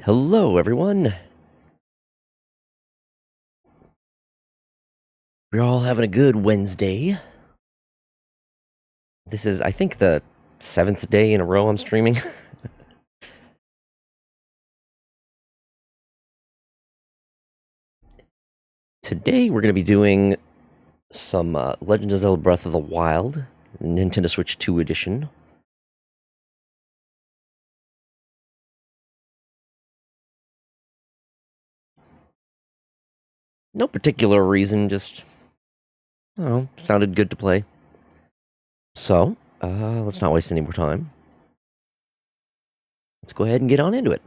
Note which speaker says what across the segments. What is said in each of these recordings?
Speaker 1: Hello, everyone. We're all having a good Wednesday. This is, I think, the 7th day in a row I'm streaming. Today, we're going to be doing some Legend of Zelda Breath of the Wild, Nintendo Switch 2 edition. No particular reason, just, I don't know, sounded good to play. So, let's not waste any more time. Let's go ahead and get on into it.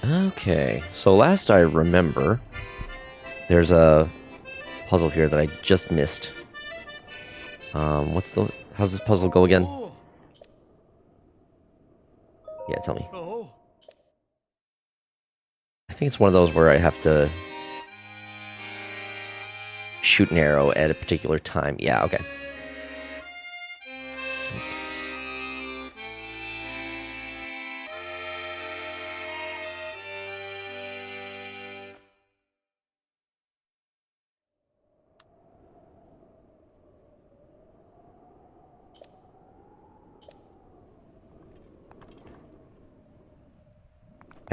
Speaker 1: Okay, so last I remember, there's a puzzle here that I just missed. How's this puzzle go again? Yeah, tell me. I think it's one of those where I have to shoot an arrow at a particular time. Yeah, okay.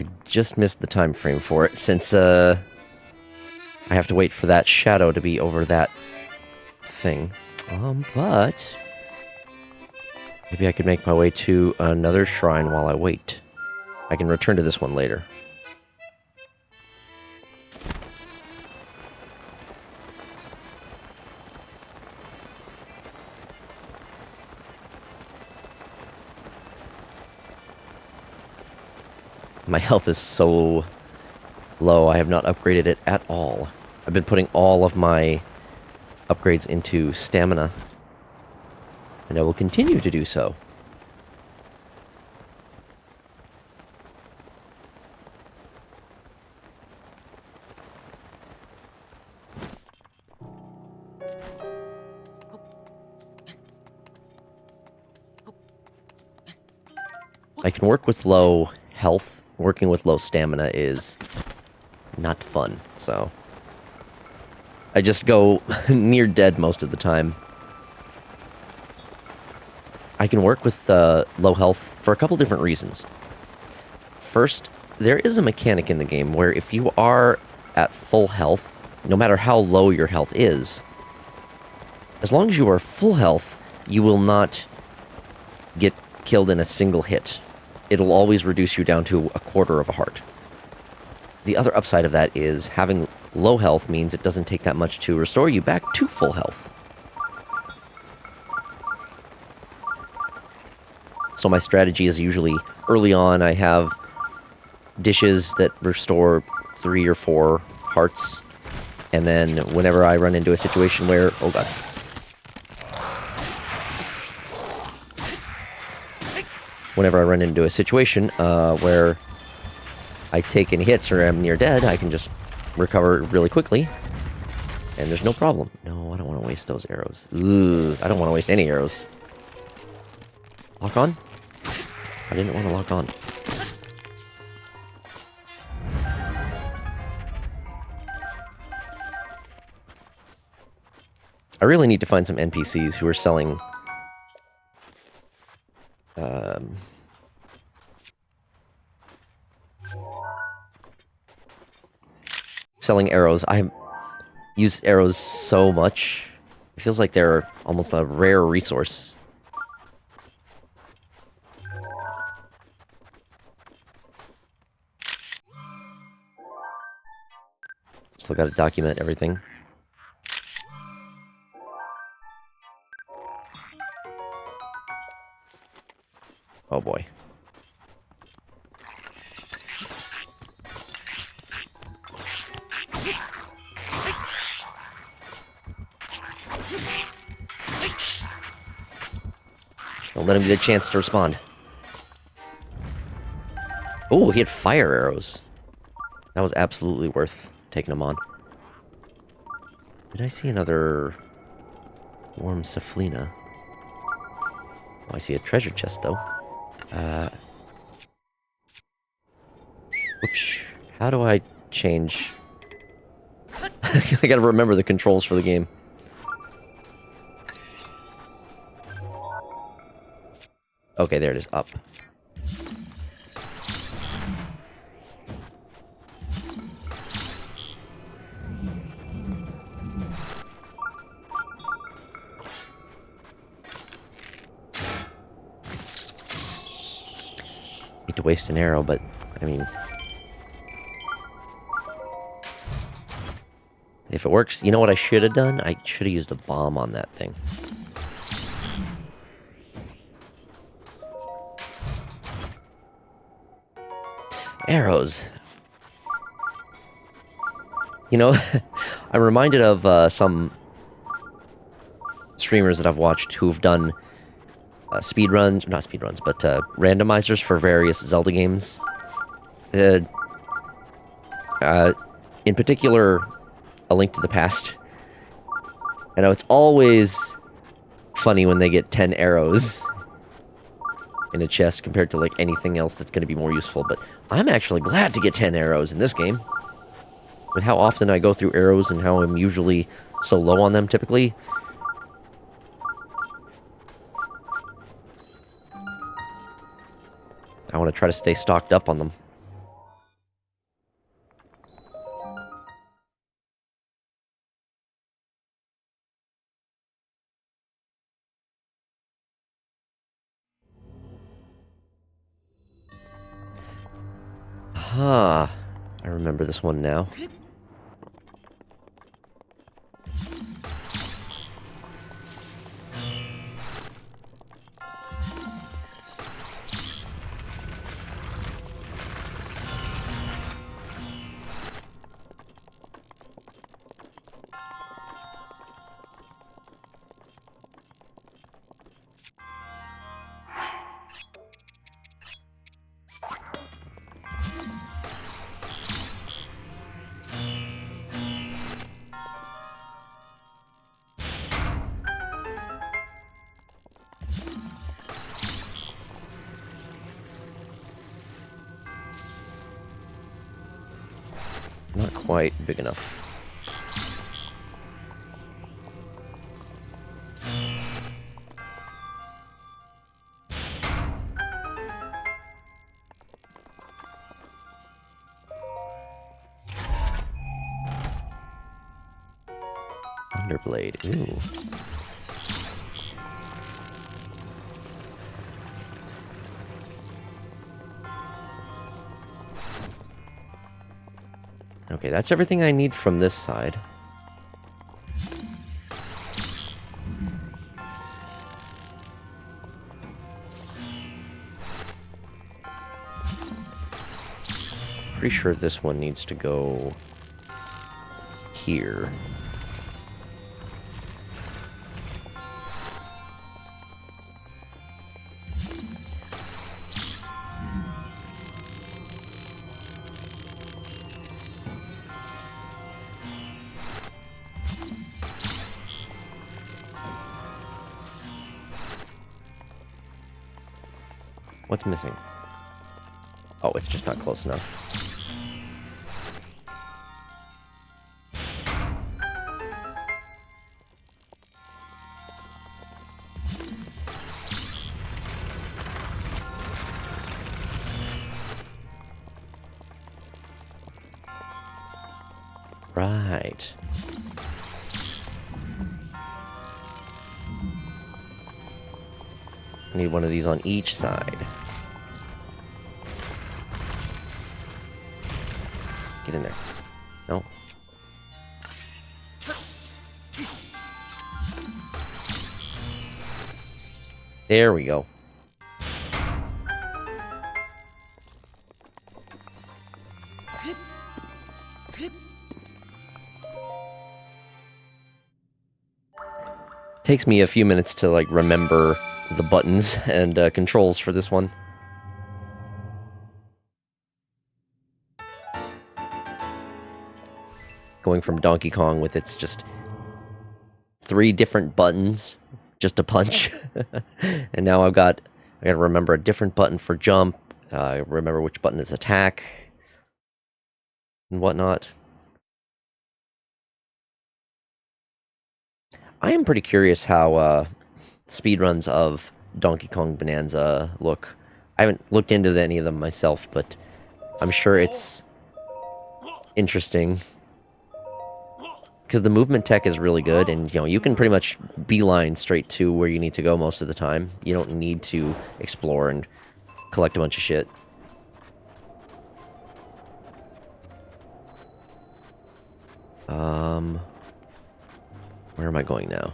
Speaker 1: I just missed the time frame for it, since, I have to wait for that shadow to be over that thing. But maybe I could make my way to another shrine while I wait. I can return to this one later. My health is so low, I have not upgraded it at all. I've been putting all of my upgrades into stamina, and I will continue to do so. I can work with low health. Working with low stamina is not fun, so I just go near dead most of the time. I can work with low health for a couple different reasons. First, there is a mechanic in the game where if you are at full health, no matter how low your health is, as long as you are full health, you will not get killed in a single hit. It'll always reduce you down to a quarter of a heart. The other upside of that is having low health means it doesn't take that much to restore you back to full health. So my strategy is usually, early on, I have dishes that restore 3 or 4 hearts, and then whenever I run into a situation where... oh god. Whenever I run into a situation where I take any hits or am near dead, I can just recover really quickly, and there's no problem. No, I don't want to waste those arrows. Ooh, I don't want to waste any arrows. Lock on? I didn't want to lock on. I really need to find some NPCs who are selling... selling arrows. I use arrows so much. It feels like they're almost a rare resource. Still gotta document everything. Oh boy. Don't let him get a chance to respond. Oh, he had fire arrows. That was absolutely worth taking him on. Did I see another warm Saflina? Oh, I see a treasure chest, though. Whoops. How do I change? I gotta remember the controls for the game. Okay, there it is, up. Hate to waste an arrow, but, I mean... if it works, you know what I should have done? I should have used a bomb on that thing. Arrows. You know, I'm reminded of some streamers that I've watched who've done speedruns, not speedruns, but randomizers for various Zelda games. In particular, A Link to the Past. I know it's always funny when they get 10 arrows in a chest compared to like anything else that's going to be more useful, but I'm actually glad to get 10 arrows in this game. With how often I go through arrows and how I'm usually so low on them typically. I want to try to stay stocked up on them. Huh. I remember this one now. Not quite big enough. Thunderblade. Ooh. Okay, that's everything I need from this side. Pretty sure this one needs to go here. What's missing? Oh, it's just not close enough. Right. I need one of these on each side. Get in there. No. There we go. Takes me a few minutes to, like, remember the buttons and controls for this one. Going from Donkey Kong with its just 3 different buttons just to punch. And now I gotta remember a different button for jump, remember which button is attack, and whatnot. I am pretty curious how speedruns of Donkey Kong Bonanza look. I haven't looked into any of them myself, but I'm sure it's interesting. Because the movement tech is really good, and, you know, you can pretty much beeline straight to where you need to go most of the time. You don't need to explore and collect a bunch of shit. Where am I going now?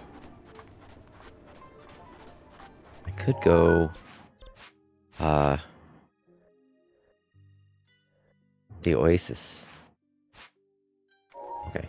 Speaker 1: I could go... the Oasis. Okay.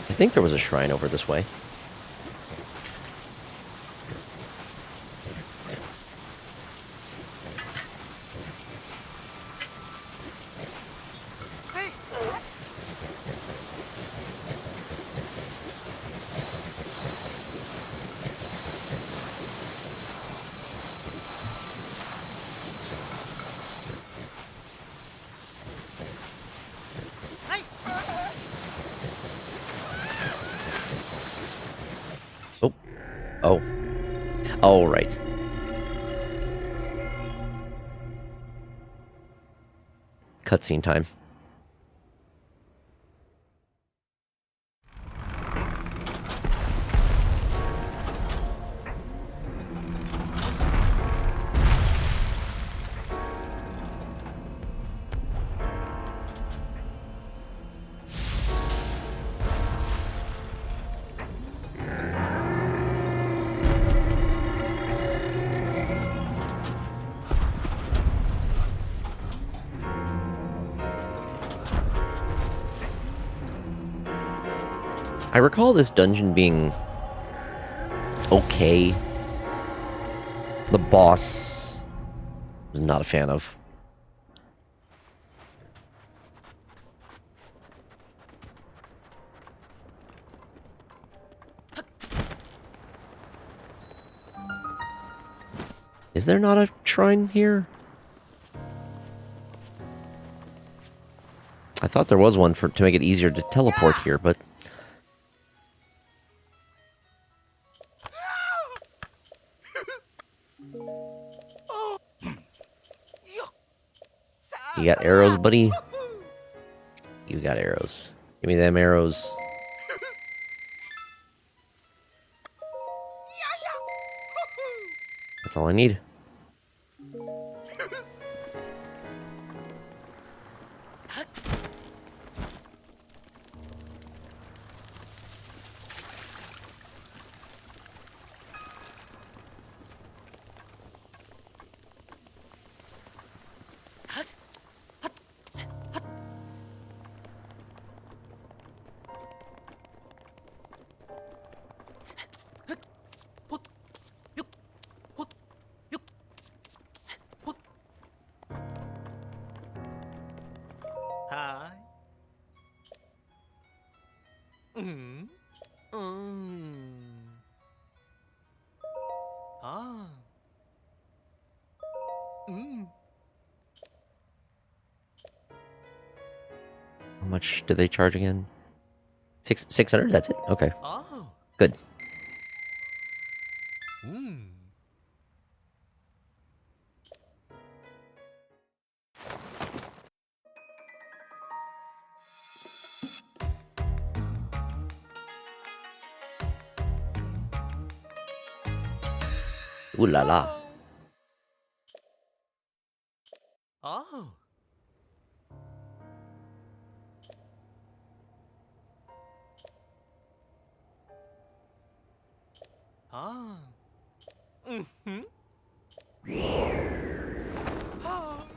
Speaker 1: I think there was a shrine over this way. Oh. Oh, right. Cutscene time. I recall this dungeon being okay. The boss I was not a fan of. Is there not a shrine here? thought there was one to make it easier to teleport here, but... You got arrows, buddy? You got arrows. Give me them arrows. That's all I need.
Speaker 2: Hi. Mm. Ah.
Speaker 1: How much do they charge again? 600? That's it? Okay.
Speaker 2: Oh.
Speaker 1: Good. Ooh la la.
Speaker 2: Oh. Ah. Mm-hmm. Ah.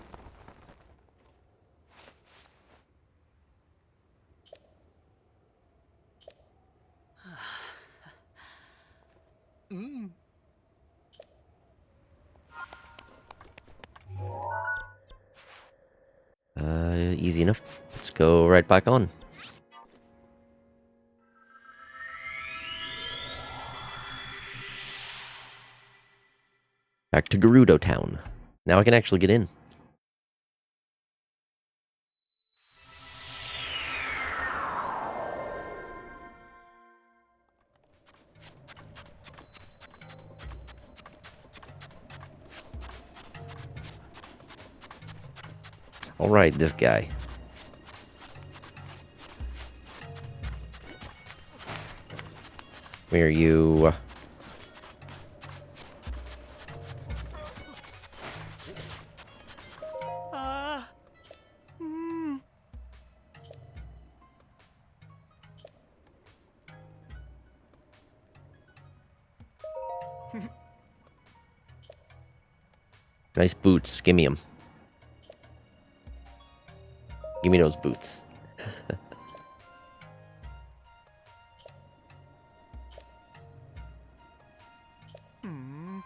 Speaker 2: Mm.
Speaker 1: Easy enough. Let's go right back on. Back to Gerudo Town. Now I can actually get in. Alright, this guy. Where are you?
Speaker 2: Ah. Mm.
Speaker 1: Nice boots. Give me them. Give me those boots.
Speaker 2: Mm.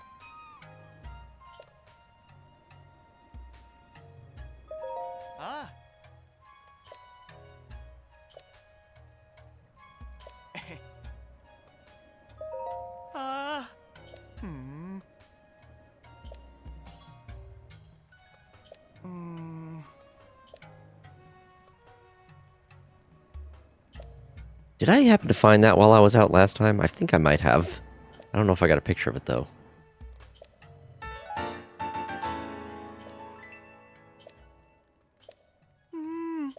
Speaker 2: Ah. Ah. Hmm. Mm.
Speaker 1: Did I happen to find that while I was out last time? I think I might have. I don't know if I got a picture of it, though.
Speaker 2: Mm.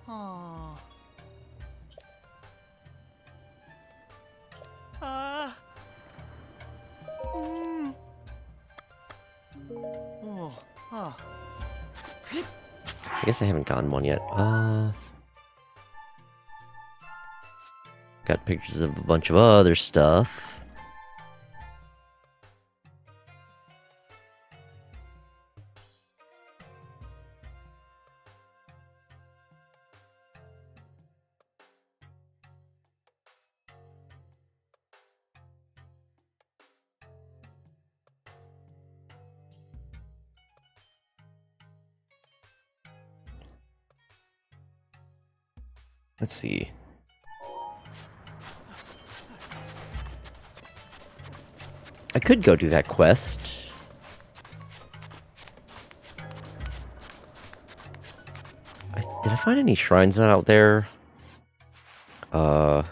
Speaker 2: Ah. Ah. Mm. Oh. Ah.
Speaker 1: I guess I haven't gotten one yet. Got pictures of a bunch of other stuff. Let's see. I could go do that quest. find any shrines out there? Gerudo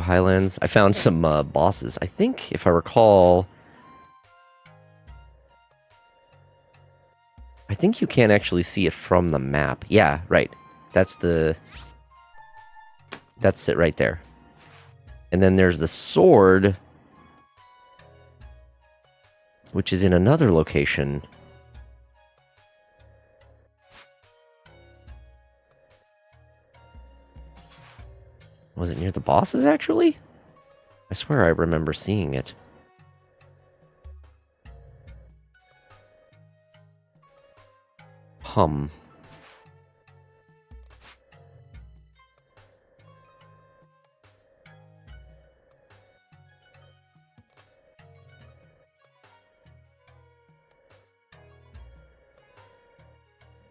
Speaker 1: Highlands. I found some bosses. I think, if I recall, I think you can't actually see it from the map. Yeah, right. That's it right there. And then there's the sword, which is in another location. Was it near the bosses, actually? I swear I remember seeing it. Hum.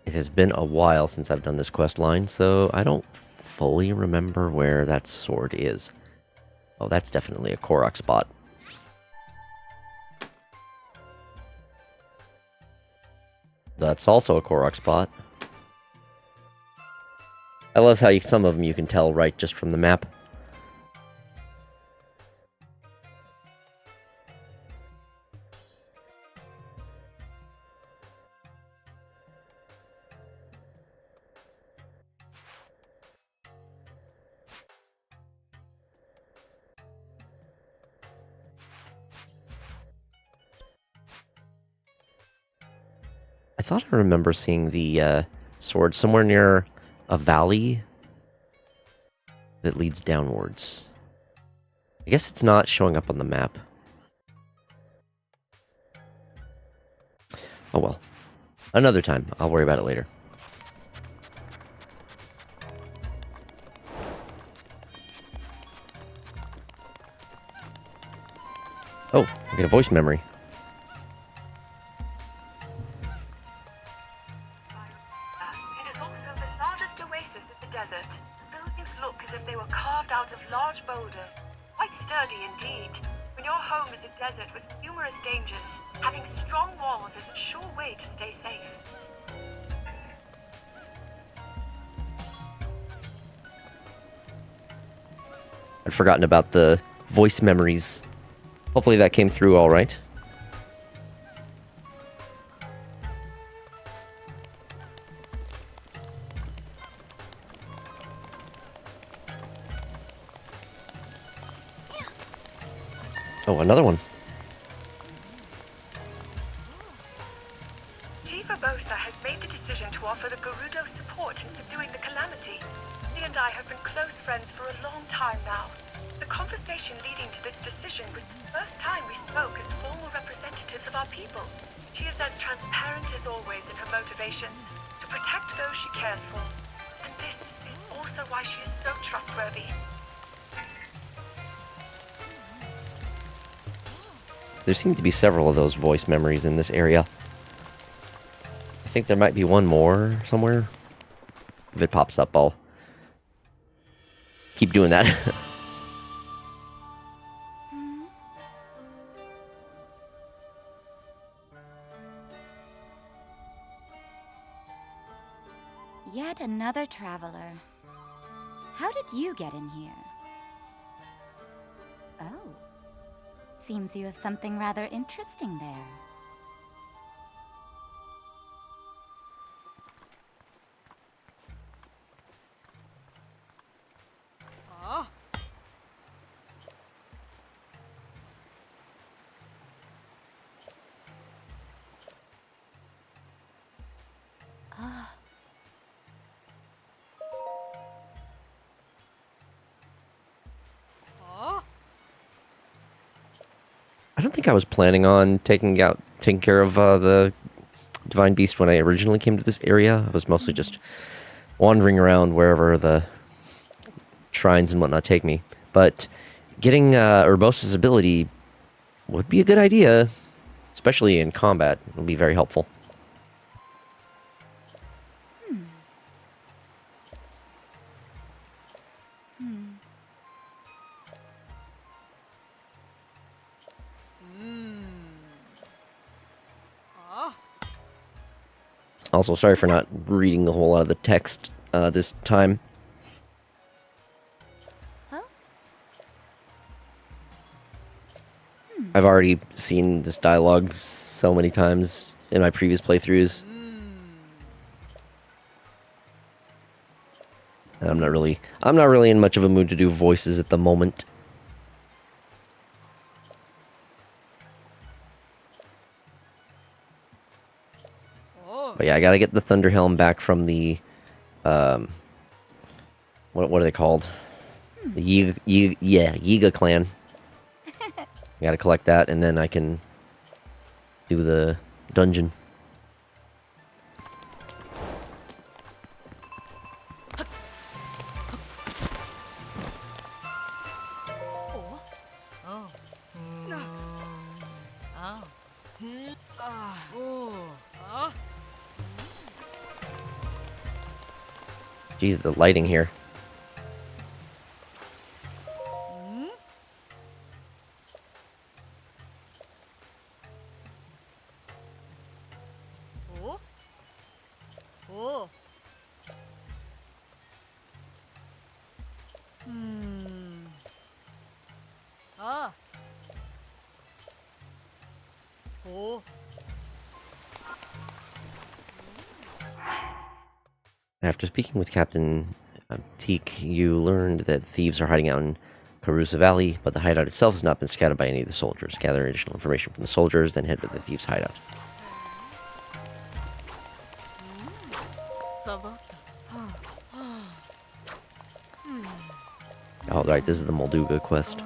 Speaker 1: It has been a while since I've done this quest line, so I don't fully remember where that sword is. Oh, that's definitely a Korok spot. That's also a Korok spot. I love how some of them you can tell right just from the map. I thought I remember seeing the sword somewhere near a valley that leads downwards. I guess it's not showing up on the map. Oh well. Another time. I'll worry about it later. Oh, I get a voice memory.
Speaker 3: It is also the largest oasis in the desert. Buildings look as if they were carved out of large boulders. Quite sturdy indeed. When your home is a desert with numerous dangers, having strong walls is a sure way to stay safe.
Speaker 1: I'd forgotten about the voice memories. Hopefully that came through all right. Oh, another one.
Speaker 3: Chief Urbosa has made the decision to offer the Gerudo support in subduing the calamity. He and I have been close friends for a long time now. The conversation leading to this decision was the first time we spoke as formal representatives of our people. She is as transparent as always in her motivations, to protect those she cares for. And this is also why she is so trustworthy.
Speaker 1: There seem to be several of those voice memories in this area. I think there might be one more somewhere. If it pops up, I'll keep doing that.
Speaker 4: Yet another traveler. How did you get in here? Oh. Seems you have something rather interesting there.
Speaker 1: I don't think I was planning on taking care of the Divine Beast when I originally came to this area. I was mostly just wandering around wherever the shrines and whatnot take me. But getting Urbosa's ability would be a good idea, especially in combat. It would be very helpful. Also, sorry for not reading a whole lot of the text this time.
Speaker 4: Huh?
Speaker 1: I've already seen this dialogue so many times in my previous playthroughs. And I'm not really in much of a mood to do voices at the moment. But yeah, I gotta get the Thunder Helm back from the, what are they called? The Yiga clan. I gotta collect that, and then I can do the dungeon. Jeez, the lighting here. After speaking with Captain Teak, you learned that thieves are hiding out in Carusa Valley, but the hideout itself has not been scouted by any of the soldiers. Gather additional information from the soldiers, then head for the thieves' hideout. Oh, right, this is the Molduga quest.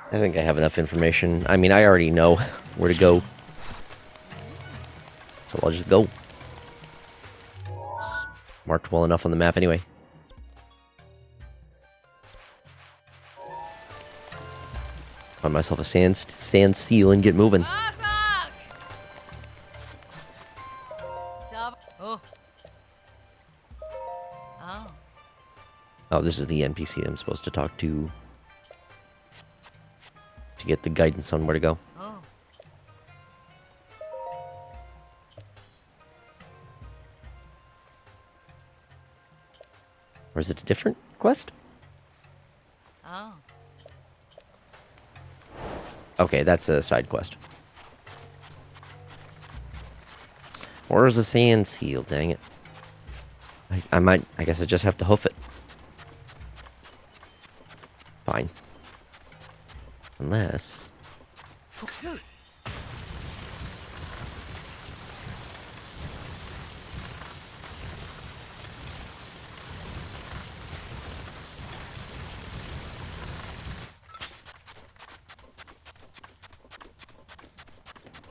Speaker 1: I think I have enough information. I mean, I already know where to go. So I'll just go. It's marked well enough on the map anyway. Find myself a sand seal and get moving. Oh, this is the NPC I'm supposed to talk to get the guidance on where to go. Or is it a different quest? Okay, that's a side quest. Or is a sand seal, dang it. I guess I just have to hoof it. Fine. Unless...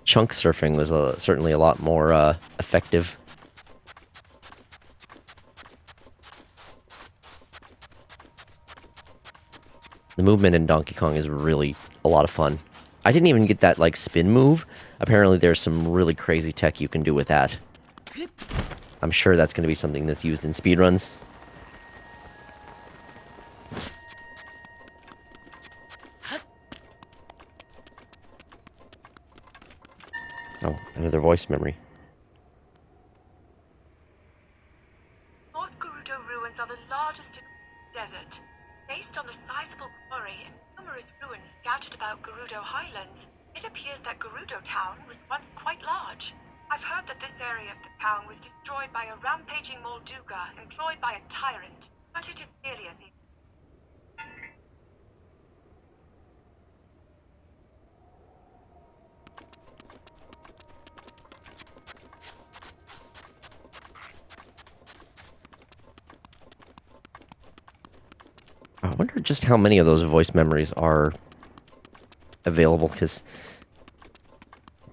Speaker 1: chunk surfing was certainly a lot more effective. The movement in Donkey Kong is really a lot of fun. I didn't even get that, like, spin move. Apparently there's some really crazy tech you can do with that. I'm sure that's going to be something that's used in speedruns. Oh, another voice memory.
Speaker 3: North Gerudo ruins are the largest in the desert. Based on the sizable quarry and numerous ruins scattered about Gerudo Highlands, it appears that Gerudo Town was once quite large. I've heard that this area of the town was destroyed by a rampaging Molduga employed by a tyrant, but it is merely a myth.
Speaker 1: I wonder just how many of those voice memories are available, because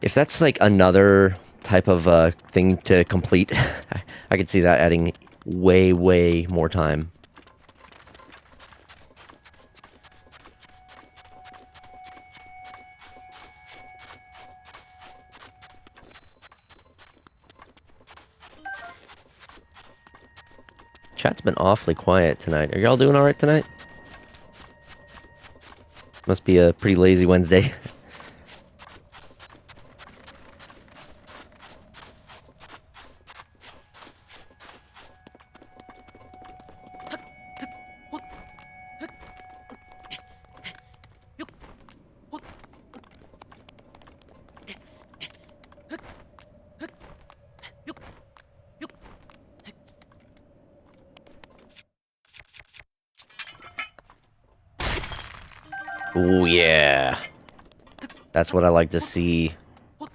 Speaker 1: if that's like another type of thing to complete, I could see that adding way, way more time. Chat's been awfully quiet tonight. Are y'all doing alright tonight? Must be a pretty lazy Wednesday. Ooh, yeah. That's what I like to see. I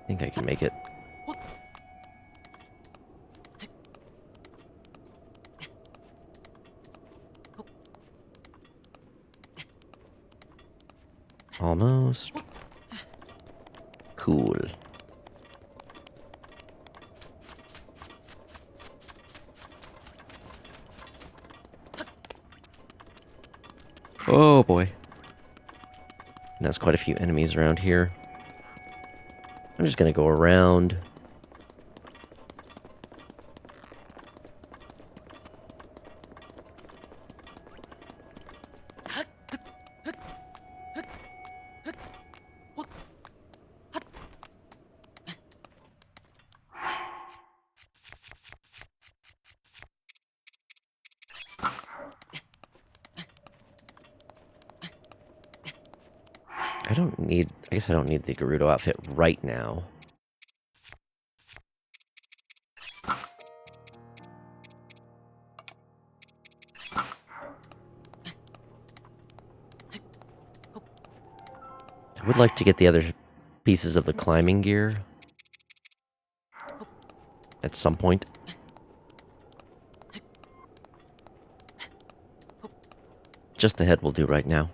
Speaker 1: think I can make it. Almost. Cool. Oh boy. That's quite a few enemies around here. I'm just gonna go around. I guess I don't need the Gerudo outfit right now. I would like to get the other pieces of the climbing gear at some point. Just the head will do right now.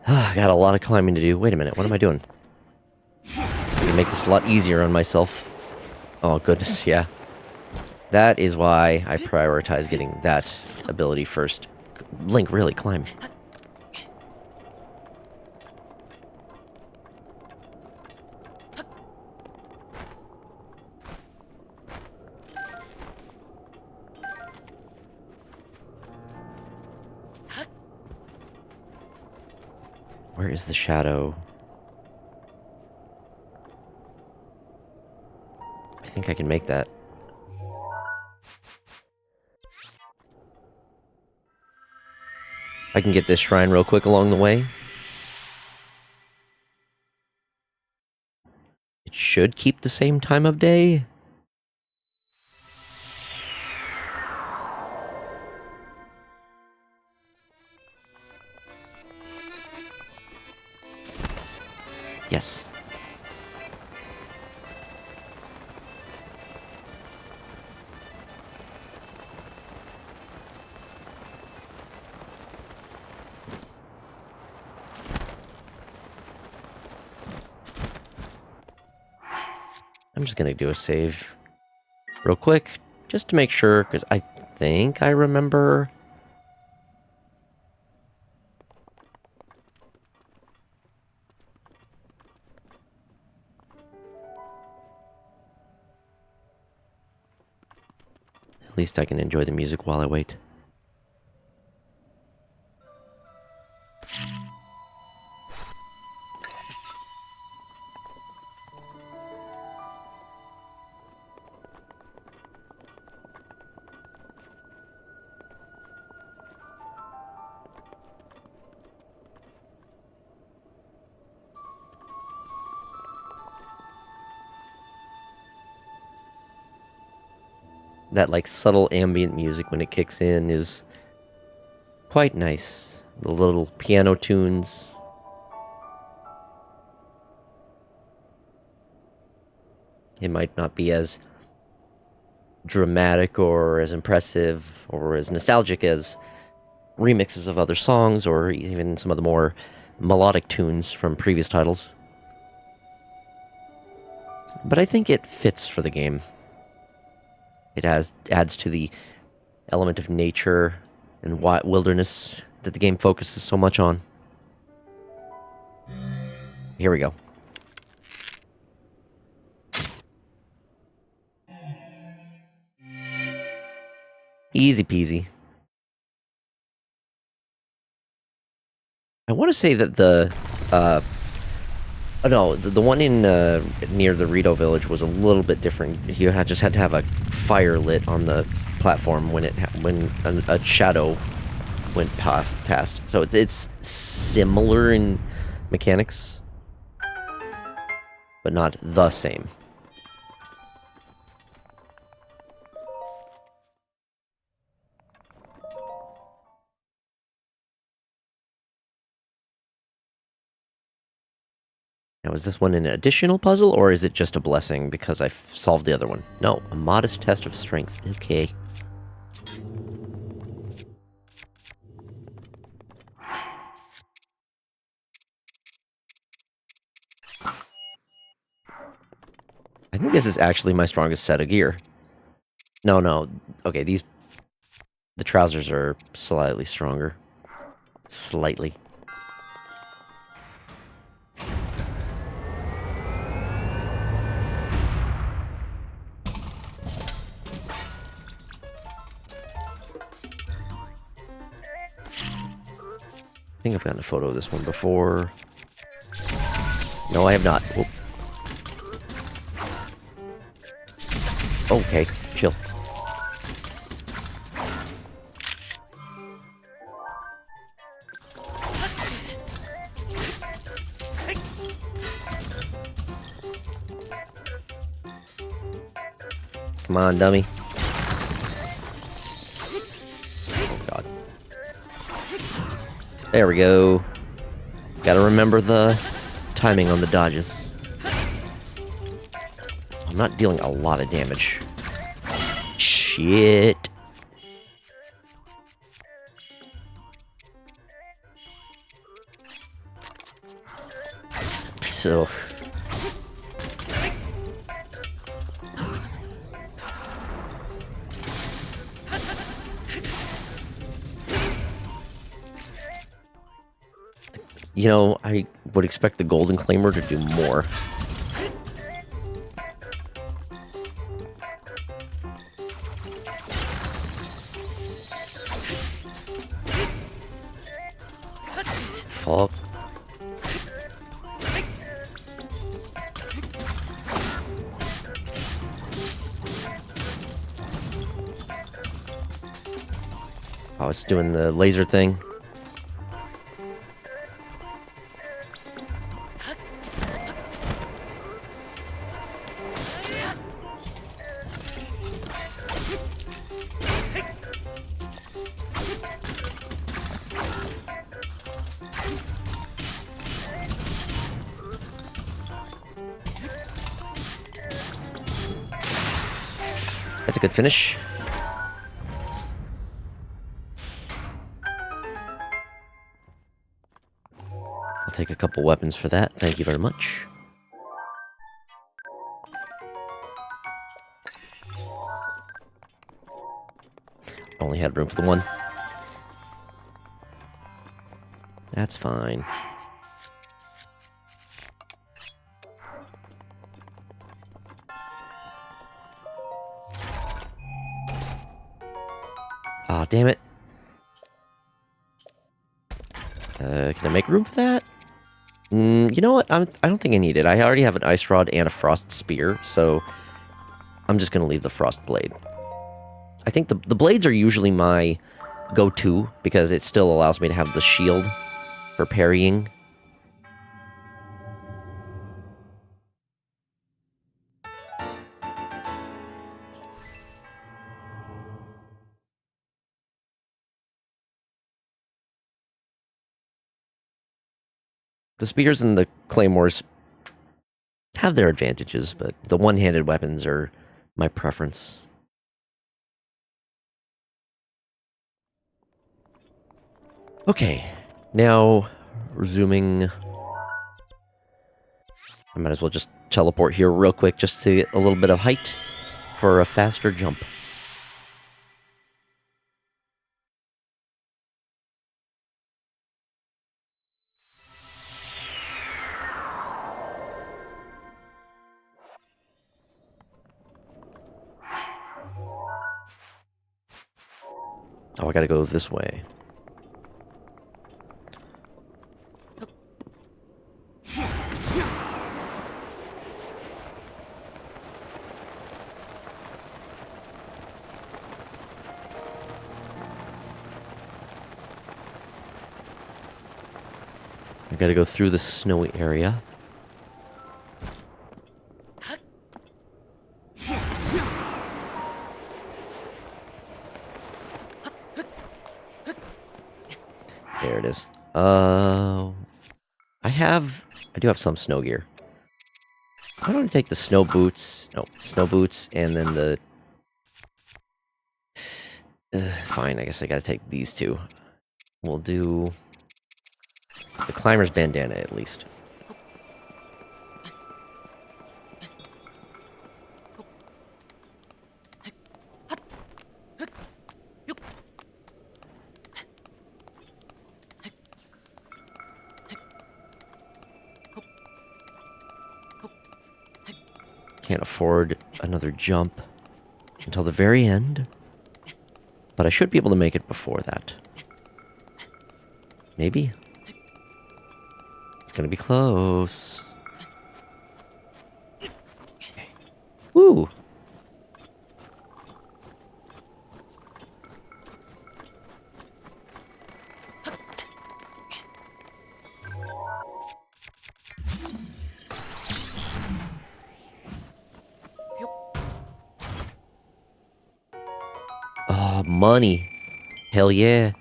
Speaker 1: I got a lot of climbing to do. Wait a minute, what am I doing? I can make this a lot easier on myself. Oh, goodness, yeah. That is why I prioritize getting that ability first. Link, really, climb. Where is the shadow? I think I can make that. I can get this shrine real quick along the way. It should keep the same time of day. Yes. I'm just gonna do a save real quick, just to make sure, because I think I remember. At least I can enjoy the music while I wait. that like subtle ambient music when it kicks in is quite nice. The little piano tunes. It might not be as dramatic or as impressive or as nostalgic as remixes of other songs or even some of the more melodic tunes from previous titles. But I think it fits for the game. It adds to the element of nature and wilderness that the game focuses so much on. Here we go. Easy peasy. I want to say that the one in near the Rito village was a little bit different. You just had to have a fire lit on the platform when a shadow went past. So it's similar in mechanics, but not the same. Now, is this one an additional puzzle, or is it just a blessing because I solved the other one? No, a modest test of strength. Okay. I think this is actually my strongest set of gear. No. Okay, the trousers are slightly stronger. Slightly. I think I've gotten a photo of this one before. No, I have not. Whoop. Okay, chill. Come on, dummy. Oh, God. There we go. Gotta remember the timing on the dodges. I'm not dealing a lot of damage. Shit. So... You know, I would expect the Golden Claimer to do more. Fuck. Oh, it's doing the laser thing. That's a good finish. I'll take a couple weapons for that. Thank you very much. Only had room for the one. That's fine. Aw, damn it. Can I make room for that? You know what? I don't think I need it. I already have an ice rod and a frost spear, so I'm just gonna leave the frost blade. I think the blades are usually my go-to because it still allows me to have the shield for parrying. The spears and the claymores have their advantages, but the one-handed weapons are my preference. Okay, now resuming. I might as well just teleport here real quick just to get a little bit of height for a faster jump. Oh, I gotta go this way. I gotta go through the snowy area. There it is. I do have some snow gear. Why don't I take the snow boots? No, snow boots, and then the... fine, I guess I gotta take these two. We'll do... the climber's bandana, at least. Can't afford another jump until the very end. But I should be able to make it before that. Maybe? It's gonna be close. Okay. Woo! Oh, money. Hell yeah.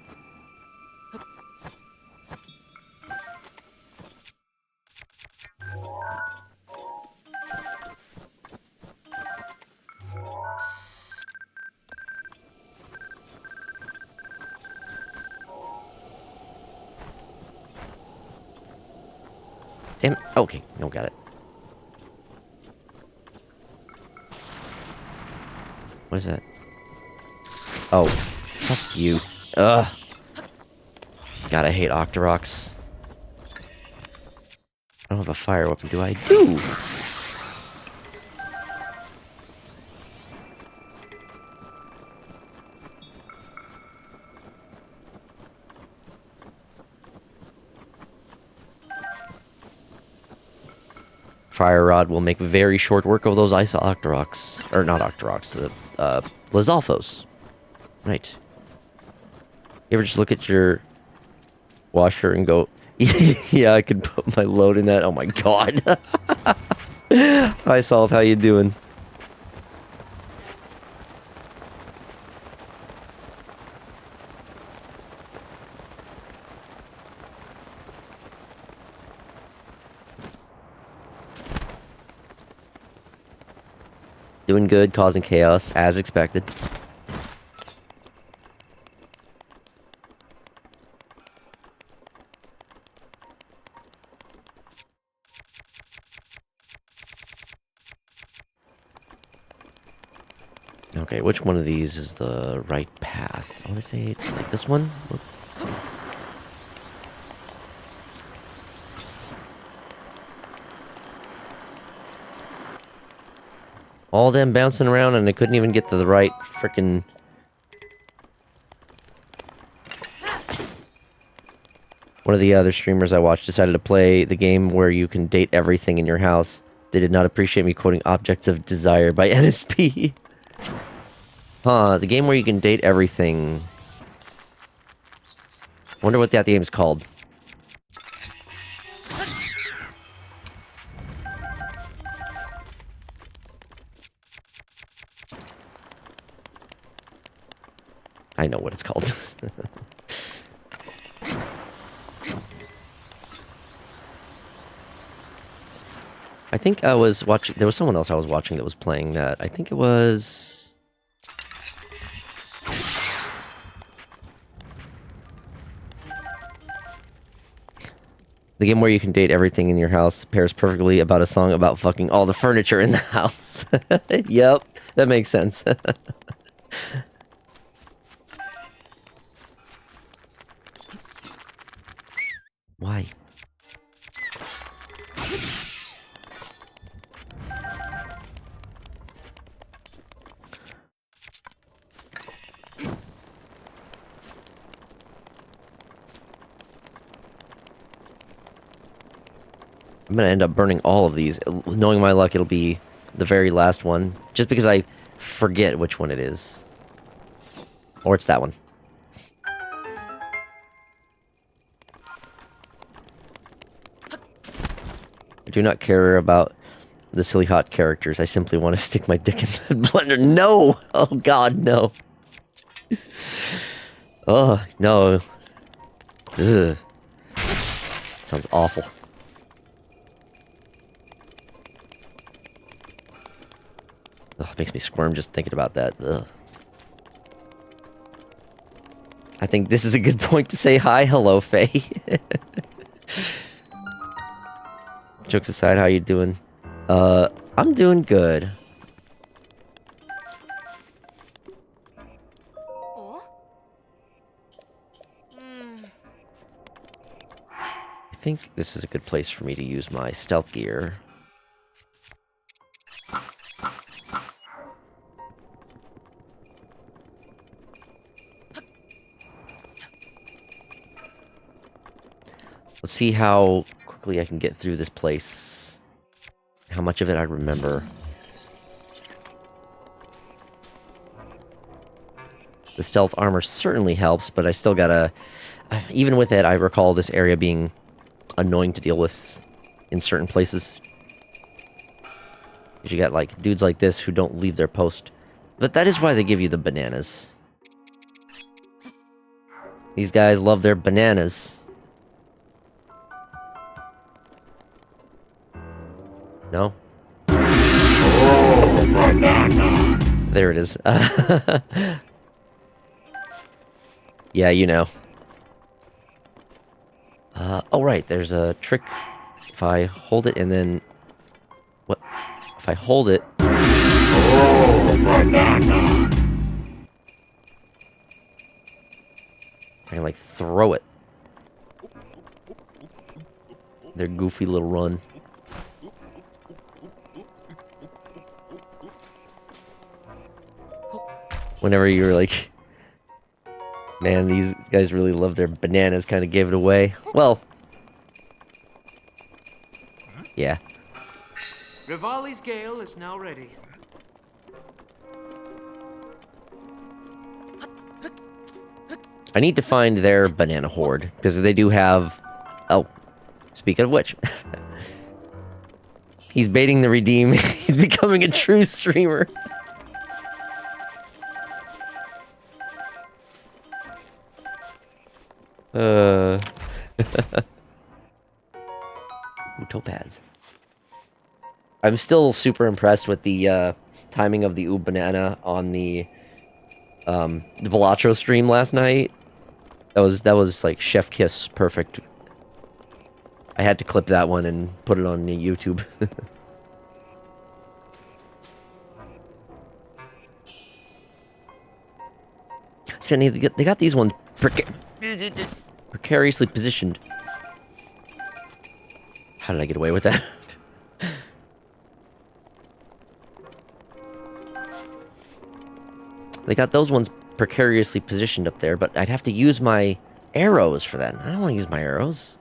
Speaker 1: Damn. Okay, no, got it. What is that? Oh, fuck you. Ugh. God, I hate Octoroks. I don't have a fire weapon, do I? Do! Fire Rod will make very short work of those Ice Octoroks. Or not Octoroks, the Lizalfos. Right. You ever just look at your washer and go, yeah, I could put my load in that. Oh my god. Hi Salt, how you doing? Doing good, causing chaos, as expected. Okay, which one of these is the right path? I want to say it's like this one. All them bouncing around and I couldn't even get to the right frickin'... One of the other streamers I watched decided to play the game where you can date everything in your house. They did not appreciate me quoting Objects of Desire by NSP. Huh, the game where you can date everything. Wonder what that game is called. I know what it's called. I think I was watching... There was someone else I was watching that was playing that. I think it was... The game where you can date everything in your house pairs perfectly about a song about fucking all the furniture in the house. Yep, that makes sense. Why? I'm gonna end up burning all of these. Knowing my luck, it'll be the very last one. Just because I forget which one it is. Or it's that one. I do not care about the silly hot characters. I simply want to stick my dick in the blender. No! Oh god, no. Oh, no. Ugh. Sounds awful. Ugh, makes me squirm just thinking about that. Ugh. I think this is a good point to say hi. Hello, Faye. Jokes aside, how you doing? I'm doing good. I think this is a good place for me to use my stealth gear. Let's see how quickly I can get through this place. How much of it I remember. The stealth armor certainly helps, but I still gotta... Even with it, I recall this area being annoying to deal with in certain places. Because you got, like, dudes like this who don't leave their post. But that is why they give you the bananas. These guys love their bananas. No? Oh, banana. There it is. Yeah, you know. Oh, right, there's a trick. If I hold it and then... What? If I hold it... Oh, banana. I can, like, throw it. Their goofy little run. Whenever you were like, man, these guys really love their bananas, kind of gave it away. Well, yeah.
Speaker 5: Rivali's gale is now ready.
Speaker 1: I need to find their banana horde, because they do have... Oh, speaking of which. He's baiting the redeem. He's becoming a true streamer. Ooh, topaz. I'm still super impressed with the timing of the Ooh Banana on the Balatro stream last night. That was like chef kiss perfect. I had to clip that one and put it on YouTube. See, they got these ones precariously positioned. How did I get away with that? They got those ones precariously positioned up there, but I'd have to use my arrows for that. I don't want to use my arrows.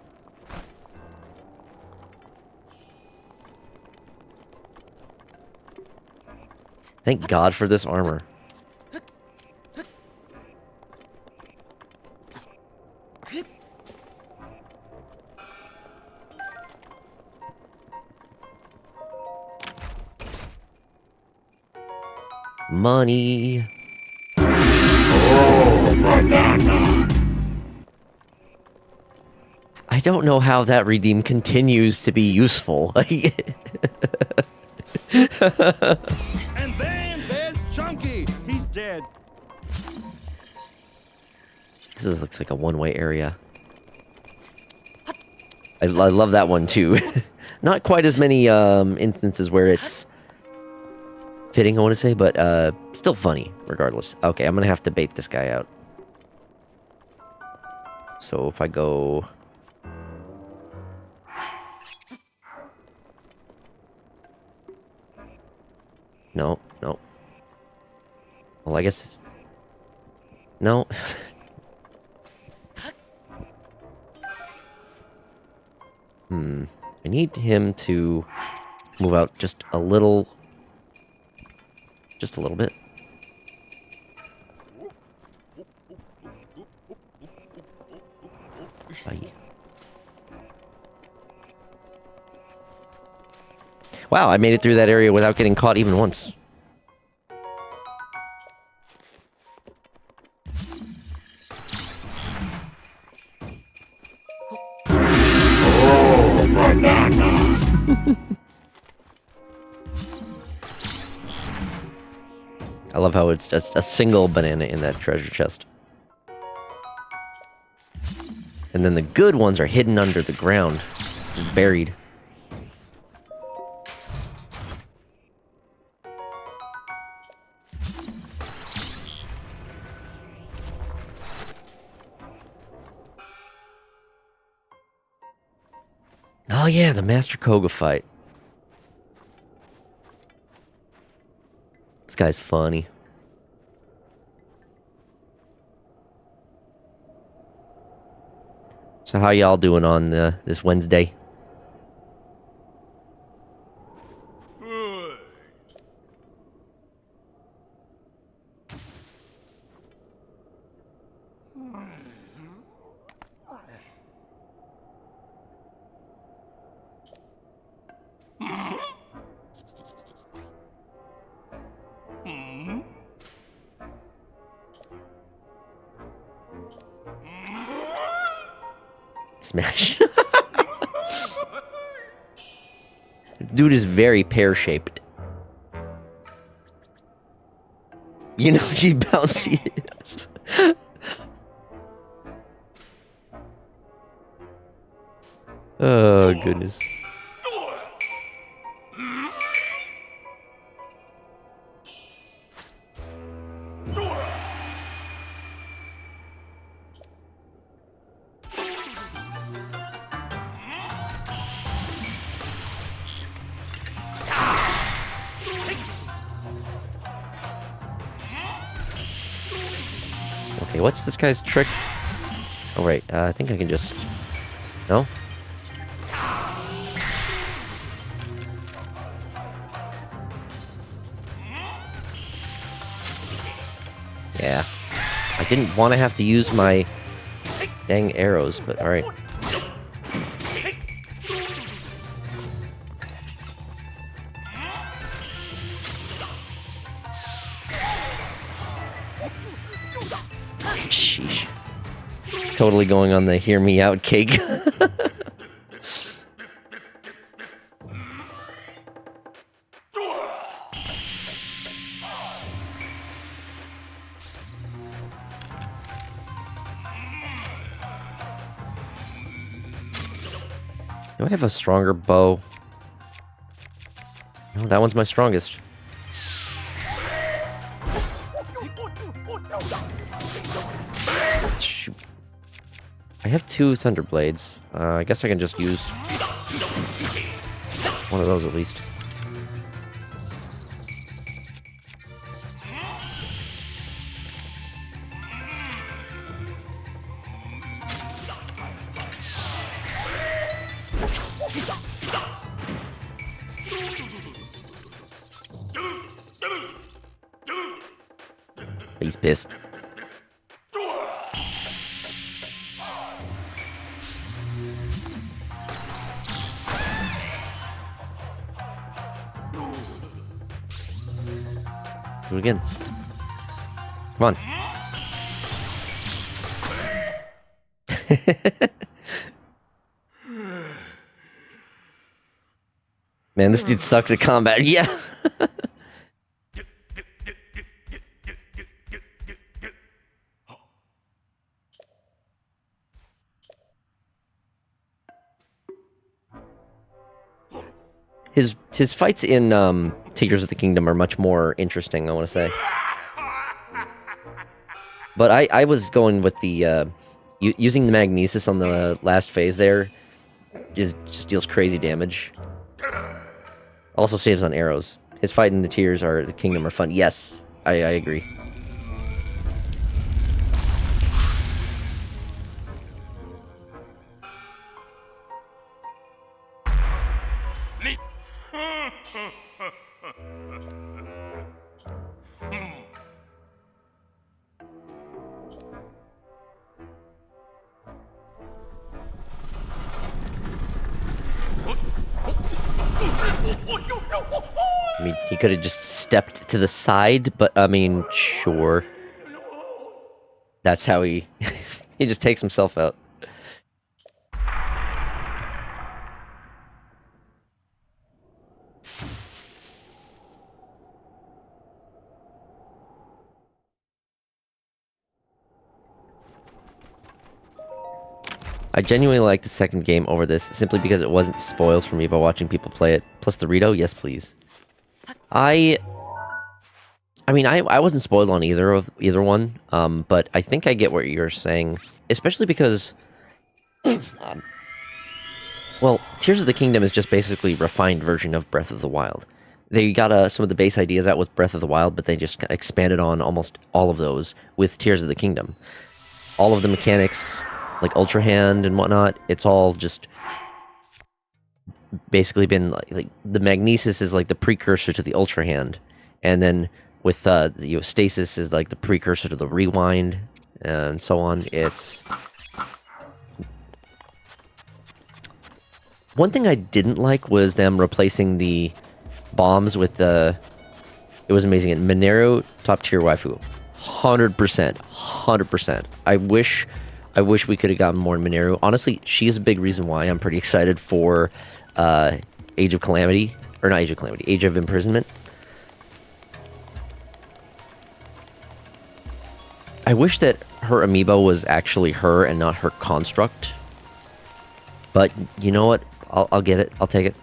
Speaker 1: Thank God for this armor. Money. Oh, banana. I don't know how that redeem continues to be useful.
Speaker 6: And then there's Chunky. He's dead.
Speaker 1: This looks like a one-way area. I love that one too. Not quite as many instances where it's fitting, I want to say, but still funny regardless. Okay, I'm gonna have to bait this guy out. So if I go... No, no. Well, I guess... No. I need him to move out just a little... Just a little bit. Bye. Wow, I made it through that area without getting caught even once. I love how it's just a single banana in that treasure chest. And then the good ones are hidden under the ground, just buried. Oh yeah, the Master Koga fight. This guy's funny. So how y'all doing on this Wednesday? Smash. Dude is very pear-shaped. You know, she bouncy. Oh, goodness. Okay, what's this guy's trick? Oh, right, I think I can just... No? Yeah. I didn't want to have to use my dang arrows, but alright. Sheesh. It's totally going on the hear me out cake. Do I have a stronger bow? No, that one's my strongest. Shoot. I have 2 Thunder Blades. I guess I can just use one of those at least. He's pissed. Do it again. Come on. Man, this dude sucks at combat. Yeah. His fights in Tears of the Kingdom are much more interesting, I want to say. But I was going with the using the magnesis on the last phase there just deals crazy damage. Also saves on arrows. His fight in the Tears or the Kingdom are fun. Yes, I agree. I mean, he could have just stepped to the side, but I mean, sure. That's how he he just takes himself out. I genuinely like the second game over this, simply because it wasn't spoiled for me by watching people play it. Plus the Rito, yes please. I mean, I wasn't spoiled on either one, but I think I get what you're saying, especially because, well, Tears of the Kingdom is just basically a refined version of Breath of the Wild. They got some of the base ideas out with Breath of the Wild, but they just expanded on almost all of those with Tears of the Kingdom. All of the mechanics, like Ultra Hand and whatnot, it's all just basically been like the Magnesis is like the precursor to the Ultra Hand, and then with the Stasis is like the precursor to the Rewind, and so on. It's one thing I didn't like was them replacing the bombs with the. It was amazing. And Mineru, top tier waifu, 100%, 100%. I wish we could have gotten more Mineru. Honestly, she is a big reason why I'm pretty excited for Age of Calamity, or not Age of Calamity, Age of Imprisonment. I wish that her amiibo was actually her and not her construct. But you know what? I'll get it. I'll take it.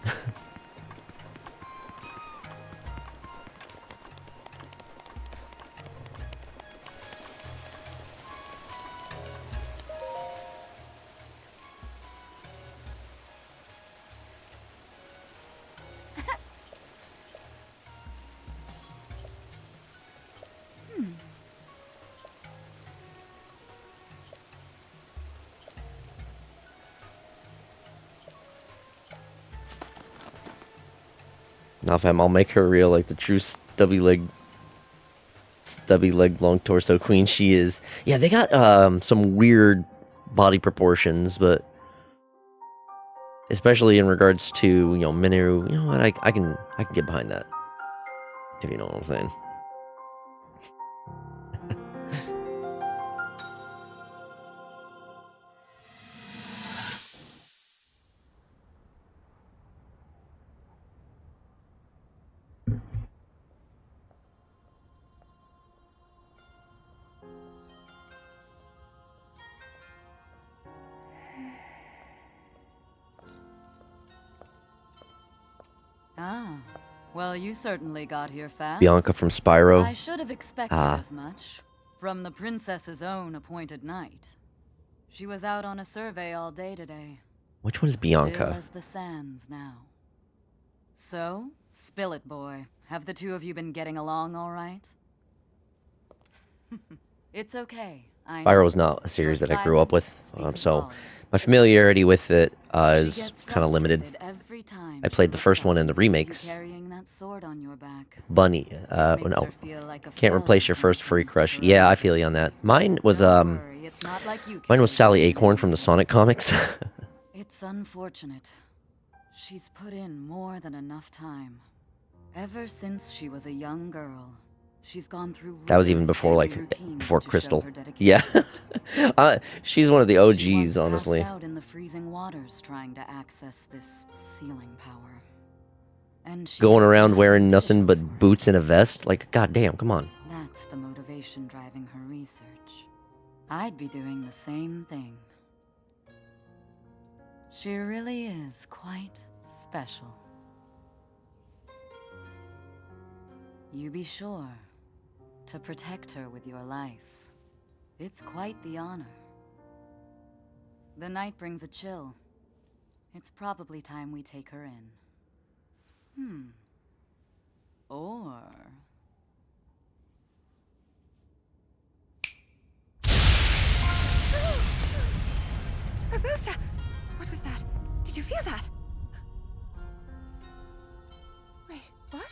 Speaker 1: Now, fam, I'll make her real like the true stubby leg, long torso queen she is. Yeah, they got some weird body proportions, but especially in regards to, you know, Mineru, you know what, I can get behind that, if you know what I'm saying.
Speaker 7: Ah, well, you certainly got here fast.
Speaker 1: Bianca from Spyro.
Speaker 7: I should have expected as much from the princess's own appointed knight. She was out on a survey all day today.
Speaker 1: Which one is Bianca?
Speaker 7: Still as the sands now. So, spill it, boy. Have the two of you been getting along all right? It's okay.
Speaker 1: Spyro's not a series that I grew up with, so my familiarity with it is kind of limited. I played the first one in the remakes. Bunny, no, can't replace your first furry crush. Yeah, I feel you on that. Mine was Sally Acorn from the Sonic comics.
Speaker 7: It's unfortunate. She's put in more than enough time. Ever since she was a young girl, she's gone through.
Speaker 1: That was even before, like, before Crystal. Yeah, she's one of the OGs,
Speaker 7: Once
Speaker 1: honestly.
Speaker 7: passed out in the freezing waters trying to access this sealing power. She was 12 when she And she
Speaker 1: going
Speaker 7: has
Speaker 1: around wearing
Speaker 7: nothing to
Speaker 1: nothing
Speaker 7: show
Speaker 1: but
Speaker 7: for it.
Speaker 1: boots and a vest. Like, goddamn, come on.
Speaker 7: That's the motivation driving her research. I'd be doing the same thing. She really is quite special. You be sure to protect her with your life. It's quite the honor. The night brings a chill. It's probably time we take her in. Or...
Speaker 3: Barbosa! What was that? Did you feel that? Wait, what?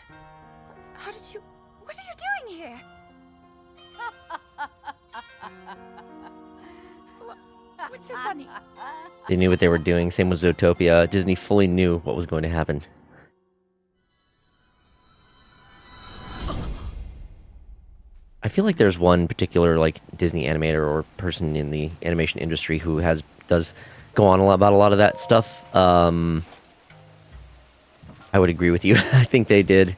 Speaker 3: How did you... What are you doing here? What's so funny?
Speaker 1: They knew what they were doing. Same with Zootopia. Disney fully knew what was going to happen. I feel like there's one particular like Disney animator or person in the animation industry who does go on about a lot of that stuff. I would agree with you. I think they did.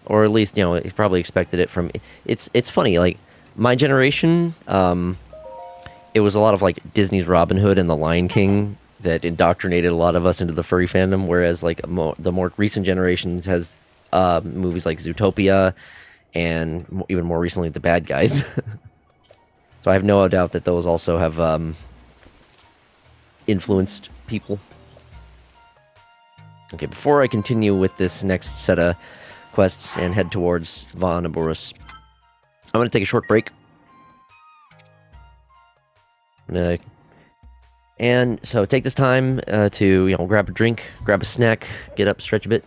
Speaker 1: Or at least, he probably expected it from... It's funny, like, my generation, it was a lot of, like, Disney's Robin Hood and The Lion King that indoctrinated a lot of us into the furry fandom, whereas, like, the more recent generations has movies like Zootopia and even more recently, The Bad Guys. So I have no doubt that those also have influenced people. Okay, before I continue with this next set of quests and head towards Von Aborus, I'm going to take a short break. And so take this time to grab a drink, grab a snack, get up, stretch a bit.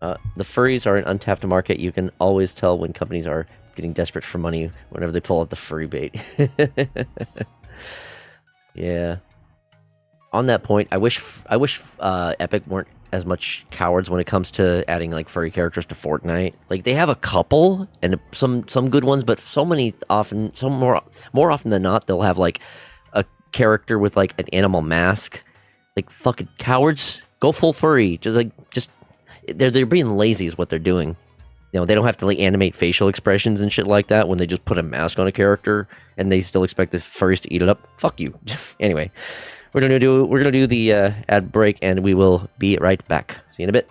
Speaker 1: The furries are an untapped market. You can always tell when companies are getting desperate for money whenever they pull out the furry bait. Yeah. On that point, I wish Epic weren't as much cowards when it comes to adding like furry characters to Fortnite. Like they have a couple and some good ones, but more often than not, they'll have like a character with like an animal mask. Like fucking cowards, go full furry. Just they're being lazy is what they're doing. They don't have to like animate facial expressions and shit like that when they just put a mask on a character and they still expect the furries to eat it up. Fuck you. Anyway. We're gonna do the ad break, and we will be right back. See you in a bit.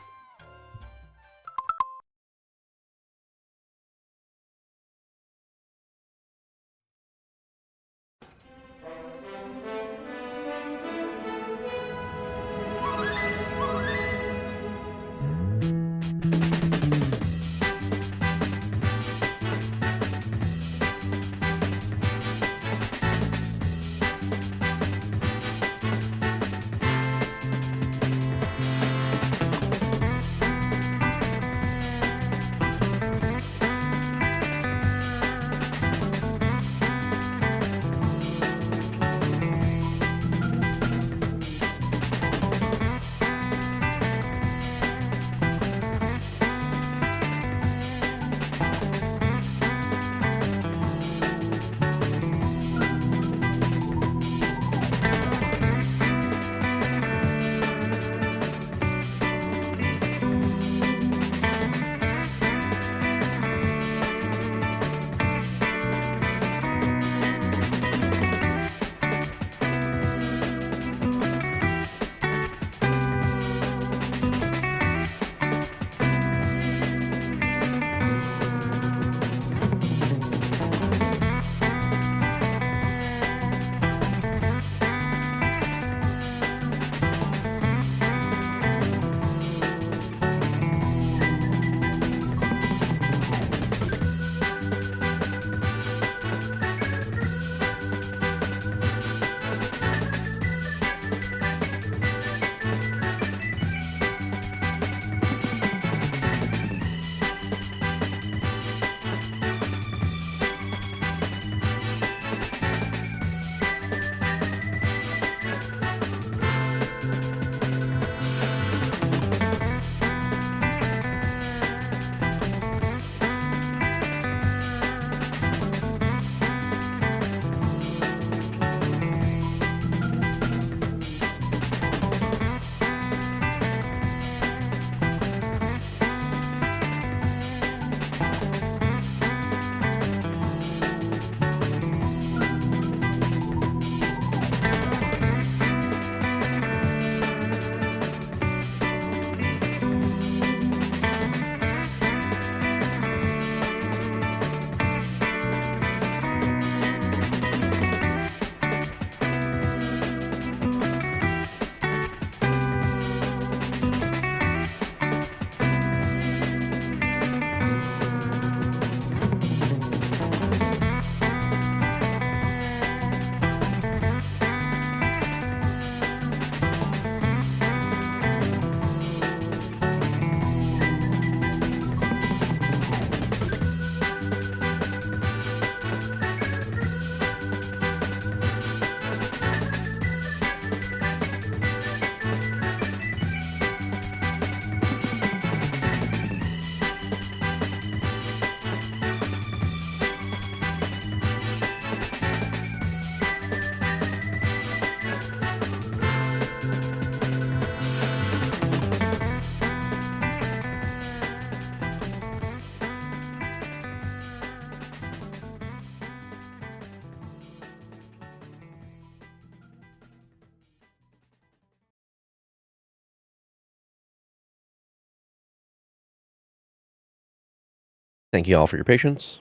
Speaker 1: Thank you all for your patience.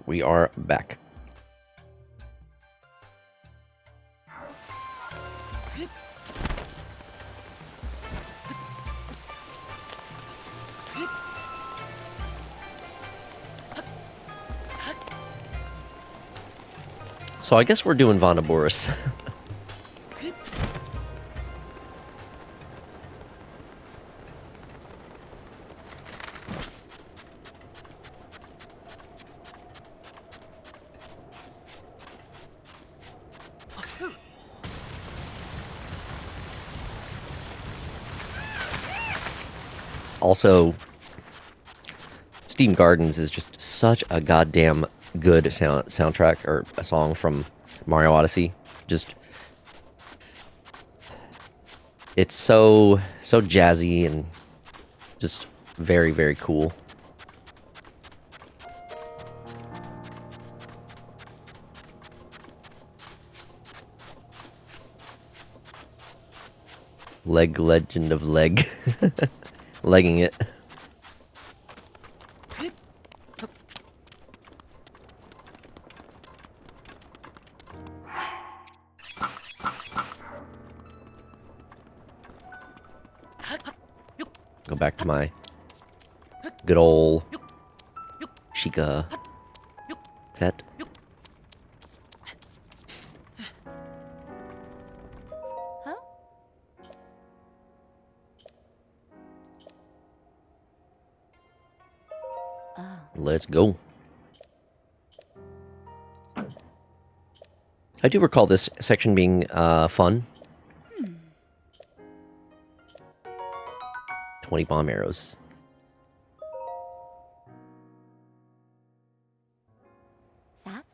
Speaker 1: We are back. So I guess we're doing Vonneborus. Also, Steam Gardens is just such a goddamn good soundtrack, or a song from Mario Odyssey. Just, it's so jazzy and just very, very cool. Legend of Leg. Legging it. Go back to my good old Sheikah set.
Speaker 4: Huh?
Speaker 1: Let's go. I do recall this section being fun. 20 bomb arrows.
Speaker 4: Zap?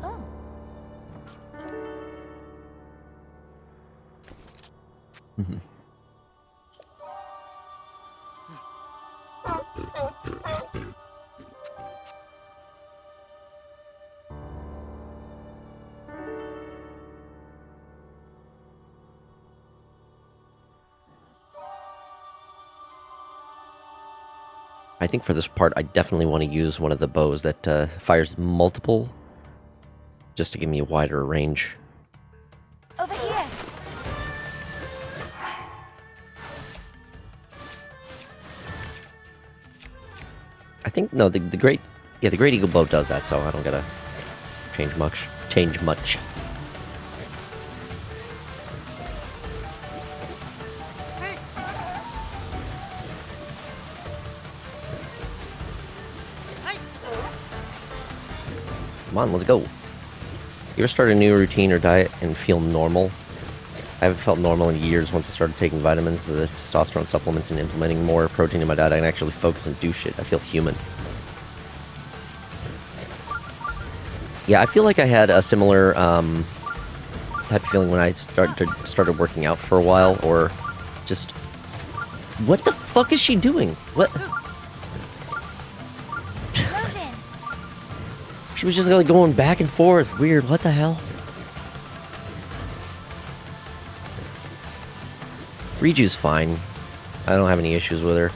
Speaker 4: Oh.
Speaker 1: I think for this part, I definitely want to use one of the bows that fires multiple, just to give me a wider range.
Speaker 4: Over here.
Speaker 1: I think, no, the Great Eagle Bow does that, so I don't gotta change much. Come on, let's go. You ever start a new routine or diet and feel normal? I haven't felt normal in years. Once I started taking vitamins, the testosterone supplements, and implementing more protein in my diet, I can actually focus and do shit. I feel human. Yeah, I feel like I had a similar type of feeling when I started working out for a while, or just... What the fuck is she doing? What?
Speaker 4: Close in.
Speaker 1: She was just like going back and forth. Weird. What the hell? Riju's fine. I don't have any issues with her.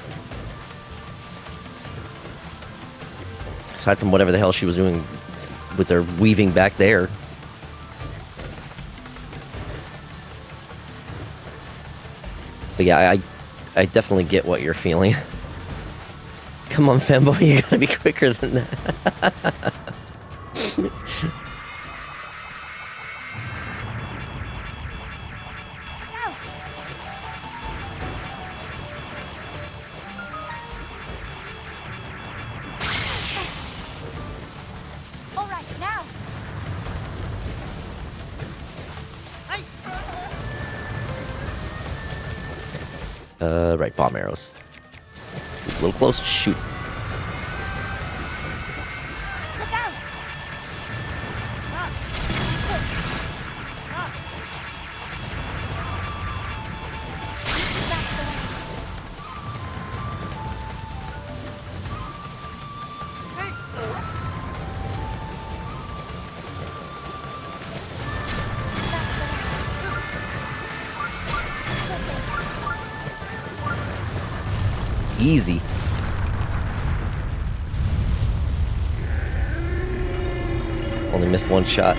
Speaker 1: Aside from whatever the hell she was doing with her weaving back there. But yeah, I definitely get what you're feeling. Come on, femboy, you gotta be quicker than that.
Speaker 4: All right, now.
Speaker 1: Right, bomb arrows. A little close, shoot. Easy. Only missed one shot.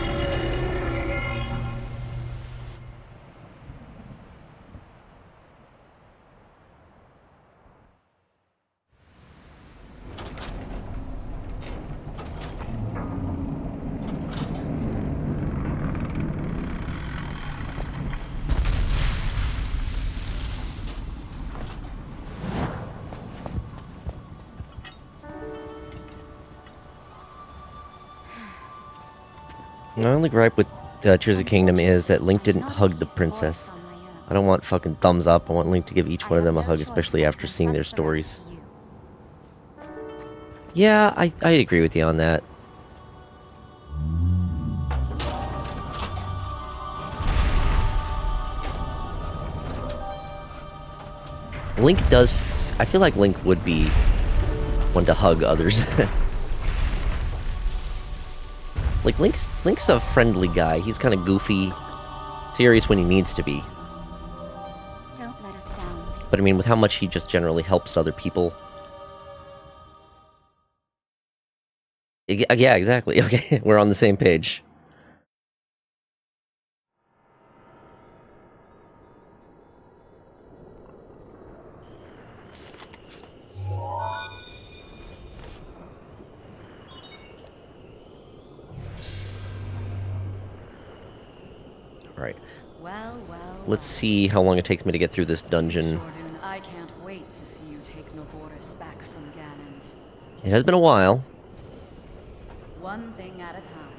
Speaker 1: My only gripe with Tears of Kingdom is that Link didn't hug the princess. I don't want fucking thumbs up. I want Link to give each one of them a hug, especially after seeing their stories. Yeah, I agree with you on that. Link does... I feel like Link would be one to hug others. Like, Link's a friendly guy. He's kind of goofy, serious when he needs to be.
Speaker 4: Don't let us down.
Speaker 1: But I mean, with how much he just generally helps other people. Yeah, exactly. Okay, we're on the same page. Alright.
Speaker 7: Well,
Speaker 1: Let's see how long it takes me to get through this dungeon.
Speaker 7: Shordun, I can't wait to see you take Noboris back from Ganon.
Speaker 1: It has been a while.
Speaker 7: One thing at a time.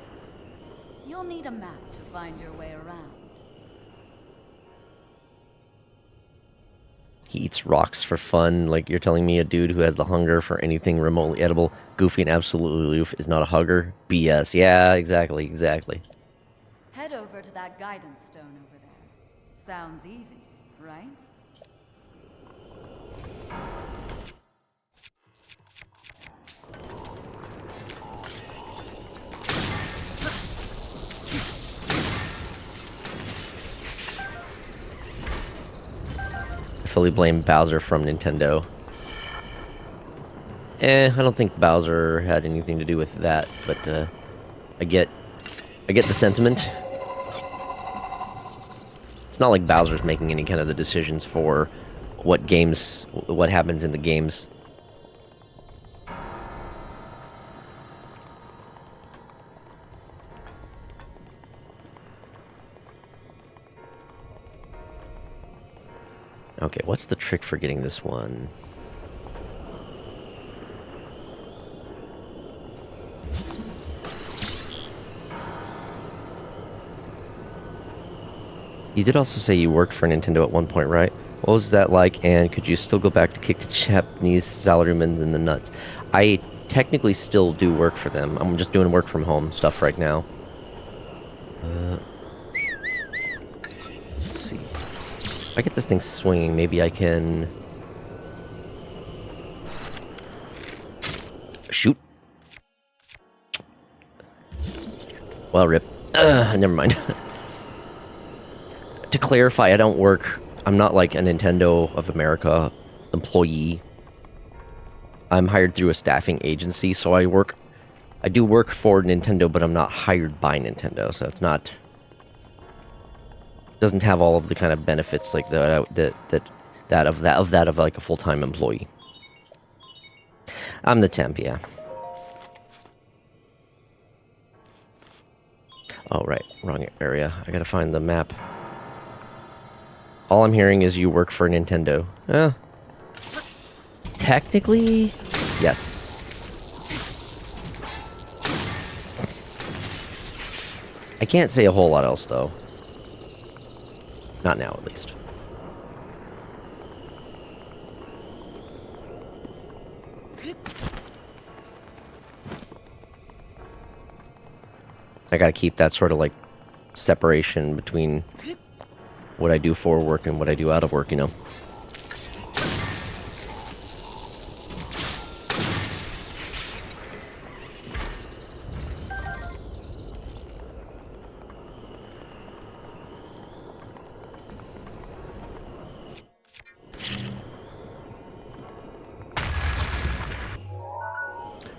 Speaker 7: You'll need a map to find your way around.
Speaker 1: He eats rocks for fun. Like, you're telling me a dude who has the hunger for anything remotely edible, goofy and absolutely aloof is not a hugger? BS. Yeah, exactly.
Speaker 7: Head over to that guidance stone over there. Sounds easy, right?
Speaker 1: I fully blame Bowser from Nintendo. I don't think Bowser had anything to do with that, but I get the sentiment. It's not like Bowser's making any kind of the decisions for what happens in the games. Okay, what's the trick for getting this one? You did also say you worked for Nintendo at one point, right? What was that like, and could you still go back to kick the Japanese salarymen in the nuts? I technically still do work for them. I'm just doing work from home stuff right now. Let's see. If I get this thing swinging, maybe I can... shoot. Well, rip. Never mind. To clarify, I'm not like a Nintendo of America employee. I'm hired through a staffing agency, so I do work for Nintendo, but I'm not hired by Nintendo, so it's not... doesn't have all of the kind of benefits like that of like a full-time employee. I'm the temp, yeah. Oh, right. Wrong area. I gotta find the map. All I'm hearing is you work for Nintendo. Technically, yes. I can't say a whole lot else, though. Not now, at least. I gotta keep that sort of, like, separation between what I do for work and what I do out of work, you know?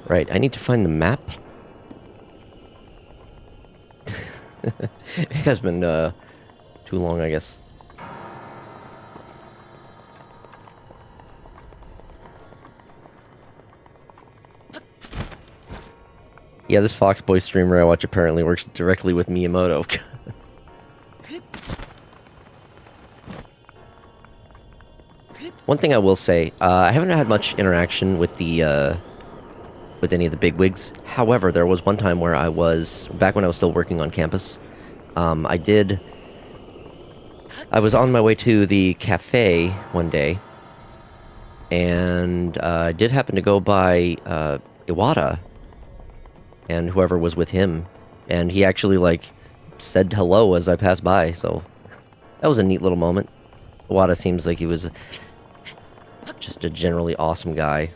Speaker 1: Right, I need to find the map. It has been too long, I guess. Yeah, this Foxboy streamer I watch apparently works directly with Miyamoto. One thing I will say, I haven't had much interaction with the with any of the bigwigs. However, there was one time where I was back when I was still working on campus. I was on my way to the cafe one day, and I did happen to go by Iwata and whoever was with him, and he actually like said hello as I passed by. So that was a neat little moment. Iwata seems like he was just a generally awesome guy.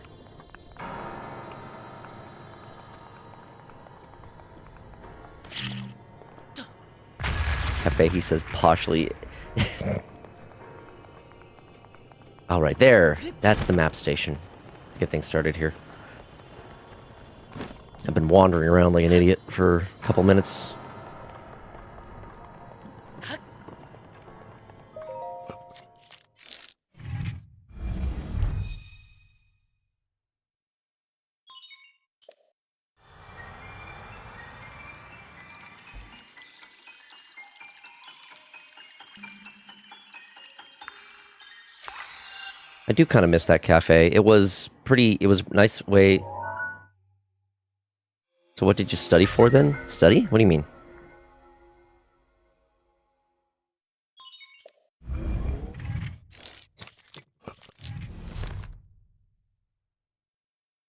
Speaker 1: Cafe, he says poshly. Alright, there. That's the map station. Get things started here. I've been wandering around like an idiot for a couple minutes. I do kind of miss that cafe. It was a nice way. So what did you study for then? Study? What do you mean?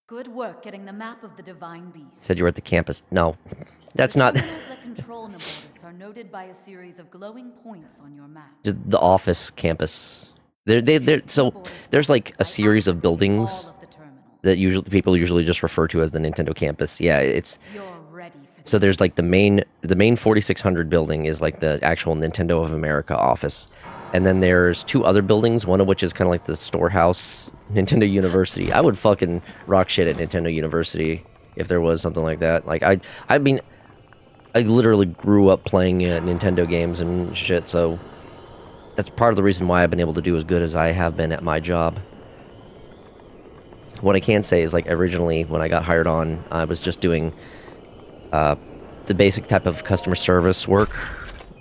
Speaker 7: Good work getting the map of the divine beast.
Speaker 1: Said you were at the campus. No, that's not.
Speaker 7: Terminals that control Naboris are noted by a series of glowing points on your map.
Speaker 1: The office campus. So there's like a series of buildings
Speaker 7: All of the terminals.
Speaker 1: that people usually just refer to as the Nintendo campus. Yeah, it's
Speaker 7: You're ready for
Speaker 1: so there's like the main 4600 building is like the actual Nintendo of America office. And then there's two other buildings, one of which is kind of like the storehouse, Nintendo University. I would fucking rock shit at Nintendo University if there was something like that. Like, I mean, I literally grew up playing Nintendo games and shit, so that's part of the reason why I've been able to do as good as I have been at my job. What I can say is, like, originally, when I got hired on, I was just doing the basic type of customer service work.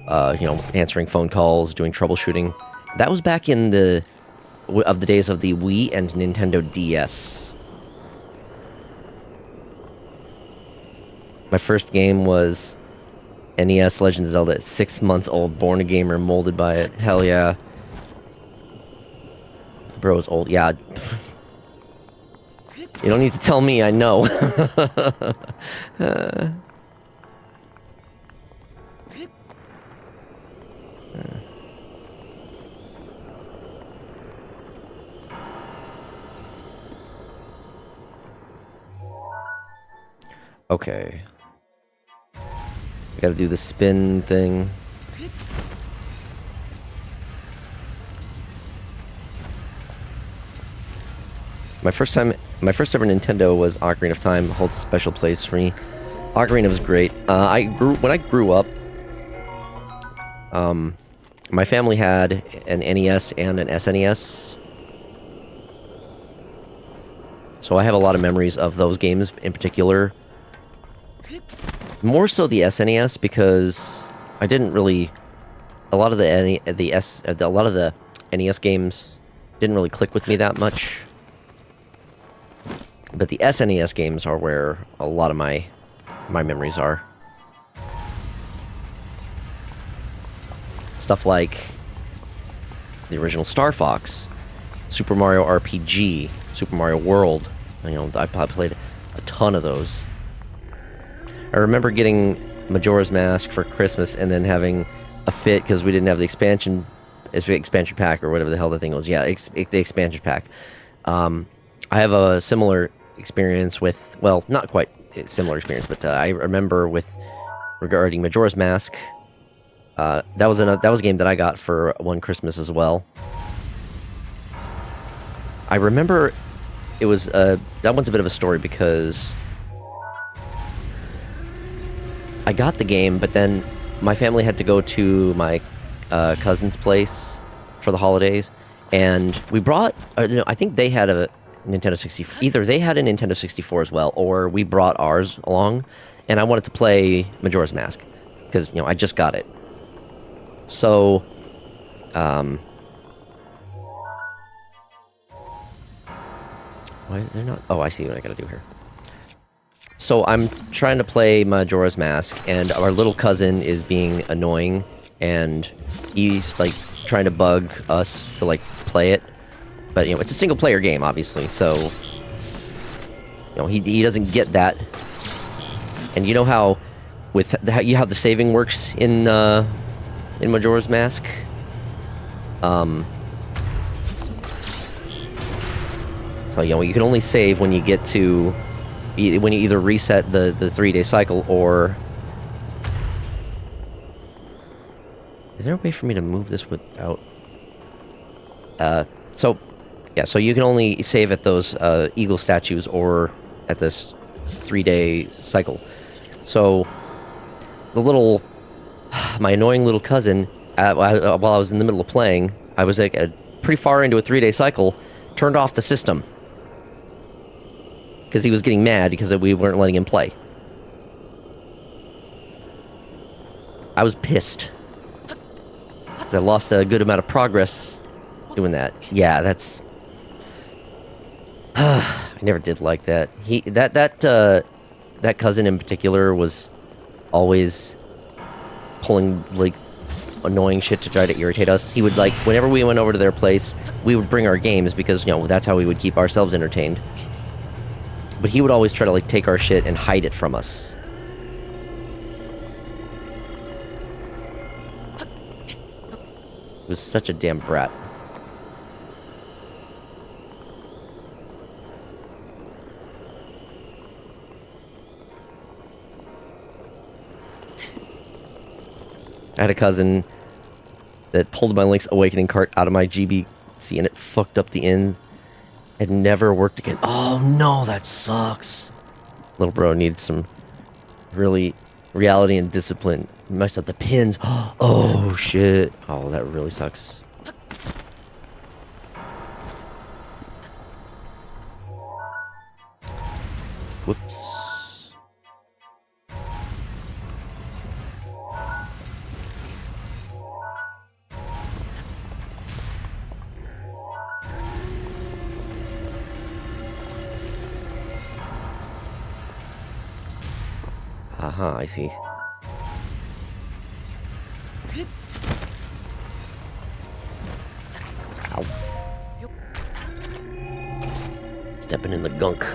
Speaker 1: You know, answering phone calls, doing troubleshooting. That was back in the days of the Wii and Nintendo DS. My first game was NES Legend of Zelda. 6 months old, born a gamer, molded by it. Hell yeah. Bro's old. Yeah. You don't need to tell me, I know. Okay. I gotta do the spin thing. My first ever Nintendo was Ocarina of Time. Holds a special place for me. Ocarina was great. When I grew up, my family had an NES and an SNES. So I have a lot of memories of those games in particular. More so the SNES because I didn't really. A lot of the NES games didn't really click with me that much. But the SNES games are where a lot of my memories are. Stuff like the original Star Fox, Super Mario RPG, Super Mario World. You know, I played a ton of those. I remember getting Majora's Mask for Christmas and then having a fit because we didn't have the expansion pack or whatever the hell the thing was. Yeah, the expansion pack. I have a similar experience with, well, not quite a similar experience, but I remember regarding Majora's Mask. That was a game that I got for one Christmas as well. I remember it was that one's a bit of a story because I got the game, but then my family had to go to my cousin's place for the holidays, and we brought. No, I think they had a Nintendo 64. Either they had a Nintendo 64 as well, or we brought ours along, and I wanted to play Majora's Mask because I just got it. So, why is there not? Oh, I see what I gotta do here. So I'm trying to play Majora's Mask, and our little cousin is being annoying, and he's like trying to bug us to like play it. But it's a single player game, obviously, so he doesn't get that. And you know how how the saving works in Majora's Mask? So you can only save when you get to when you either reset the 3-day cycle or... Is there a way for me to move this without... So you can only save at those eagle statues or at this 3-day cycle. So my annoying little cousin, while I was in the middle of playing, I was like pretty far into a 3-day cycle, turned off the system. Because he was getting mad because we weren't letting him play. I was pissed. I lost a good amount of progress doing that. Yeah, that's... I never did like that. That cousin in particular was always pulling, like, annoying shit to try to irritate us. He would, like, whenever we went over to their place, we would bring our games because, that's how we would keep ourselves entertained. But he would always try to, like, take our shit and hide it from us. He was such a damn brat. I had a cousin that pulled my Link's Awakening cart out of my GBC and it fucked up the end. It never worked again. Oh no, that sucks. Little bro needs some really reality and discipline. Messed up the pins. Oh shit. Oh, that really sucks. Whoops. Aha, I see. Ow. Stepping in the gunk.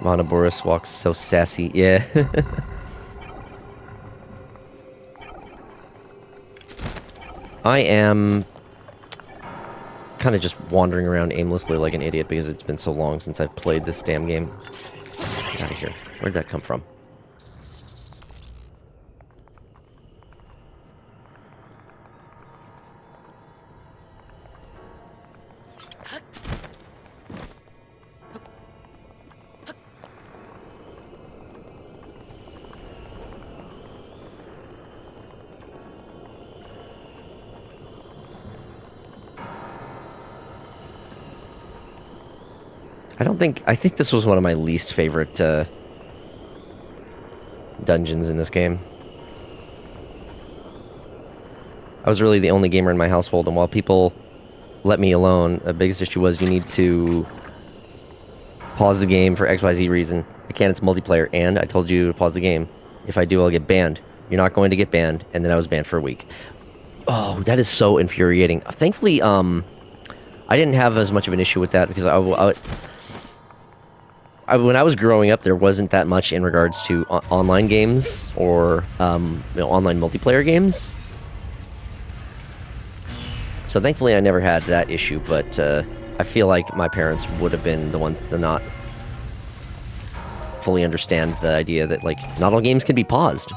Speaker 1: Monoboris walks so sassy, yeah. I am kind of just wandering around aimlessly like an idiot because it's been so long since I've played this damn game. Get out of here. Where'd that come from? I think this was one of my least favorite dungeons in this game. I was really the only gamer in my household, and while people let me alone, the biggest issue was you need to pause the game for XYZ reason. I can't, it's multiplayer, and I told you to pause the game. If I do, I'll get banned. You're not going to get banned, and then I was banned for a week. Oh, that is so infuriating. Thankfully, I didn't have as much of an issue with that because when I was growing up, there wasn't that much in regards to online games or online multiplayer games. So thankfully, I never had that issue. But I feel like my parents would have been the ones to not fully understand the idea that not all games can be paused.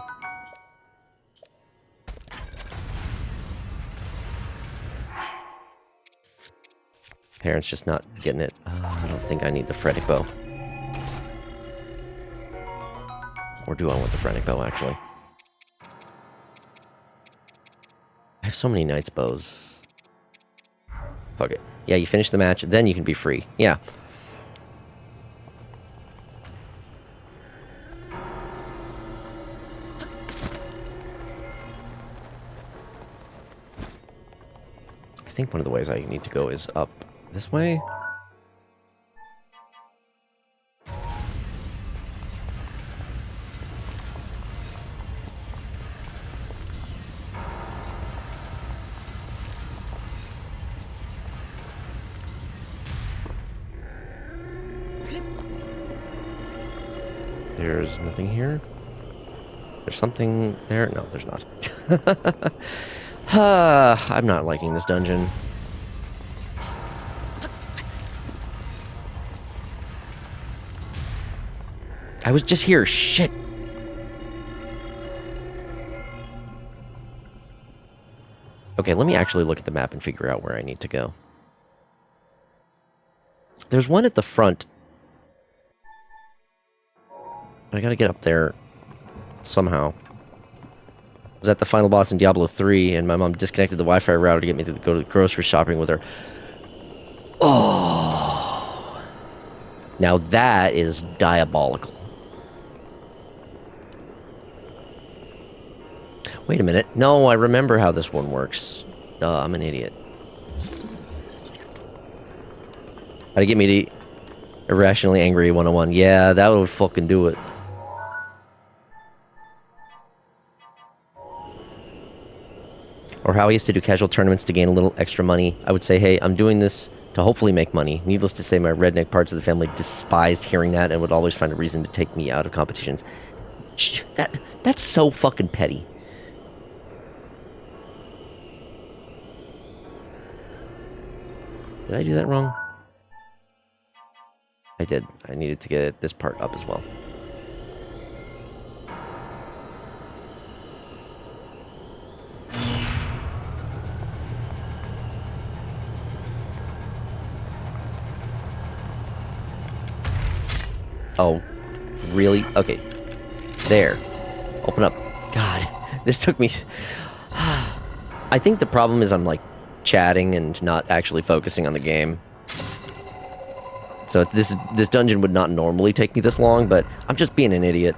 Speaker 1: Parents just not getting it. I don't think I need the Frantic Bow. Or do I want the Frantic Bow, actually? I have so many Knight's Bows. Fuck it. Yeah, you finish the match, then you can be free. Yeah. I think one of the ways I need to go is up this way. There's nothing here. There's something there. No, there's not. I'm not liking this dungeon. I was just here. Shit. Okay, let me actually look at the map and figure out where I need to go. There's one at the front. I gotta get up there somehow. I was at the final boss in Diablo 3, and my mom disconnected the Wi-Fi router to get me to go to grocery shopping with her. Oh! Now that is diabolical. Wait a minute. No, I remember how this one works. Duh, I'm an idiot. How to get me to irrationally angry 101. Yeah, that would fucking do it. Or how I used to do casual tournaments to gain a little extra money. I would say, hey, I'm doing this to hopefully make money. Needless to say, my redneck parts of the family despised hearing that and would always find a reason to take me out of competitions. That's so fucking petty. Did I do that wrong? I did. I needed to get this part up as well. Oh, really? Okay. There. Open up. God, this took me... I think the problem is I'm, like, chatting and not actually focusing on the game. So this dungeon would not normally take me this long, but I'm just being an idiot.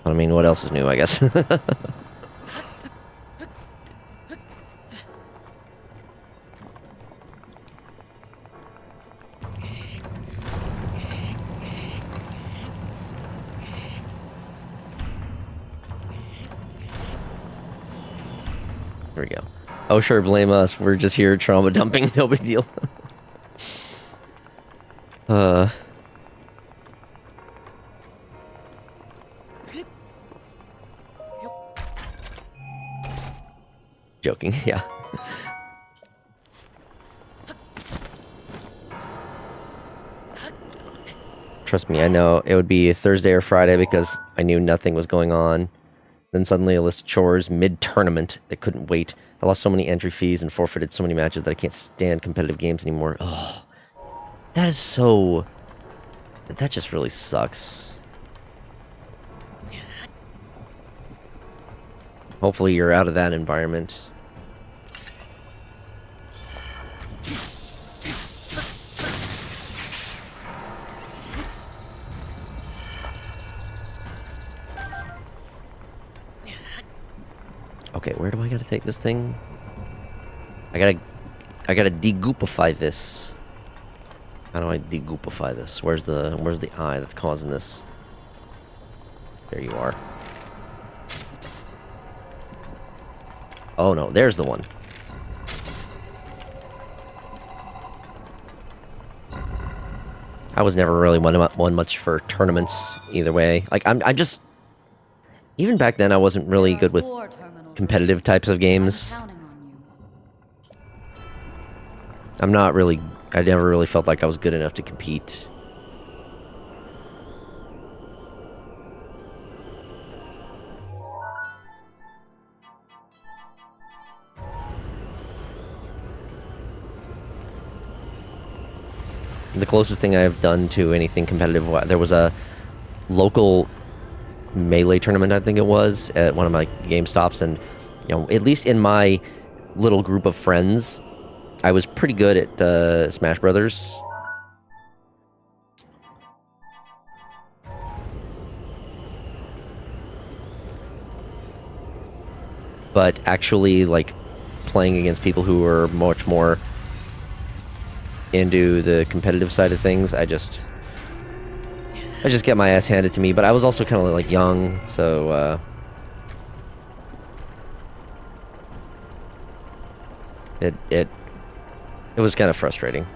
Speaker 1: I mean, what else is new, I guess? There we go. Oh, sure, blame us. We're just here trauma dumping. No big deal. Joking, yeah. Trust me, I know it would be Thursday or Friday because I knew nothing was going on. Then suddenly a list of chores mid-tournament that couldn't wait. I lost so many entry fees and forfeited so many matches that I can't stand competitive games anymore. Oh, that is so... That just really sucks. Hopefully you're out of that environment. Okay, where do I gotta take this thing? I gotta degoopify this. How do I degoopify this? Where's the eye that's causing this? There you are. Oh no, there's the one. I was never really one much for tournaments either way. Like I'm just... Even back then I wasn't really good with competitive types of games. I'm not really... I never really felt like I was good enough to compete. The closest thing I've done to anything competitive, there was a local Melee tournament, I think it was, at one of my GameStops, and you know, at least in my little group of friends, I was pretty good at Smash Brothers. But actually, like, playing against people who are much more into the competitive side of things, I just get my ass handed to me. But I was also kind of like young, so it was kind of frustrating.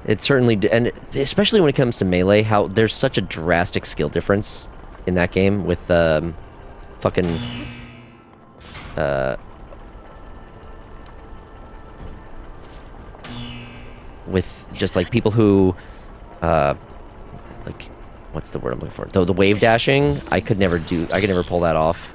Speaker 1: It certainly and especially when it comes to Melee, how there's such a drastic skill difference in that game with fucking with just like people who like, what's the word I'm looking for? The wave dashing, I could never pull that off.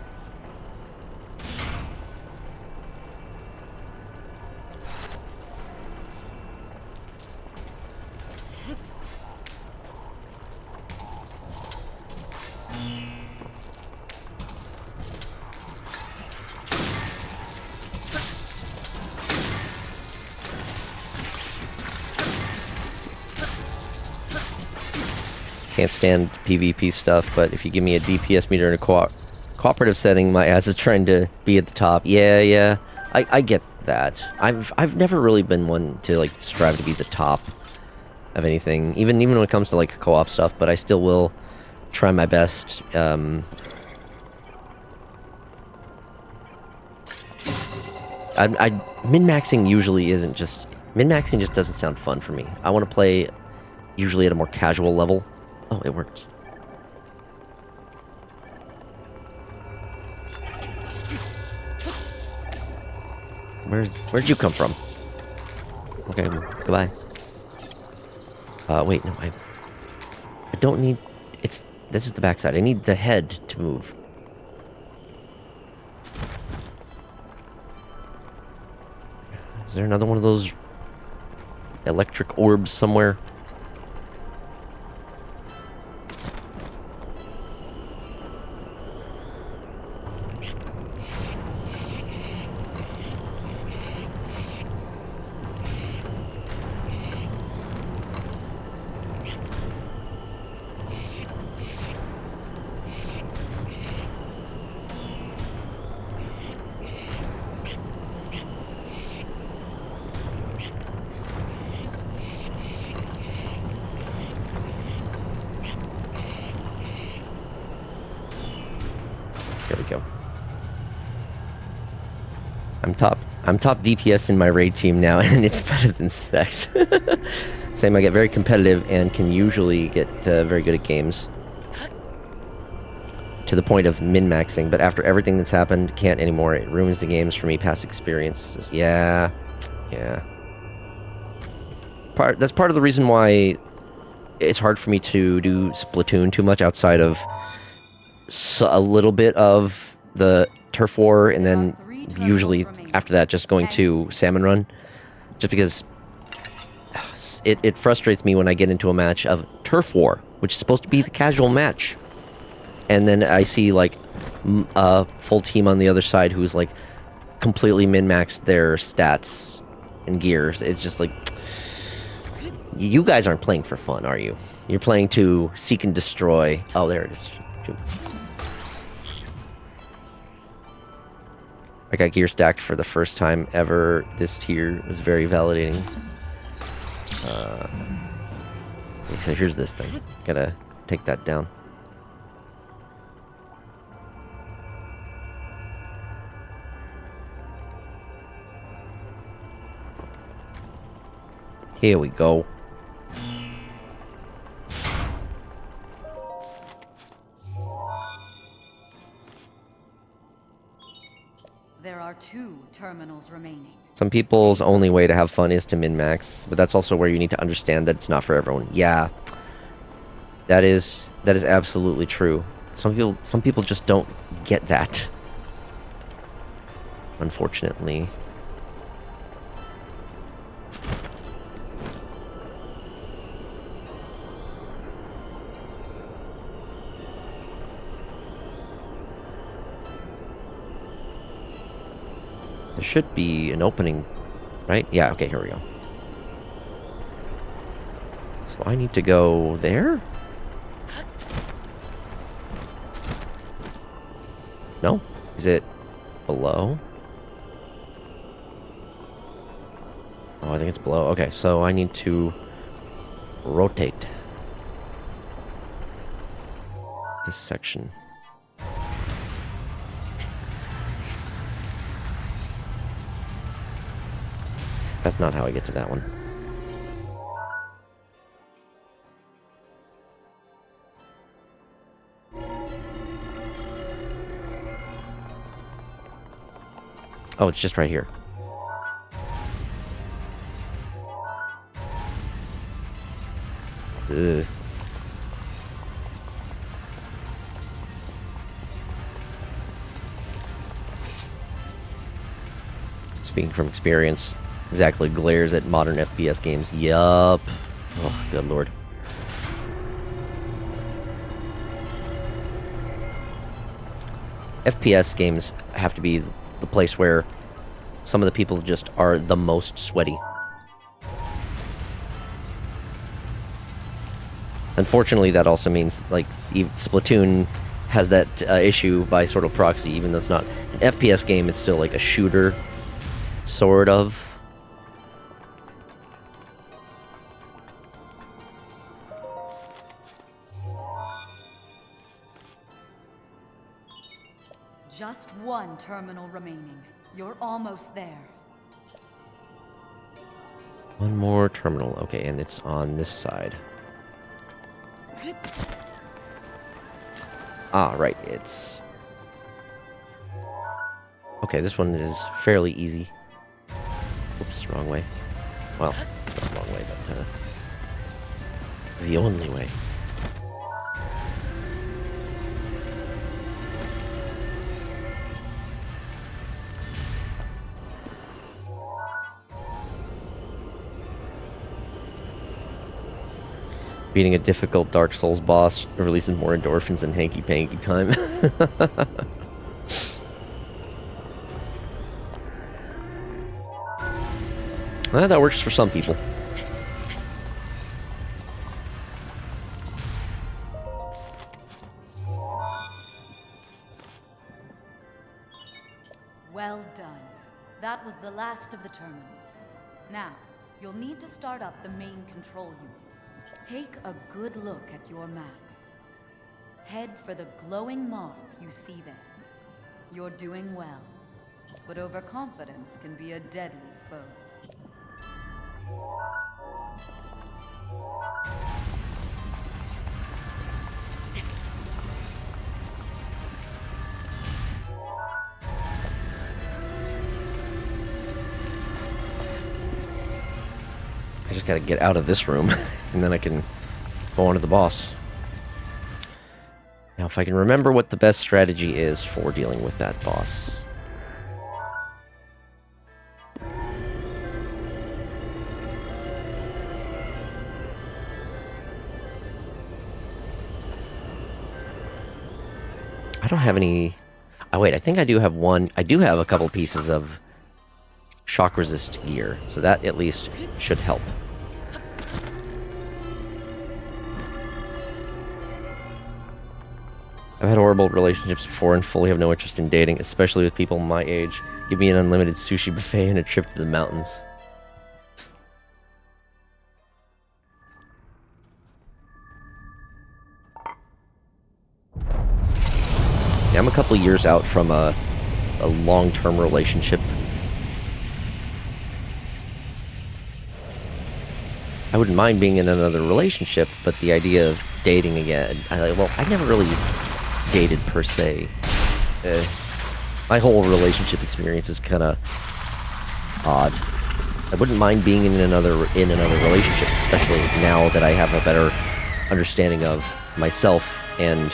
Speaker 1: Can't stand PvP stuff, but if you give me a DPS meter in a cooperative setting, my ass is trying to be at the top. Yeah, I get that. I've never really been one to like strive to be the top of anything, even when it comes to like co-op stuff. But I still will try my best. Min-maxing usually isn't just min-maxing. Just doesn't sound fun for me. I want to play usually at a more casual level. Oh, it worked. Where'd you come from? Okay, goodbye. Wait, no, I don't need... This is the backside. I need the head to move. Is there another one of those electric orbs somewhere? There we go. I'm top DPS in my raid team now, and it's better than sex. Same, I get very competitive and can usually get very good at games. To the point of min-maxing, but after everything that's happened, can't anymore. It ruins the games for me, past experiences. Yeah. That's part of the reason why it's hard for me to do Splatoon too much outside of a little bit of the turf war, and then usually after that just going to salmon run, just because it frustrates me when I get into a match of turf war, which is supposed to be the casual match, and then I see like a full team on the other side who's like completely min-maxed their stats and gears. It's just like, you guys aren't playing for fun, are you? You're playing to seek and destroy. Oh, there it is. I got gear stacked for the first time ever. This tier was very validating. So here's this thing. Gotta take that down. Here we go.
Speaker 7: There are 2 terminals remaining.
Speaker 1: Some people's only way to have fun is to min-max, but that's also where you need to understand that it's not for everyone. Yeah, that is absolutely true. Some people just don't get that, unfortunately. There should be an opening, right? Yeah, okay, here we go. So I need to go there? No? Is it below? Oh, I think it's below. Okay, so I need to rotate this section. That's not how I get to that one. Oh, it's just right here. Ugh. Speaking from experience, exactly glares at modern FPS games. Yup. Oh, good lord. FPS games have to be the place where some of the people just are the most sweaty. Unfortunately, that also means, like, Splatoon has that issue by sort of proxy, even though it's not an FPS game, it's still like a shooter, sort of.
Speaker 7: Just one terminal remaining. You're almost there.
Speaker 1: One more terminal. Okay, and it's on this side. Ah, right, it's... Okay, this one is fairly easy. Oops, wrong way. Well, not wrong way, but the only way. Beating a difficult Dark Souls boss releases more endorphins than hanky-panky time. Well, that works for some people.
Speaker 7: Well done. That was the last of the terminals. Now, you'll need to start up the main control unit. Take a good look at your map. Head for the glowing mark you see there. You're doing well, but overconfidence can be a deadly foe.
Speaker 1: I just gotta get out of this room, and then I can go on to the boss. Now, if I can remember what the best strategy is for dealing with that boss. I don't have any... Oh, wait, I think I do have one. I do have a couple pieces of shock resist gear, so that at least should help. I've had horrible relationships before and fully have no interest in dating, especially with people my age. Give me an unlimited sushi buffet and a trip to the mountains. Yeah, I'm a couple years out from a long-term relationship. I wouldn't mind being in another relationship, but the idea of dating again... well, I never really dated per se. My whole relationship experience is kind of odd. I wouldn't mind being in another relationship, especially now that I have a better understanding of myself and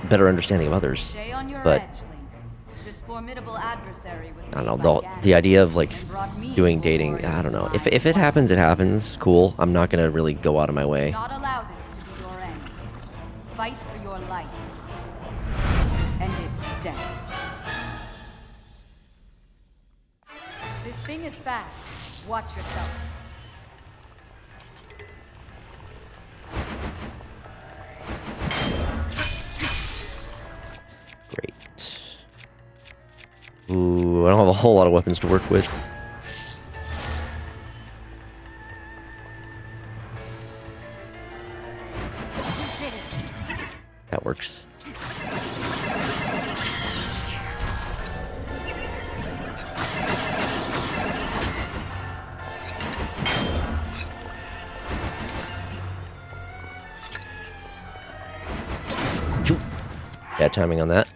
Speaker 1: better understanding of others.
Speaker 7: Stay on your
Speaker 1: But
Speaker 7: edge, Link. This formidable adversary was
Speaker 1: I don't
Speaker 7: made
Speaker 1: know,
Speaker 7: by
Speaker 1: the idea of like
Speaker 7: and brought me
Speaker 1: doing
Speaker 7: to a
Speaker 1: dating,
Speaker 7: warrior's
Speaker 1: I don't know.
Speaker 7: demise.
Speaker 1: If it happens, it happens. Cool. I'm not gonna really go out of my way.
Speaker 7: Do not allow this to be your end. Fight for your life. And its death. This thing is fast. Watch yourself.
Speaker 1: Great. Ooh, I don't have a whole lot of weapons to work with. That works. Phew. Bad timing on that.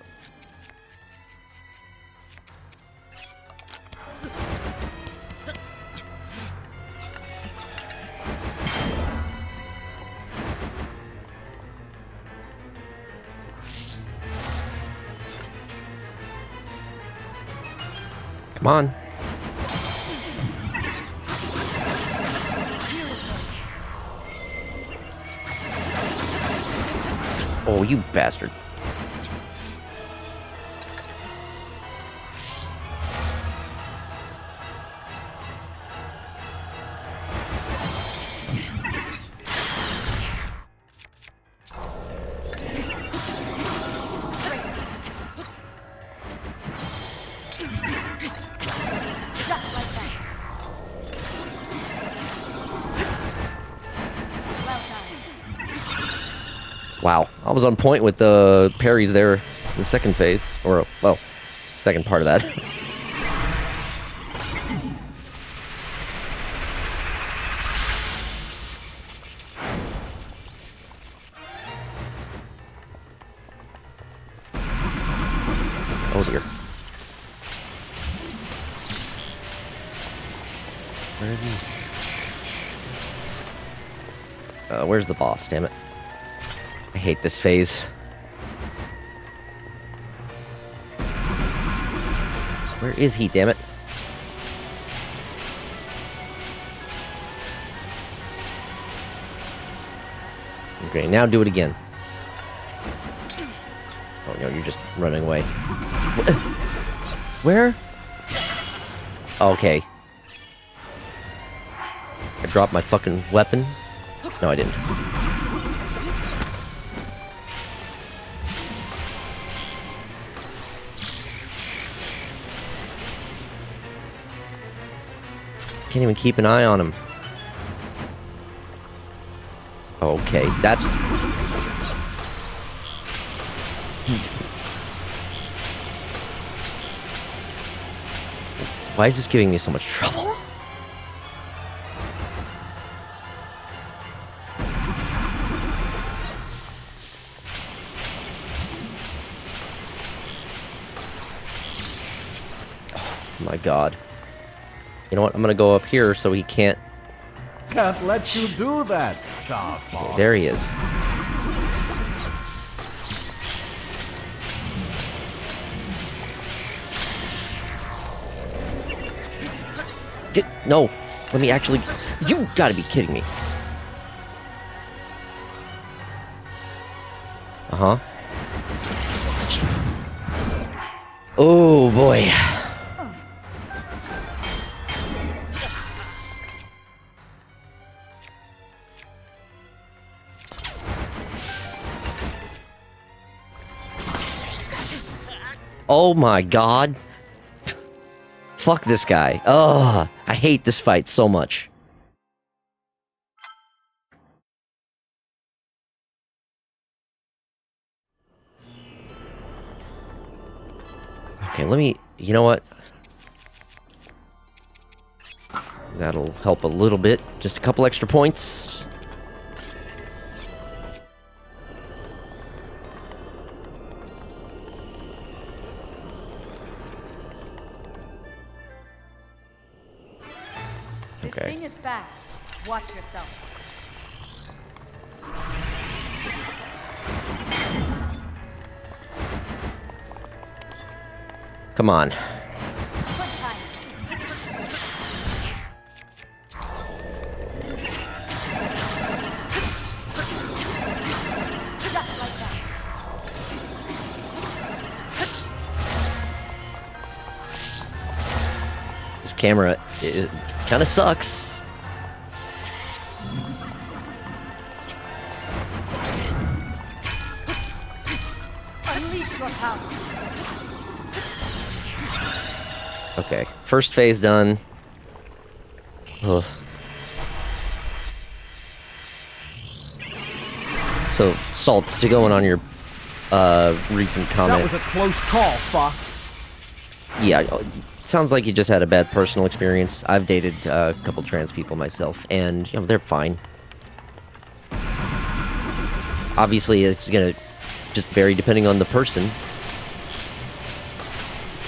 Speaker 1: Come on. Oh, you bastard. Wow, I was on point with the parries there in the second phase. Or, well, second part of that. Oh dear. Where is he? Where's the boss, damn it? I hate this phase. Where is he, damn it? Okay, now do it again. Oh no, you're just running away. Where? Okay. I dropped my fucking weapon. No, I didn't. Can't even keep an eye on him. Okay, that's... Why is this giving me so much trouble? Oh my god. You know what? I'm gonna go up here so he can't...
Speaker 8: Can't let you do that, Sharp.
Speaker 1: Okay, there he is. No! Let me actually... You gotta be kidding me. Uh-huh. Oh, boy. Oh my god. Fuck this guy. Ugh. I hate this fight so much. Okay, let me... You know what? That'll help a little bit. Just a couple extra points.
Speaker 7: This thing is fast. Watch yourself.
Speaker 1: Come on. camera kind of sucks.
Speaker 7: Unleash your power.
Speaker 1: Okay, first phase done. Ugh. So, Salt, to go in on your recent
Speaker 8: That
Speaker 1: comment.
Speaker 8: was a close call, Fox.
Speaker 1: Yeah, sounds like you just had a bad personal experience. I've dated a couple trans people myself, and you know they're fine. Obviously, it's gonna just vary depending on the person.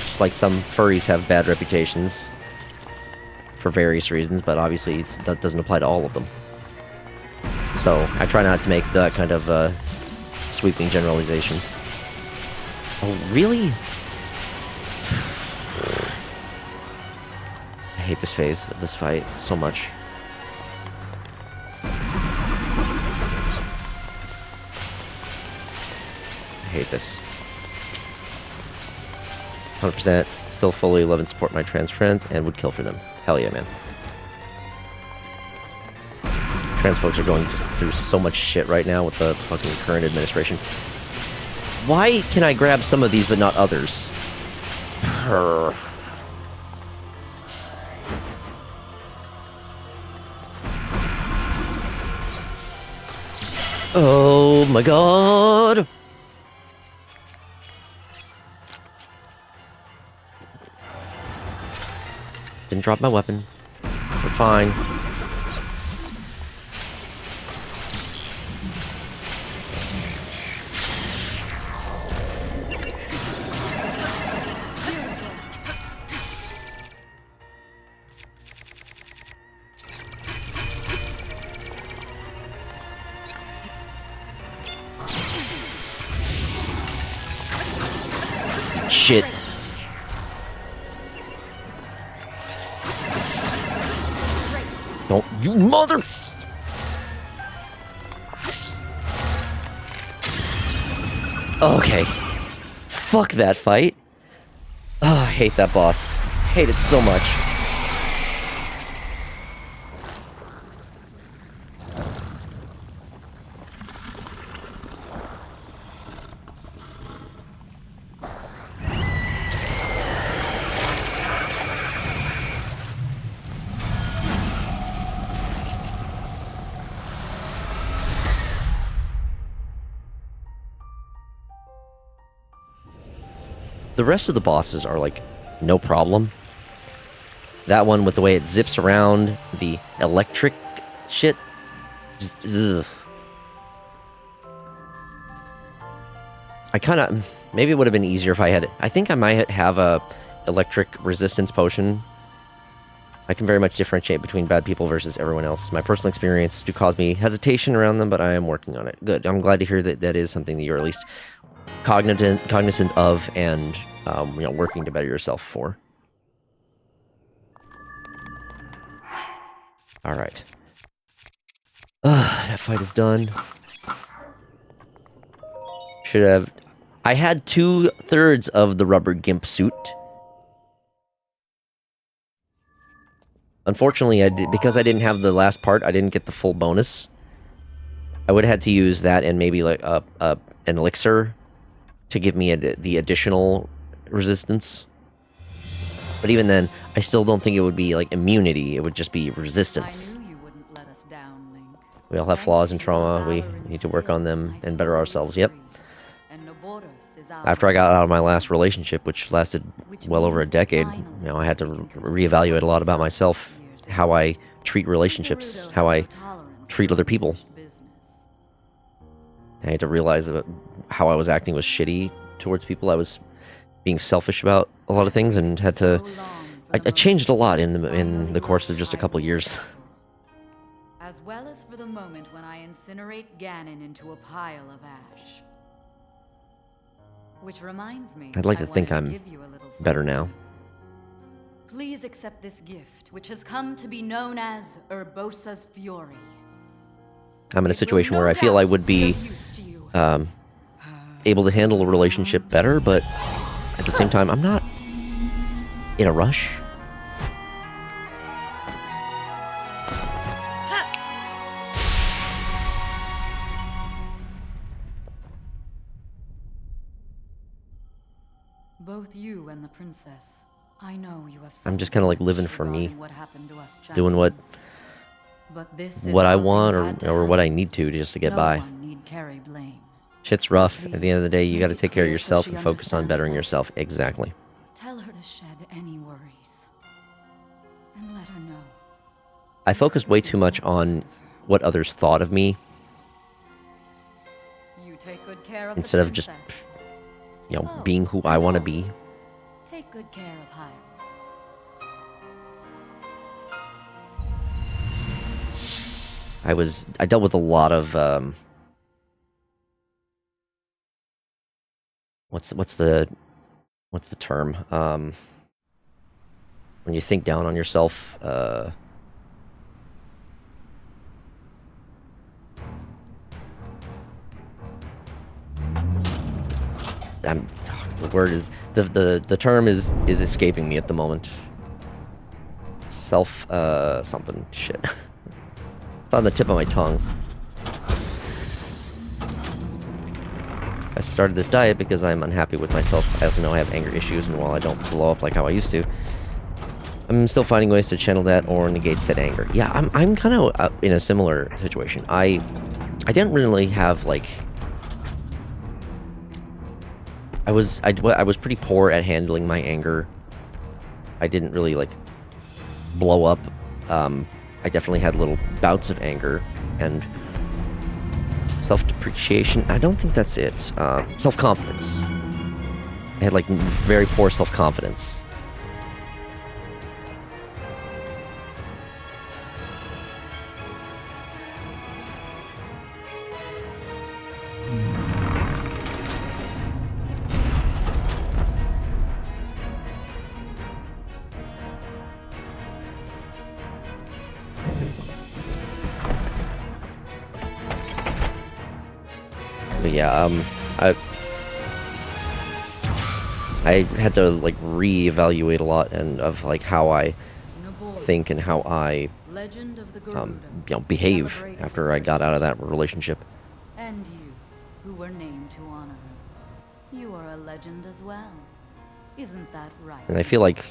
Speaker 1: Just like some furries have bad reputations for various reasons, but obviously that doesn't apply to all of them. So I try not to make that kind of sweeping generalizations. Oh, really? I hate this phase of this fight so much. I hate this. 100%. Still fully love and support my trans friends and would kill for them. Hell yeah, man. Trans folks are going just through so much shit right now with the fucking current administration. Why can I grab some of these but not others? Purr. Oh my god! Didn't drop my weapon. We're fine. Shit. Don't you mother... Okay. Fuck that fight. Oh, I hate that boss. Hate it so much. The rest of the bosses are like no problem. That one with the way it zips around, the electric shit, just ugh. I kind of maybe it would have been easier if I had. I think I might have a electric resistance potion. I can very much differentiate between bad people versus everyone else. My personal experience do cause me hesitation around them, but I am working on it. Good. I'm glad to hear that that is something that you're at least cognizant of and you know, working to better yourself for. All right. That fight is done. Should have. I had 2/3 of the rubber gimp suit. Unfortunately, because I didn't have the last part, I didn't get the full bonus. I would have had to use that and maybe like an elixir to give me the additional resistance. But even then, I still don't think it would be like immunity. It would just be resistance.
Speaker 7: I knew you wouldn't let us down, Link.
Speaker 1: We all have flaws and trauma. We need to work on them and better ourselves. Yep. After I got out of my last relationship, which lasted well over a decade, you know, I had to reevaluate a lot about myself, how I treat relationships, how I treat other people. I had to realize that how I was acting was shitty towards people. I was being selfish about a lot of things, and had to. I changed a lot in the course of just a couple of years.
Speaker 7: As well as for the moment when I incinerate Ganon into a pile of ash. Which reminds me,
Speaker 1: I'd like to
Speaker 7: I
Speaker 1: think
Speaker 7: wanted
Speaker 1: I'm
Speaker 7: give you a little
Speaker 1: better
Speaker 7: something.
Speaker 1: now.
Speaker 7: Please accept this gift, which has come to be known as Urbosa's Fury.
Speaker 1: I'm in a situation where I feel I would be able to handle a relationship better, but at the same time, I'm not in a rush.
Speaker 7: you and the princess. I know you have.
Speaker 1: I'm just kind of like
Speaker 7: suffered
Speaker 1: living
Speaker 7: much
Speaker 1: for me,
Speaker 7: regarding what happened to us
Speaker 1: doing what
Speaker 7: champions. But this is
Speaker 1: what I
Speaker 7: how
Speaker 1: want
Speaker 7: things had to
Speaker 1: or what I
Speaker 7: happen.
Speaker 1: need to just to get
Speaker 7: No
Speaker 1: by.
Speaker 7: one need carry blame.
Speaker 1: Shit's
Speaker 7: So
Speaker 1: rough. At the end of the day, you
Speaker 7: please,
Speaker 1: got to
Speaker 7: make it
Speaker 1: take care of
Speaker 7: clear so
Speaker 1: yourself
Speaker 7: she
Speaker 1: and focus on
Speaker 7: understands
Speaker 1: bettering
Speaker 7: that.
Speaker 1: yourself. Exactly.
Speaker 7: Tell her to shed any worries. And let her know.
Speaker 1: I focused way too much on what others thought of me
Speaker 7: You take good care of
Speaker 1: instead
Speaker 7: the
Speaker 1: of just,
Speaker 7: princess.
Speaker 1: you know, being who I want to be.
Speaker 7: Take good care of Hyrule.
Speaker 1: I dealt with a lot of, what's the term? When you think down on yourself, the word is, the term is escaping me at the moment. Something, shit. It's on the tip of my tongue. I started this diet because I'm unhappy with myself. I also know I have anger issues, and while I don't blow up like how I used to, I'm still finding ways to channel that or negate said anger. Yeah, I'm kind of in a similar situation. I didn't really have, like... I was pretty poor at handling my anger. I didn't really, like, blow up. I definitely had little bouts of anger, and self-depreciation, I don't think that's it. Self-confidence. I had, like, very poor self-confidence. But yeah, I had to, like, reevaluate a lot of like how I think and how I
Speaker 7: Legend of the
Speaker 1: you
Speaker 7: Gerudo.
Speaker 1: know, behave
Speaker 7: Celebrate
Speaker 1: after I got out of that relationship.
Speaker 7: And you, who were named to honor her. You are a legend as well. Isn't that right?
Speaker 1: And I feel like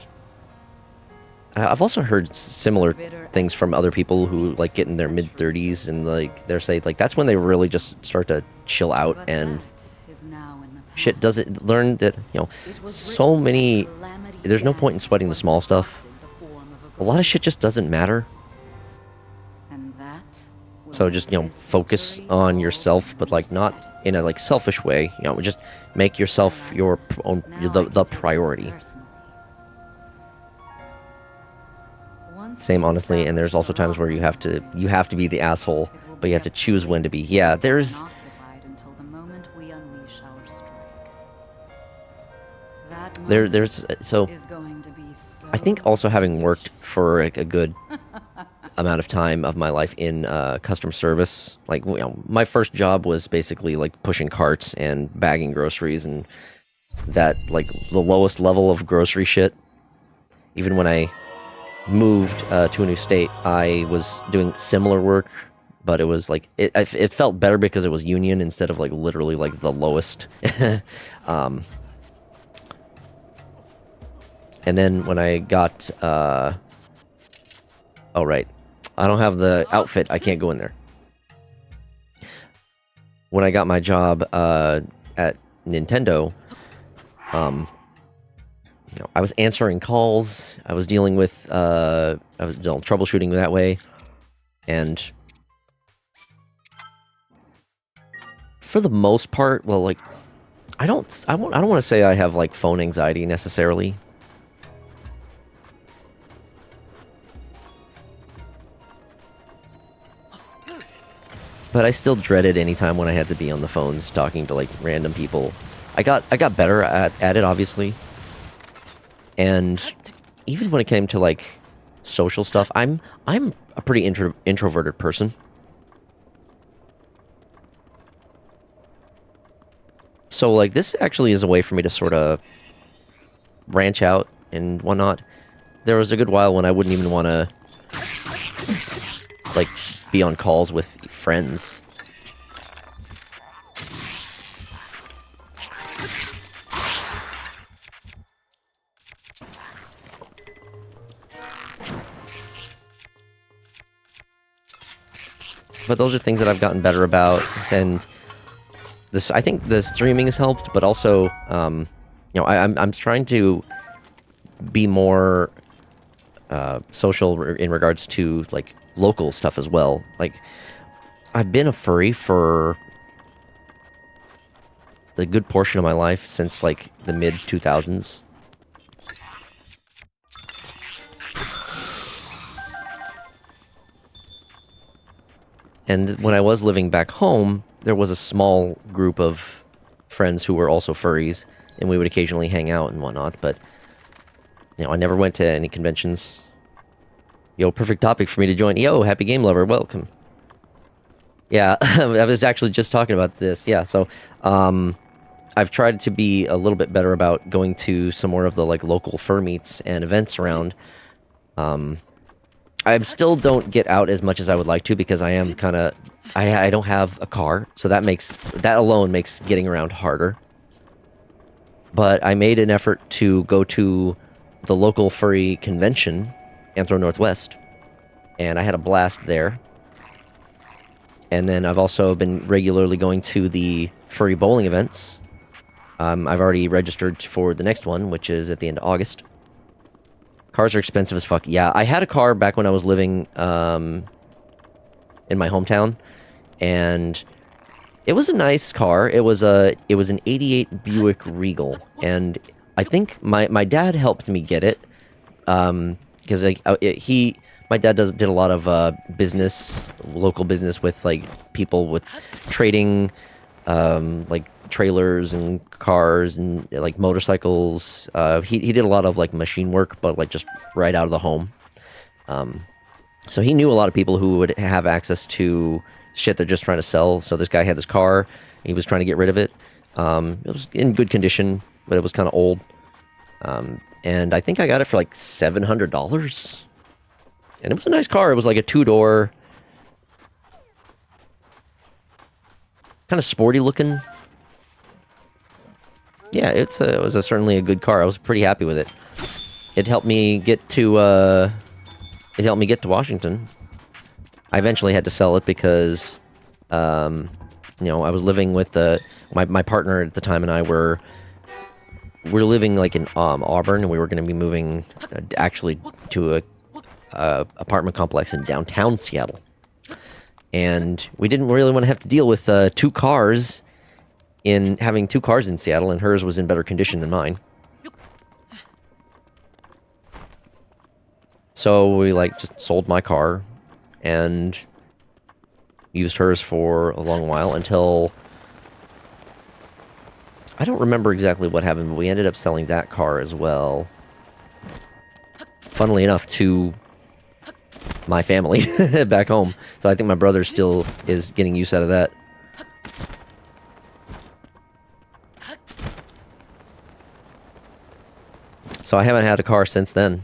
Speaker 1: I've also heard similar things from other people who, like, get in their mid-30s and, like, they're saying, like, that's when they really just start to chill out
Speaker 7: But
Speaker 1: and
Speaker 7: that is now in the past.
Speaker 1: shit doesn't learn that, you know,
Speaker 7: It was
Speaker 1: so
Speaker 7: written
Speaker 1: many,
Speaker 7: that calamity
Speaker 1: there's no
Speaker 7: began
Speaker 1: point in sweating the
Speaker 7: once
Speaker 1: small stuff.
Speaker 7: adopted the form of
Speaker 1: A lot of shit just doesn't matter.
Speaker 7: And that will
Speaker 1: So
Speaker 7: make
Speaker 1: just, you know,
Speaker 7: this
Speaker 1: focus
Speaker 7: victory
Speaker 1: on
Speaker 7: all
Speaker 1: yourself,
Speaker 7: the
Speaker 1: but,
Speaker 7: more
Speaker 1: like, not
Speaker 7: satisfying.
Speaker 1: in a, like, selfish way. You know, just make yourself your own,
Speaker 7: Now I
Speaker 1: the
Speaker 7: can take this
Speaker 1: priority.
Speaker 7: personally. Once
Speaker 1: Same,
Speaker 7: we
Speaker 1: honestly, and there's
Speaker 7: establish
Speaker 1: also
Speaker 7: the
Speaker 1: times where you have to be the asshole,
Speaker 7: it will
Speaker 1: but you have
Speaker 7: be
Speaker 1: to
Speaker 7: a
Speaker 1: choose when to be.
Speaker 7: great
Speaker 1: Yeah,
Speaker 7: deal
Speaker 1: there's
Speaker 7: unoccupied until the moment we unleash our strike. That
Speaker 1: there's so
Speaker 7: moment is going to be so
Speaker 1: I think also having worked for like a good amount of time of my life in customer service, like, you know, my first job was basically like pushing carts and bagging groceries, and that, like, the lowest level of grocery shit. Even when I moved to a new state, I was doing similar work, but it was like it felt better because it was union instead of, like, literally, like, the lowest. And then when I got oh right, I don't have the outfit, I can't go in there. When I got my job at Nintendo, you know, I was answering calls, I was dealing with I was, you know, troubleshooting that way, and for the most part, well, like, I don't want to say I have, like, phone anxiety necessarily. But I still dreaded any time when I had to be on the phones talking to, like, random people. I got better at it, obviously. And even when it came to, like, social stuff, I'm a pretty introverted person. So, like, this actually is a way for me to sort of branch out and whatnot. There was a good while when I wouldn't even want to, like, be on calls with friends. but those are things that I've gotten better about, and this, I think the streaming has helped, but also, you know, I'm trying to be more social in regards to, like, local stuff as well. Like, I've been a furry for the good portion of my life since, like, the mid-2000s. And when I was living back home, there was a small group of friends who were also furries, and we would occasionally hang out and whatnot, but, you know, I never went to any conventions. Yo, perfect topic for me to join. Yo, happy game lover, welcome. Yeah, I was actually just talking about this. Yeah, so, I've tried to be a little bit better about going to some more of the, like, local fur meets and events around. I still don't get out as much as I would like to because I am kind of... I don't have a car, so that alone makes getting around harder. But I made an effort to go to the local furry convention, Anthro Northwest, and I had a blast there. And then I've also been regularly going to the furry bowling events. I've already registered for the next one, which is at the end of August. Cars are expensive as fuck. Yeah, I had a car back when I was living in my hometown, and it was a nice car. It was an '88 Buick Regal, and I think my dad helped me get it because my dad did a lot of local business with, like, people with trading, like, trailers and cars and, like, motorcycles. He did a lot of, like, machine work, but, like, just right out of the home. So he knew a lot of people who would have access to shit they're just trying to sell. So this guy had this car, he was trying to get rid of it. It was in good condition, but it was kind of old. And I think I got it for like $700. And it was a nice car. It was like a two-door, kind of sporty looking. Yeah, it was certainly a good car. I was pretty happy with it. It helped me get to Washington. I eventually had to sell it because, you know, I was living with my partner at the time, and I were living, like, in Auburn, and we were going to be moving actually to a apartment complex in downtown Seattle. And we didn't really want to have to deal with having two cars in Seattle, and hers was in better condition than mine. So we, like, just sold my car and used hers for a long while until... I don't remember exactly what happened, but we ended up selling that car as well. Funnily enough, to my family back home. So I think my brother still is getting use out of that. So I haven't had a car since then.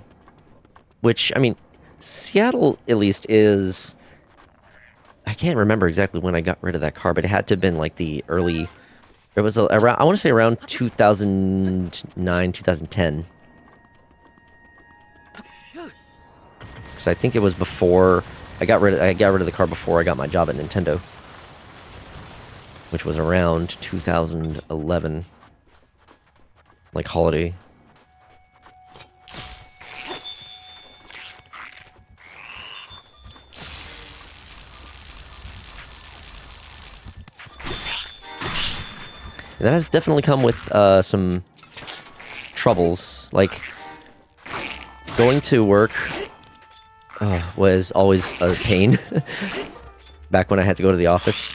Speaker 1: Which, I mean, Seattle, at least, is... I can't remember exactly when I got rid of that car, but it had to have been, like, the early... It was around, I want to say around 2009, 2010. Because I think it was before... I got rid of the car before I got my job at Nintendo. Which was around 2011. Like, holiday. That has definitely come with some troubles. Like, going to work was always a pain. Back when I had to go to the office,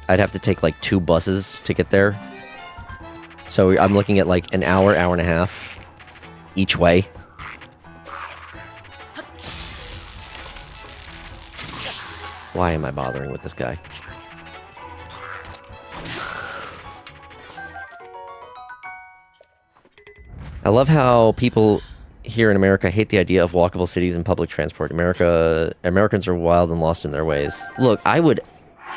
Speaker 1: I'd have to take like 2 buses to get there. So I'm looking at like an hour and a half each way. Why am I bothering with this guy? I love how people here in America hate the idea of walkable cities and public transport. Americans are wild and lost in their ways. Look, I would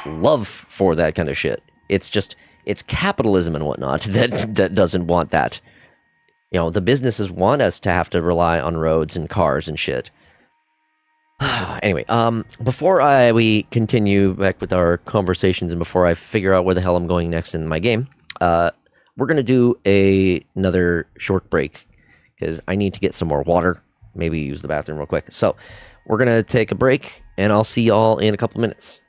Speaker 1: love for that kind of shit. It's just, it's capitalism and whatnot that doesn't want that. You know, the businesses want us to have to rely on roads and cars and shit. Anyway, before we continue back with our conversations and before I figure out where the hell I'm going next in my game, we're going to do another short break because I need to get some more water, maybe use the bathroom real quick. So we're going to take a break, and I'll see y'all in a couple minutes.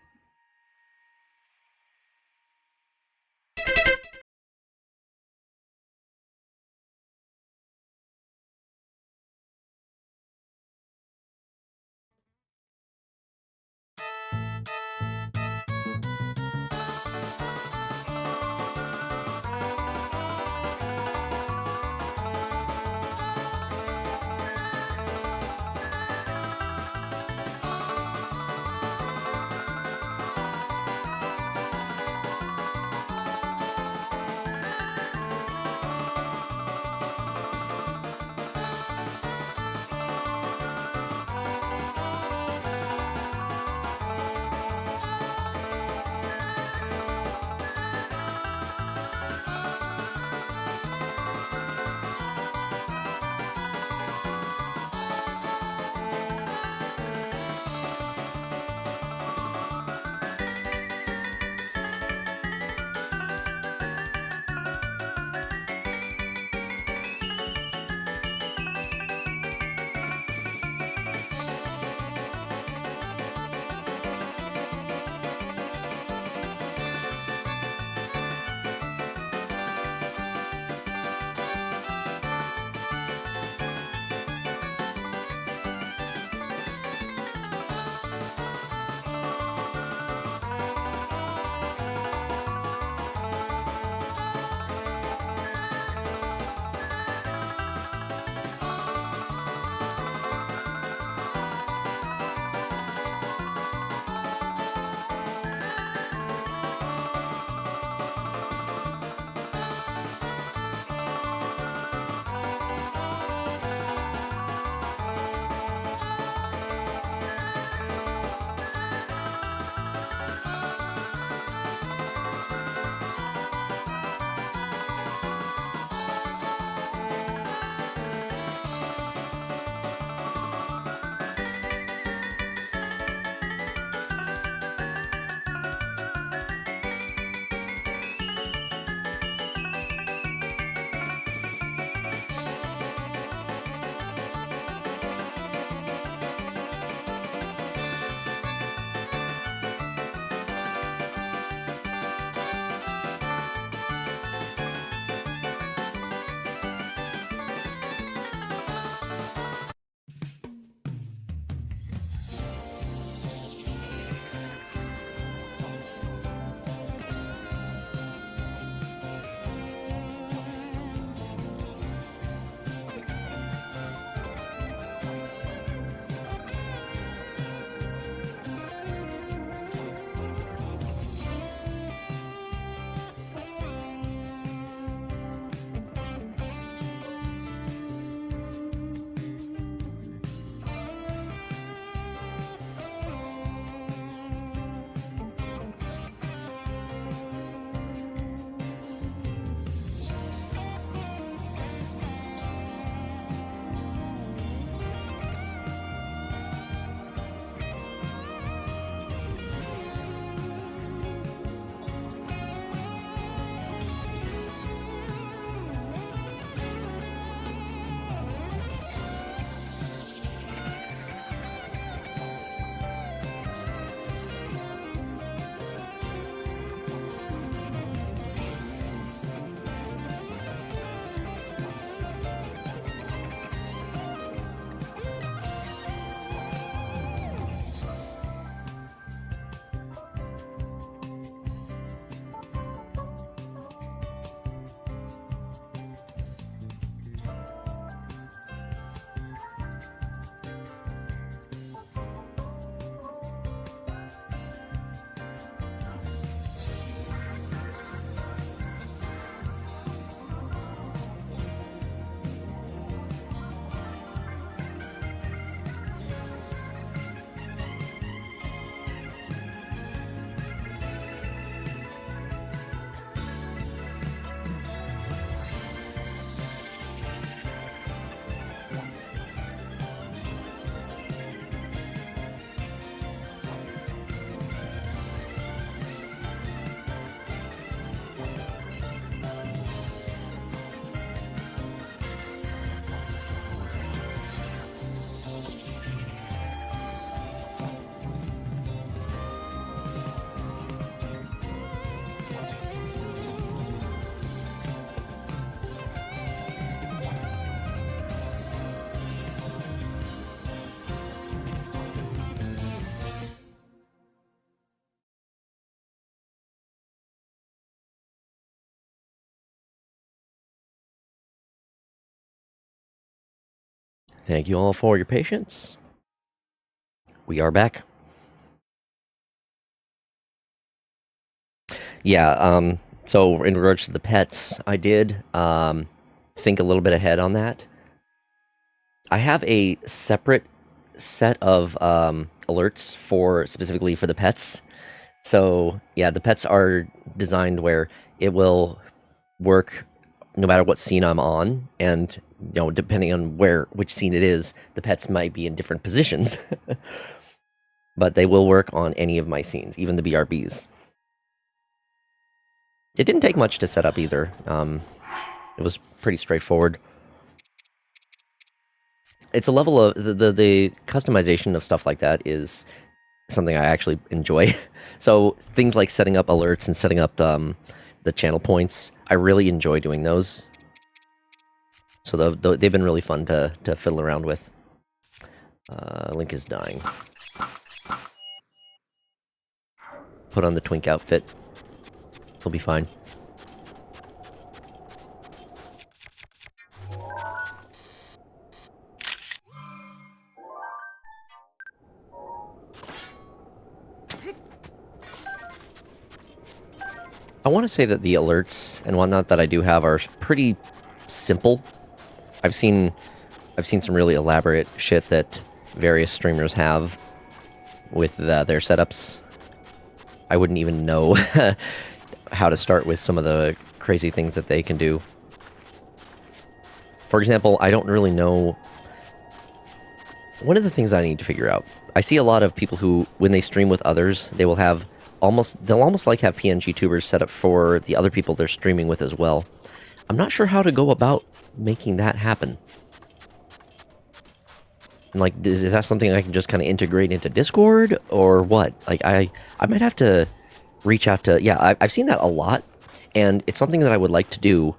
Speaker 1: Thank you all for your patience. We are back. Yeah, so in regards to the pets, I did think a little bit ahead on that. I have a separate set of alerts for specifically for the pets. So yeah, the pets are designed where it will work no matter what scene I'm on, and you know, depending on which scene it is, the pets might be in different positions. But they will work on any of my scenes, even the BRBs. It didn't take much to set up either. It was pretty straightforward. It's a level of the customization of stuff like that is something I actually enjoy. So things like setting up alerts and setting up the channel points, I really enjoy doing those. So they've been really fun to fiddle around with. Link is dying. Put on the twink outfit. He'll be fine. I want to say that the alerts and whatnot that I do have are pretty simple. I've seen some really elaborate shit that various streamers have with their setups. I wouldn't even know how to start with some of the crazy things that they can do. For example, I don't really know... One of the things I need to figure out, I see a lot of people who, when they stream with others, they'll almost like have PNG tubers set up for the other people they're streaming with as well. I'm not sure how to go about making that happen. And like, is that something I can just kind of integrate into Discord, or what? Like, I might have to reach out to... Yeah, I've seen that a lot, and it's something that I would like to do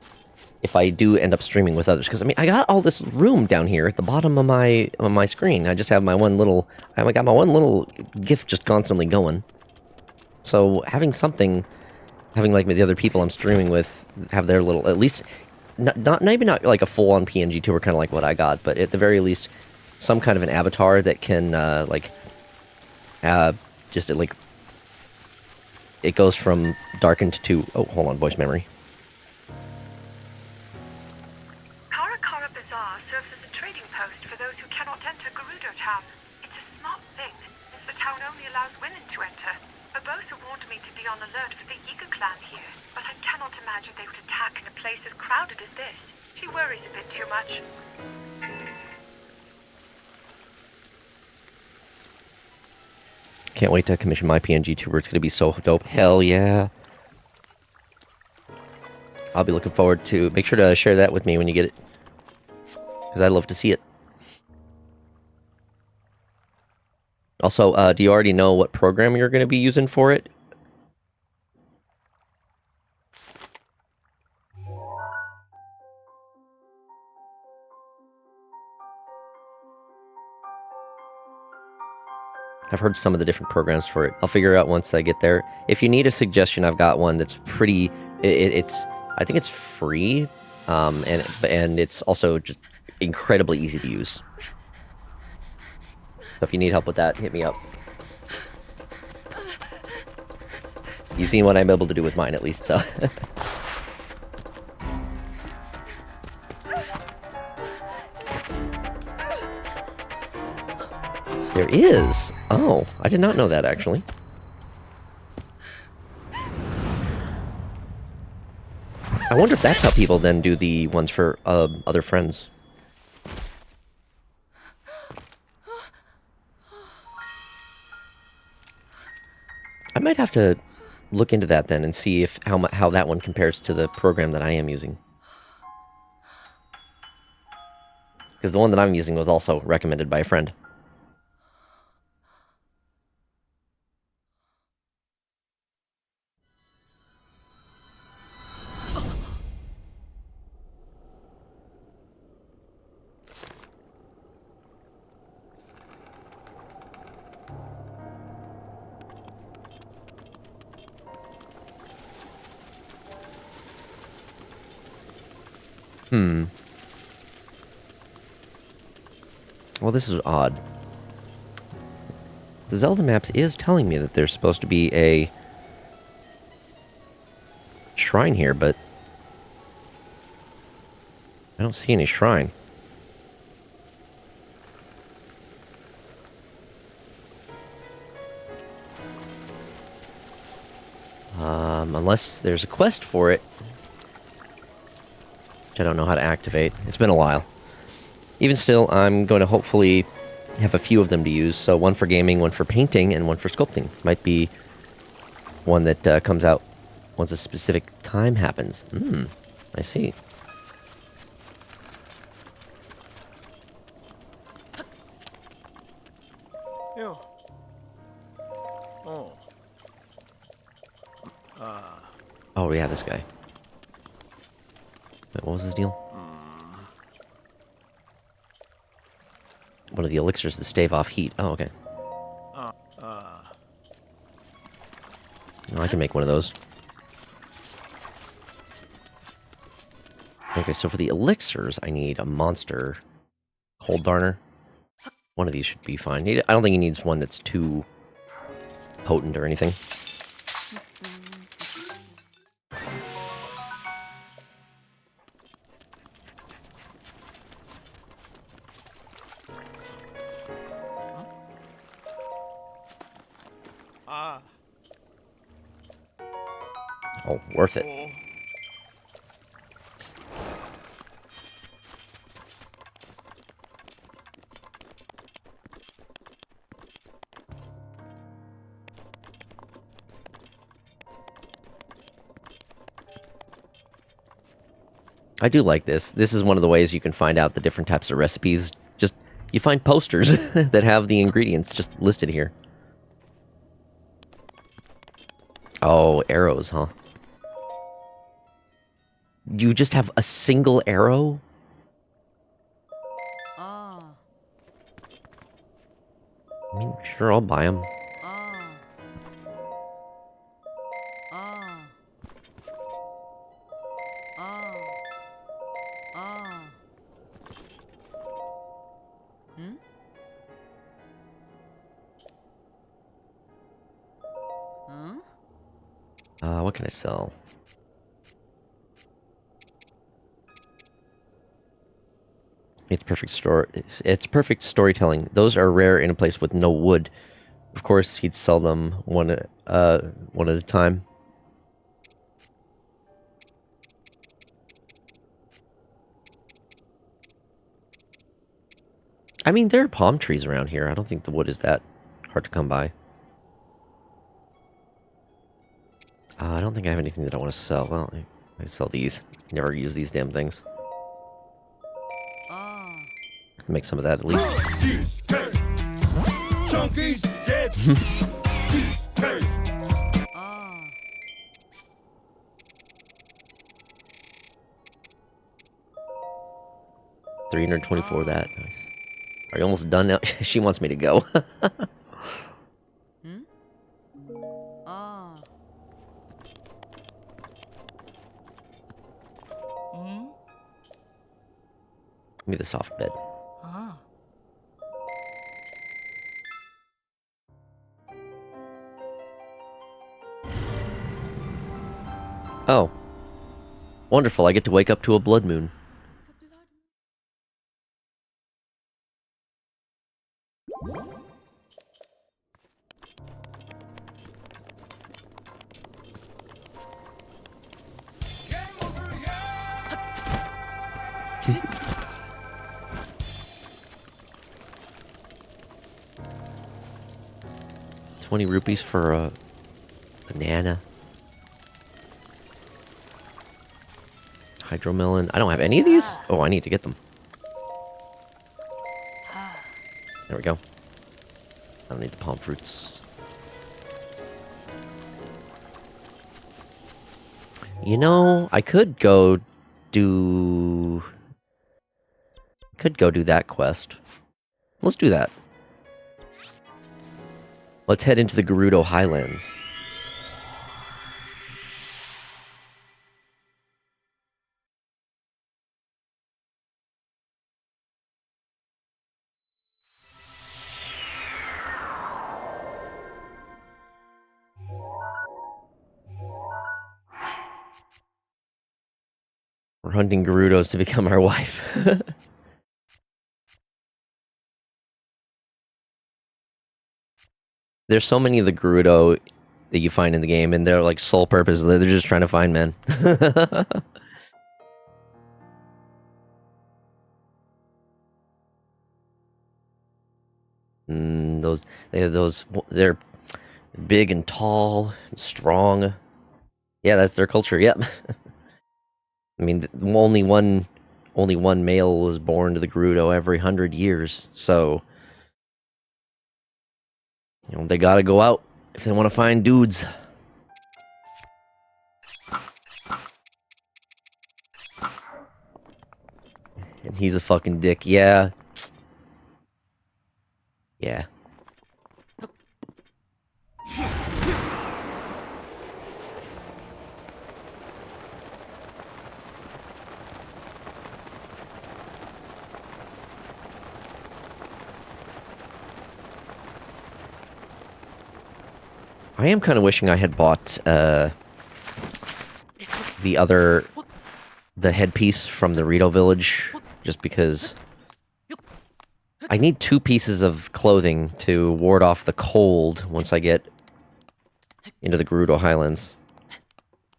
Speaker 1: if I do end up streaming with others. Because, I mean, I got all this room down here at the bottom of my screen. I just have my one little... I got my one little GIF just constantly going. So, having like the other people I'm streaming with have their little... At least, maybe not like a full-on PNG tour, kind of like what I got, but at the very least... some kind of an avatar that can, it goes from darkened to... Oh, hold on, voice memory.
Speaker 3: Kara Kara Bazaar serves as a trading post for those who cannot enter Gerudo town. It's a smart thing, since the town only allows women to enter. Urbosa warned me to be on alert for the Yiga clan here, but I cannot imagine they would attack in a place as crowded as this. She worries a bit too much.
Speaker 1: Can't wait to commission my PNG tuber. It's gonna be so dope. Hell yeah. I'll be looking forward to... Make sure to share that with me when you get it. Because I'd love to see it. Also, do you already know what program you're going to be using for it? I've heard some of the different programs for it. I'll figure it out once I get there. If you need a suggestion, I've got one that's pretty... I think it's free, and it's also just incredibly easy to use. So if you need help with that, hit me up. You've seen what I'm able to do with mine, at least, so... There is! Oh, I did not know that, actually. I wonder if that's how people then do the ones for other friends. I might have to look into that then and see if how that one compares to the program that I am using. Because the one that I'm using was also recommended by a friend. well, this is odd. The Zelda Maps is telling me that there's supposed to be a shrine here, but I don't see any shrine. Unless there's a quest for it, which I don't know how to activate. It's been a while. Even still, I'm going to hopefully have a few of them to use. So one for gaming, one for painting, and one for sculpting. Might be one that comes out once a specific time happens. I see.
Speaker 2: Ew. Oh.
Speaker 1: Oh, yeah, this guy. Wait, what was his deal? One of the elixirs to stave off heat. Oh, okay. No, I can make one of those. Okay, so for the elixirs, I need a monster cold darner. One of these should be fine. I don't think he needs one that's too potent or anything. Oh, worth it. I do like this. This is one of the ways you can find out the different types of recipes. Just, you find posters that have the ingredients just listed here. Oh, arrows, huh? You just have a single arrow?
Speaker 7: Oh.
Speaker 1: I mean, sure, I'll buy them.
Speaker 7: Oh. Oh. Oh. Oh. Hmm? Huh?
Speaker 1: What can I sell? It's perfect storytelling. Those are rare in a place with no wood. Of course, he'd sell them one at a time. I mean, there are palm trees around here. I don't think the wood is that hard to come by. I don't think I have anything that I want to sell. Well, I sell these. Never use these damn things.
Speaker 7: Oh.
Speaker 1: Make some of that at least.
Speaker 6: Chunky's dead.
Speaker 7: Oh.
Speaker 1: 324 that. Nice. Are you almost done now? She wants me to go.
Speaker 7: Hmm? Oh. Hmm?
Speaker 1: Give me the soft bed.
Speaker 7: Oh.
Speaker 1: Oh. Wonderful. I get to wake up to a blood moon.
Speaker 6: Game over, yeah!
Speaker 1: 20 rupees for a banana. Hydromelon. I don't have any of these? Oh, I need to get them. There we go. I don't need the palm fruits. You know, I could go do... that quest. Let's do that. Let's head into the Gerudo Highlands. We're hunting Gerudos to become our wife. There's so many of the Gerudo that you find in the game, and their like sole purpose, they're just trying to find men. They're big and tall, and strong. Yeah, that's their culture. Yep. I mean, only one male was born to the Gerudo every 100 years, so you know they gotta go out if they want to find dudes. And he's a fucking dick. Yeah. Yeah. I am kind of wishing I had bought the headpiece from the Rito village, just because I need 2 pieces of clothing to ward off the cold once I get into the Gerudo Highlands.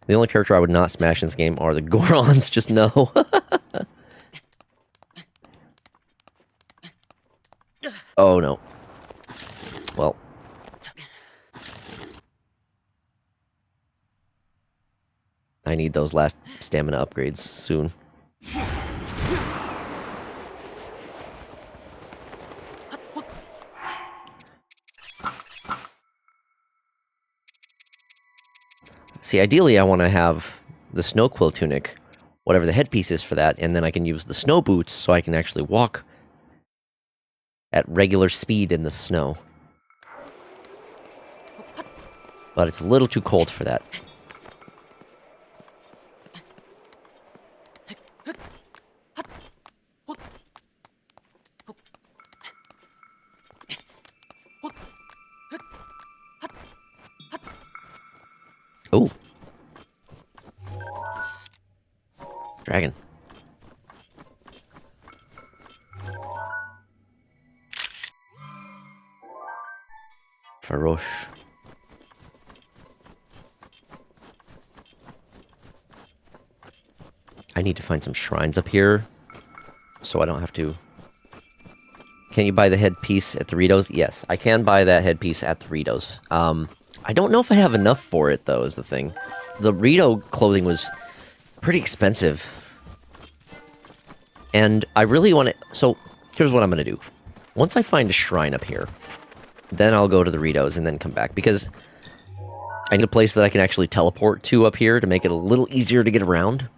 Speaker 1: The only character I would not smash in this game are the Gorons, just no. Oh no. Well. I need those last stamina upgrades soon. See, ideally I want to have the snow quill tunic, whatever the headpiece is for that, and then I can use the snow boots so I can actually walk at regular speed in the snow. But it's a little too cold for that. Oh. Dragon. Farosh. I need to find some shrines up here, so I don't have to... Can you buy the headpiece at the Ritos? Yes, I can buy that headpiece at the Ritos. I don't know if I have enough for it, though, is the thing. The Rito clothing was pretty expensive. And I really want to... So, here's what I'm going to do. Once I find a shrine up here, then I'll go to the Ritos and then come back. Because I need a place that I can actually teleport to up here to make it a little easier to get around.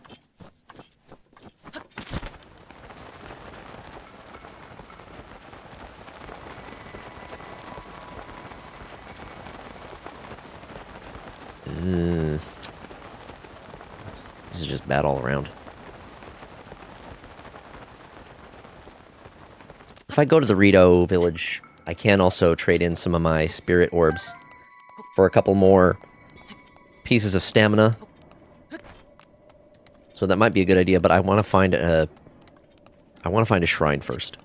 Speaker 1: This is just bad all around. If I go to the Rito village, I can also trade in some of my spirit orbs for a couple more pieces of stamina. So that might be a good idea, but I want to find a shrine first.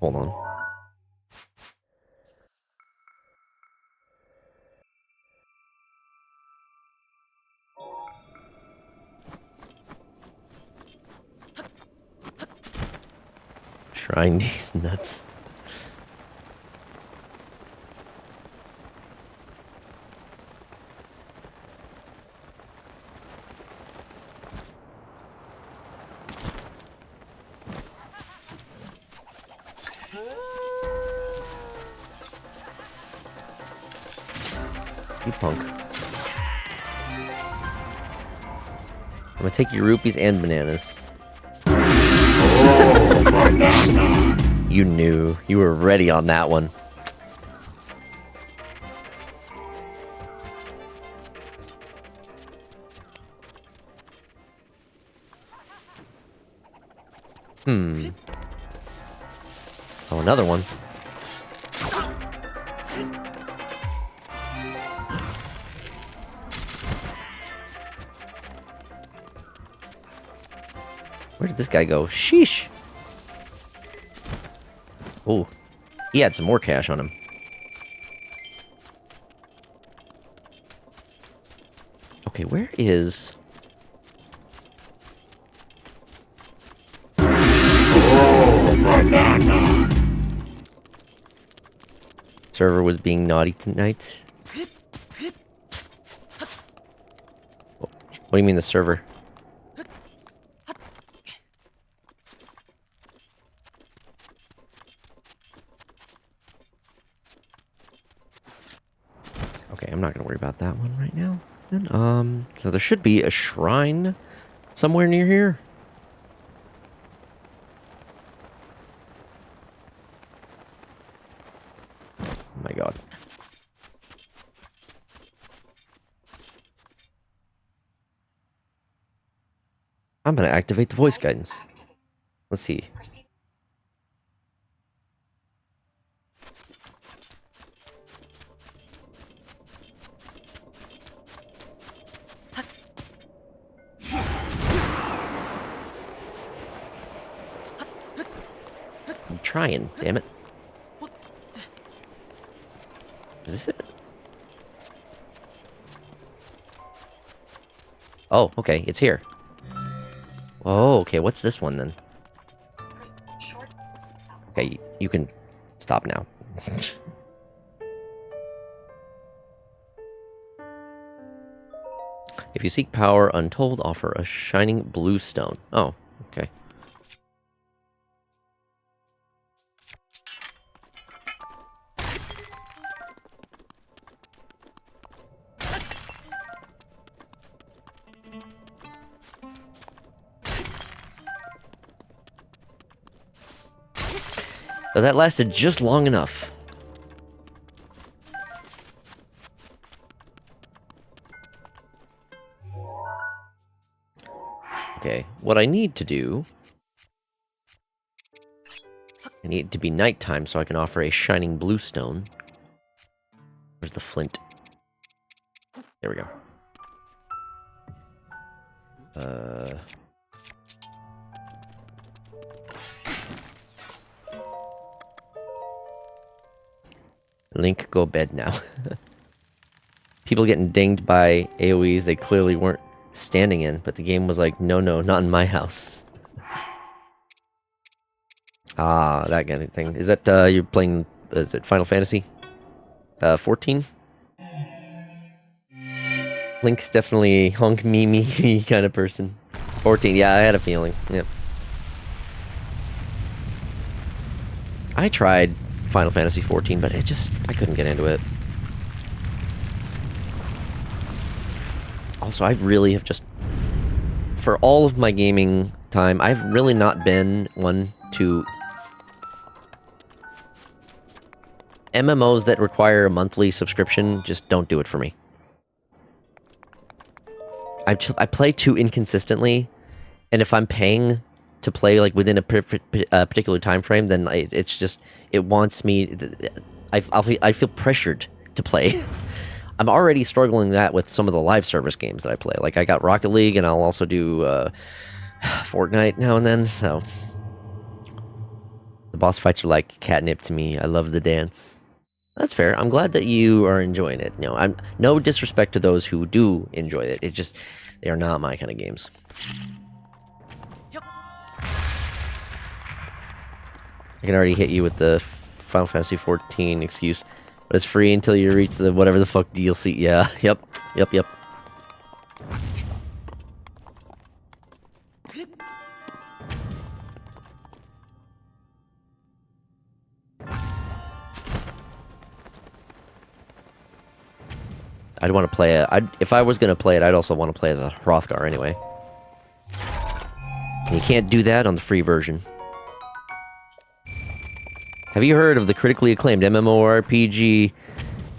Speaker 1: Hold on. Shrine these nuts. You punk. I'm gonna take your rupees and bananas. You knew. You were ready on that one. Oh, another one. Where did this guy go? Sheesh. Oh, he had some more cash on him. Okay, where is... Server was being naughty tonight. What do you mean the server? Okay, I'm not gonna worry about that one right now. Then, so there should be a shrine somewhere near here. Oh my god. I'm gonna activate the voice guidance. Let's see. I'm trying, damn it. Is this it? Oh, okay, it's here. Oh, okay, what's this one then? Okay, you can stop now. If you seek power untold, offer a shining blue stone. Oh, okay. So that lasted just long enough. Okay, what I need to do... I need it to be nighttime so I can offer a shining blue stone. Where's the flint? There we go. Link, go bed now. People getting dinged by AoEs they clearly weren't standing in, but the game was like, no, no, not in my house. Ah, that kind of thing. Is that, you're playing, is it Final Fantasy? 14? Link's definitely a honk me kind of person. 14, yeah, I had a feeling, yep. I tried Final Fantasy 14, but I couldn't get into it. Also, I really have just, for all of my gaming time, I've really not been one to... MMOs that require a monthly subscription just don't do it for me. I play too inconsistently, and if I'm paying to play like within a particular time frame, then it's just, it wants me... I feel pressured to play. I'm already struggling that with some of the live service games that I play. Like, I got Rocket League, and I'll also do Fortnite now and then, so... The boss fights are like catnip to me. I love the dance. That's fair. I'm glad that you are enjoying it. You know, I'm no disrespect to those who do enjoy it. It's just, they are not my kind of games. I can already hit you with the Final Fantasy 14 excuse. But it's free until you reach the whatever the fuck DLC. Yeah, yep. I'd want to play it. If I was going to play it, I'd also want to play as a Hrothgar anyway. And you can't do that on the free version. Have you heard of the critically acclaimed MMORPG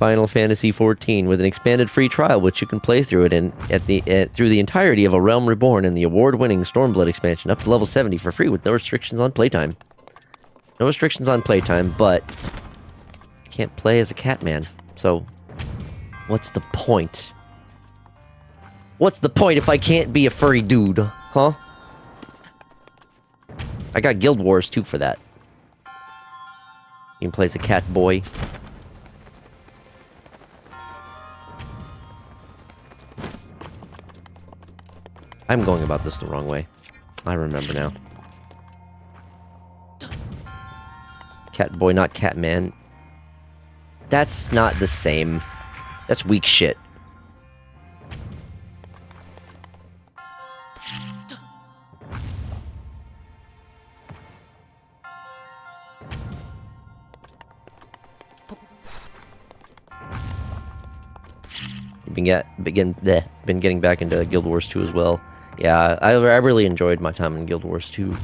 Speaker 1: Final Fantasy XIV with an expanded free trial, which you can play through it through the entirety of A Realm Reborn and the award-winning Stormblood expansion up to level 70 for free with no restrictions on playtime. No restrictions on playtime, but I can't play as a Catman. So, what's the point? What's the point if I can't be a furry dude, huh? I got Guild Wars 2 for that. You can play as a cat boy. I'm going about this the wrong way. I remember now. Cat boy, not Catman. That's not the same. That's weak shit. Been getting back into Guild Wars 2 as well. Yeah, I really enjoyed my time in Guild Wars 2.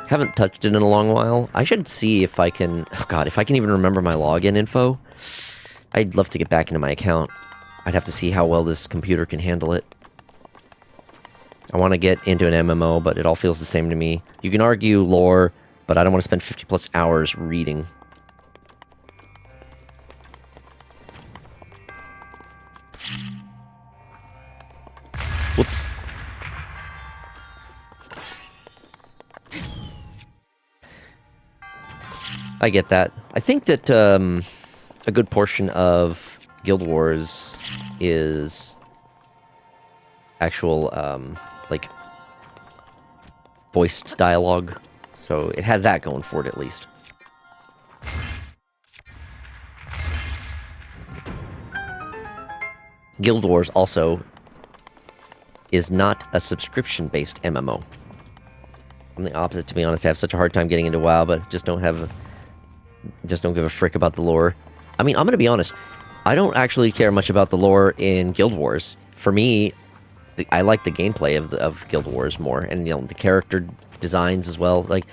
Speaker 1: Haven't touched it in a long while. I should see if I can... Oh god, if I can even remember my login info. I'd love to get back into my account. I'd have to see how well this computer can handle it. I want to get into an MMO, but it all feels the same to me. You can argue lore, but I don't want to spend 50 plus hours reading. Whoops. I get that. I think that a good portion of Guild Wars is actual, like, voiced dialogue. So it has that going for it, at least. Guild Wars also is not a subscription-based MMO. I'm the opposite, to be honest. I have such a hard time getting into WoW, but just don't give a frick about the lore. I mean, I'm gonna be honest. I don't actually care much about the lore in Guild Wars. For me, I like the gameplay of Guild Wars more, and you know, the character designs as well. Like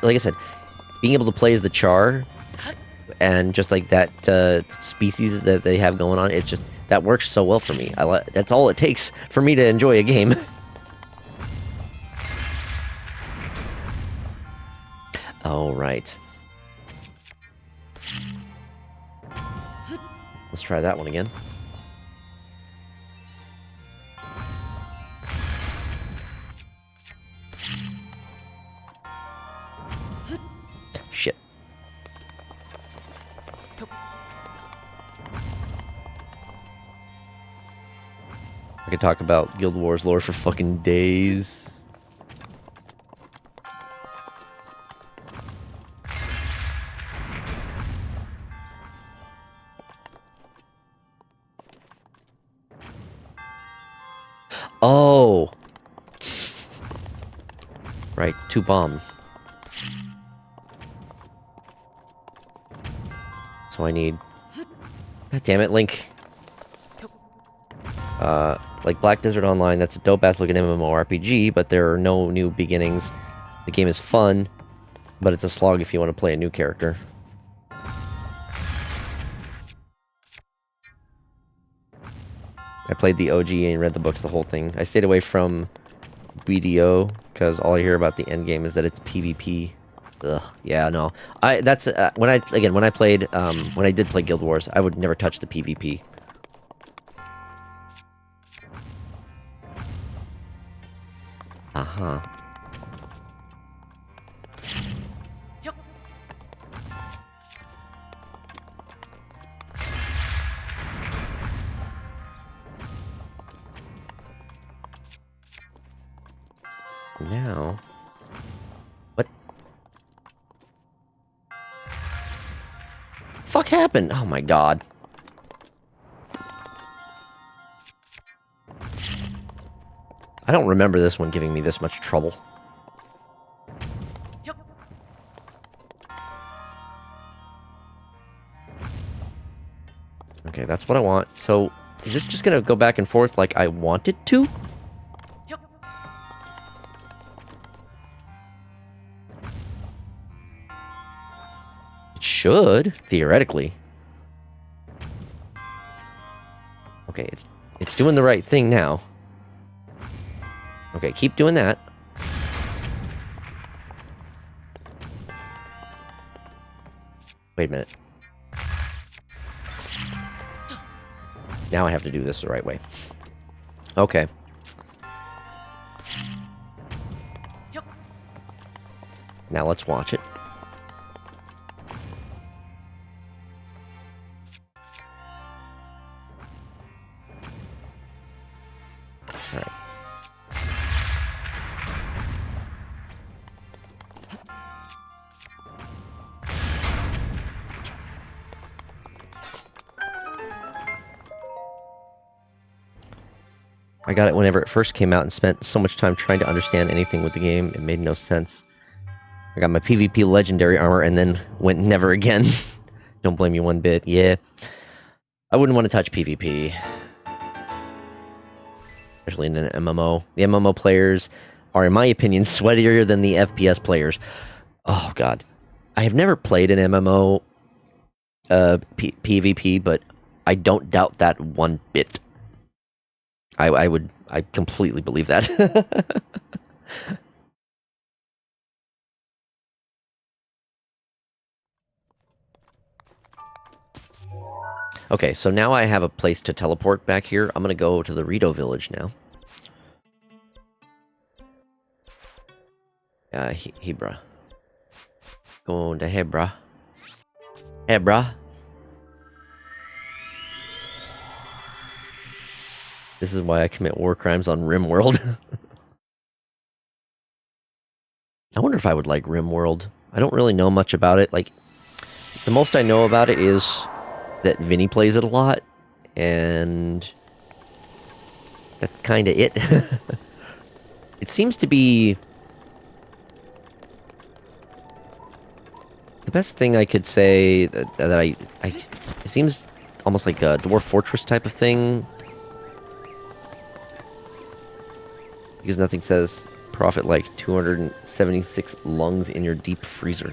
Speaker 1: I said, being able to play as the Char, and just like that species that they have going on, it's just that works so well for me. That's all it takes for me to enjoy a game. Oh, right. Let's try that one again. Shit. I could talk about Guild Wars lore for fucking days. Oh! Right, 2 bombs. So I need... God damn it, Link. Like Black Desert Online, that's a dope-ass looking MMORPG, but there are no new beginnings. The game is fun, but it's a slog if you want to play a new character. I played the OG and read the books, the whole thing. I stayed away from BDO, because all I hear about the endgame is that it's PvP. Ugh, yeah, no. When I did play Guild Wars, I would never touch the PvP. Uh-huh. Now... What? Fuck happened? Oh my god. I don't remember this one giving me this much trouble. Okay, that's what I want. So, is this just gonna go back and forth like I want it to? It should, theoretically. Okay, it's doing the right thing now. Okay, keep doing that. Wait a minute. Now I have to do this the right way. Okay. Now let's watch it. All right. I got it whenever it first came out and spent so much time trying to understand anything with the game. It made no sense. I got my PvP legendary armor and then went never again. Don't blame me one bit. Yeah. I wouldn't want to touch PvP. Especially in an MMO. The MMO players are, in my opinion, sweatier than the FPS players. Oh, God. I have never played an MMO PvP, but I don't doubt that one bit. I completely believe that. Okay, so now I have a place to teleport back here. I'm gonna go to the Gerudo village now. Hebra. Going to Hebra. Hebra. This is why I commit war crimes on RimWorld. I wonder if I would like RimWorld. I don't really know much about it. Like, the most I know about it is that Vinny plays it a lot, and that's kind of it. It seems to be the best thing I could say that it seems almost like a Dwarf Fortress type of thing. Because nothing says profit like 276 lungs in your deep freezer.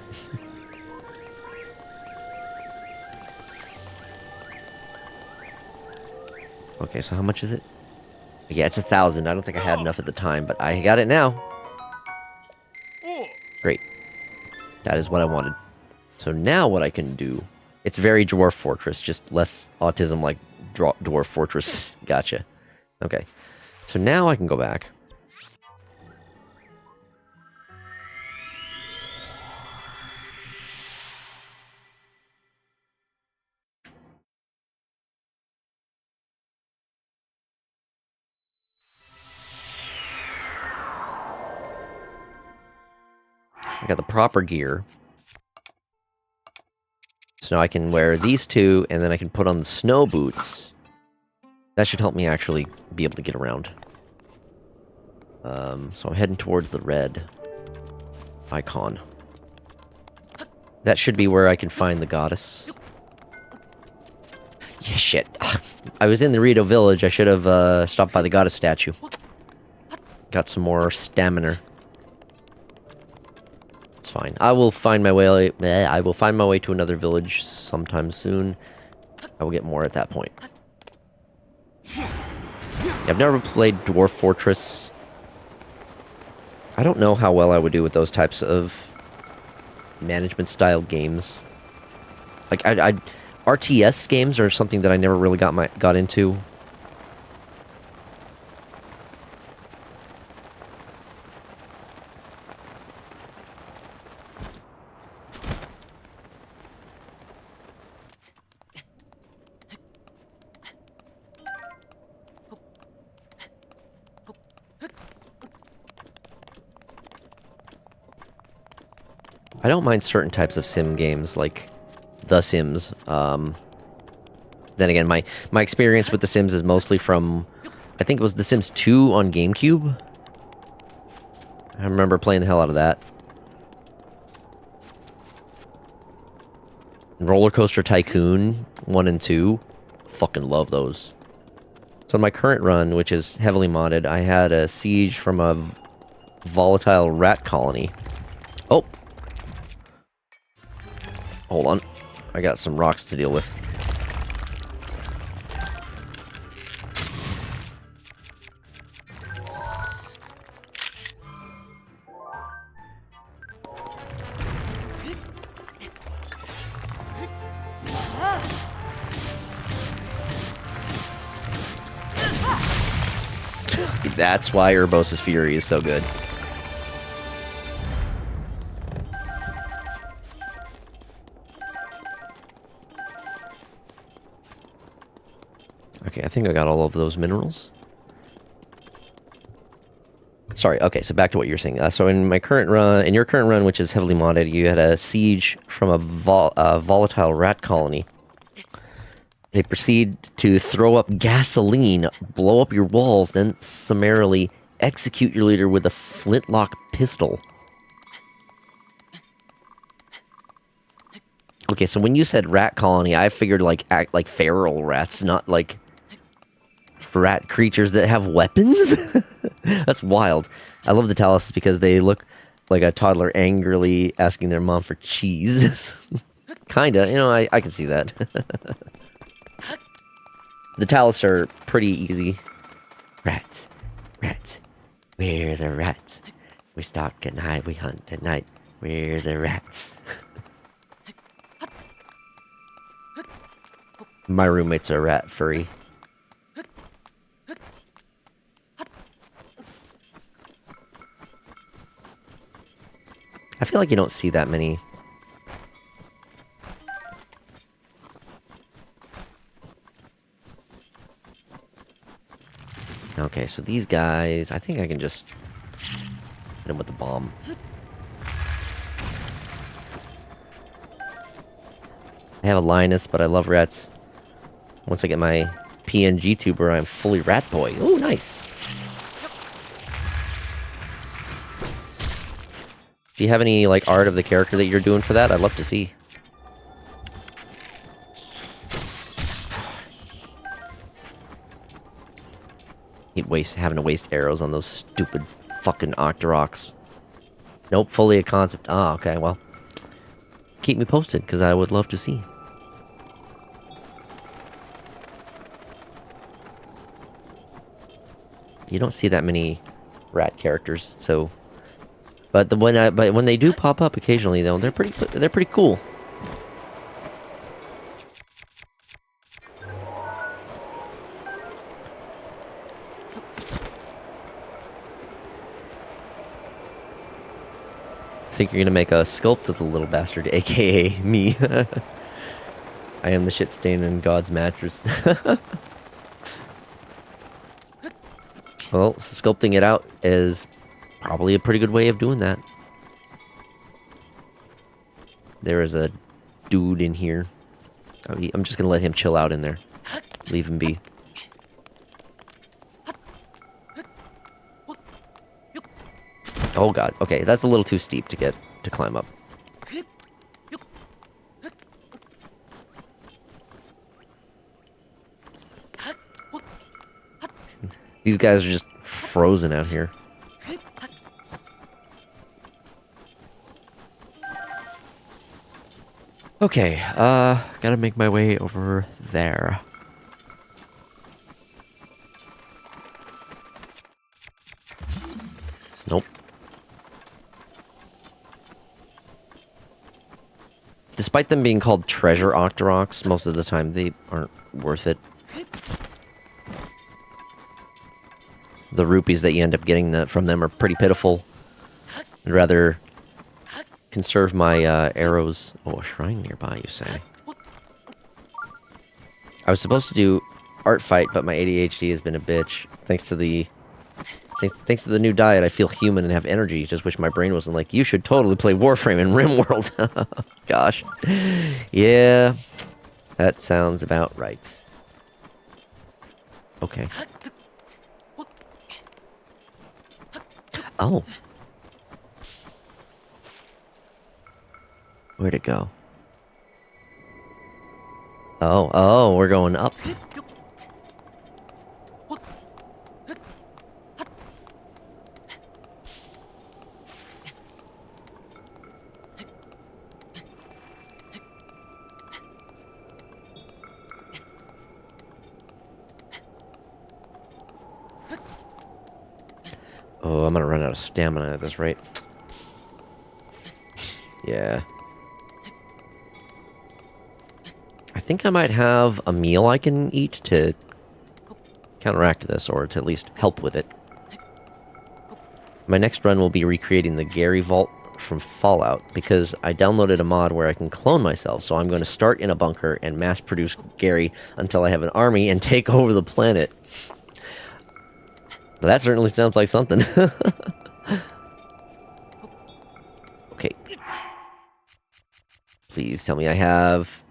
Speaker 1: Okay, so how much is it? Yeah, it's 1,000. I don't think I had enough at the time, but I got it now. Great. That is what I wanted. So now what I can do... It's very Dwarf Fortress, just less autism like Dwarf Fortress. Gotcha. Okay. So now I can go back. I got the proper gear. So now I can wear these two, and then I can put on the snow boots. That should help me actually be able to get around. So I'm heading towards the red icon. That should be where I can find the goddess. Yeah, shit. I was in the Gerudo village. I should have stopped by the goddess statue. Got some more stamina. It's fine. I will find my way. I will find my way to another village sometime soon. I will get more at that point. I've never played Dwarf Fortress. I don't know how well I would do with those types of management style games. Like RTS games are something that I never really got into. I don't mind certain types of sim games, like The Sims. Then again, my experience with The Sims is mostly from, I think it was The Sims 2 on GameCube. I remember playing the hell out of that. Roller Coaster Tycoon 1 and 2. Fucking love those. So in my current run, which is heavily modded, I had a siege from a volatile rat colony. Oh! Hold on. I got some rocks to deal with. That's why Urbosa's Fury is so good. Okay, I think I got all of those minerals. Sorry, okay, so back to what you were saying. So in my current run, in your current run, which is heavily modded, you had a siege from a volatile rat colony. They proceed to throw up gasoline, blow up your walls, then summarily execute your leader with a flintlock pistol. Okay, so when you said rat colony, I figured like feral rats, not like rat creatures that have weapons. That's wild. I love the Talos because they look like a toddler angrily asking their mom for cheese. Kinda, you know, I can see that. The Talos are pretty easy. Rats, rats, we're the rats. We stalk at night, we hunt at night. We're the rats. My roommate's a rat furry. I feel like you don't see that many. Okay, so these guys, I think I can just hit them with the bomb. I have a Linus, but I love rats. Once I get my PNG tuber, I'm fully rat boy. Oh, nice. Do you have any, like, art of the character that you're doing for that? I'd love to see. Having to waste arrows on those stupid fucking Octoroks. Nope, fully a concept. Ah, okay, well. Keep me posted, because I would love to see. You don't see that many rat characters, so... But when they do pop up occasionally, though, they're pretty cool. I think you're gonna make a sculpt of the little bastard, aka me. I am the shit stain in God's mattress. Well, sculpting it out is probably a pretty good way of doing that. There is a dude in here. I'm just gonna let him chill out in there. Leave him be. Oh god, okay, that's a little too steep to climb up. These guys are just frozen out here. Okay, gotta make my way over there. Nope. Despite them being called treasure Octoroks, most of the time they aren't worth it. The rupees that you end up getting from them are pretty pitiful. I'd rather conserve my arrows. Oh, a shrine nearby, you say? I was supposed to do art fight, but my ADHD has been a bitch. Thanks to the new diet, I feel human and have energy. Just wish my brain wasn't like, you should totally play Warframe in RimWorld. Gosh. Yeah, that sounds about right. Okay. Oh. Where'd it go? Oh, we're going up. Oh, I'm gonna run out of stamina at this rate. Yeah. I think I might have a meal I can eat to counteract this, or to at least help with it. My next run will be recreating the Gary Vault from Fallout, because I downloaded a mod where I can clone myself, so I'm going to start in a bunker and mass-produce Gary until I have an army and take over the planet. That certainly sounds like something. Okay. Please tell me I have...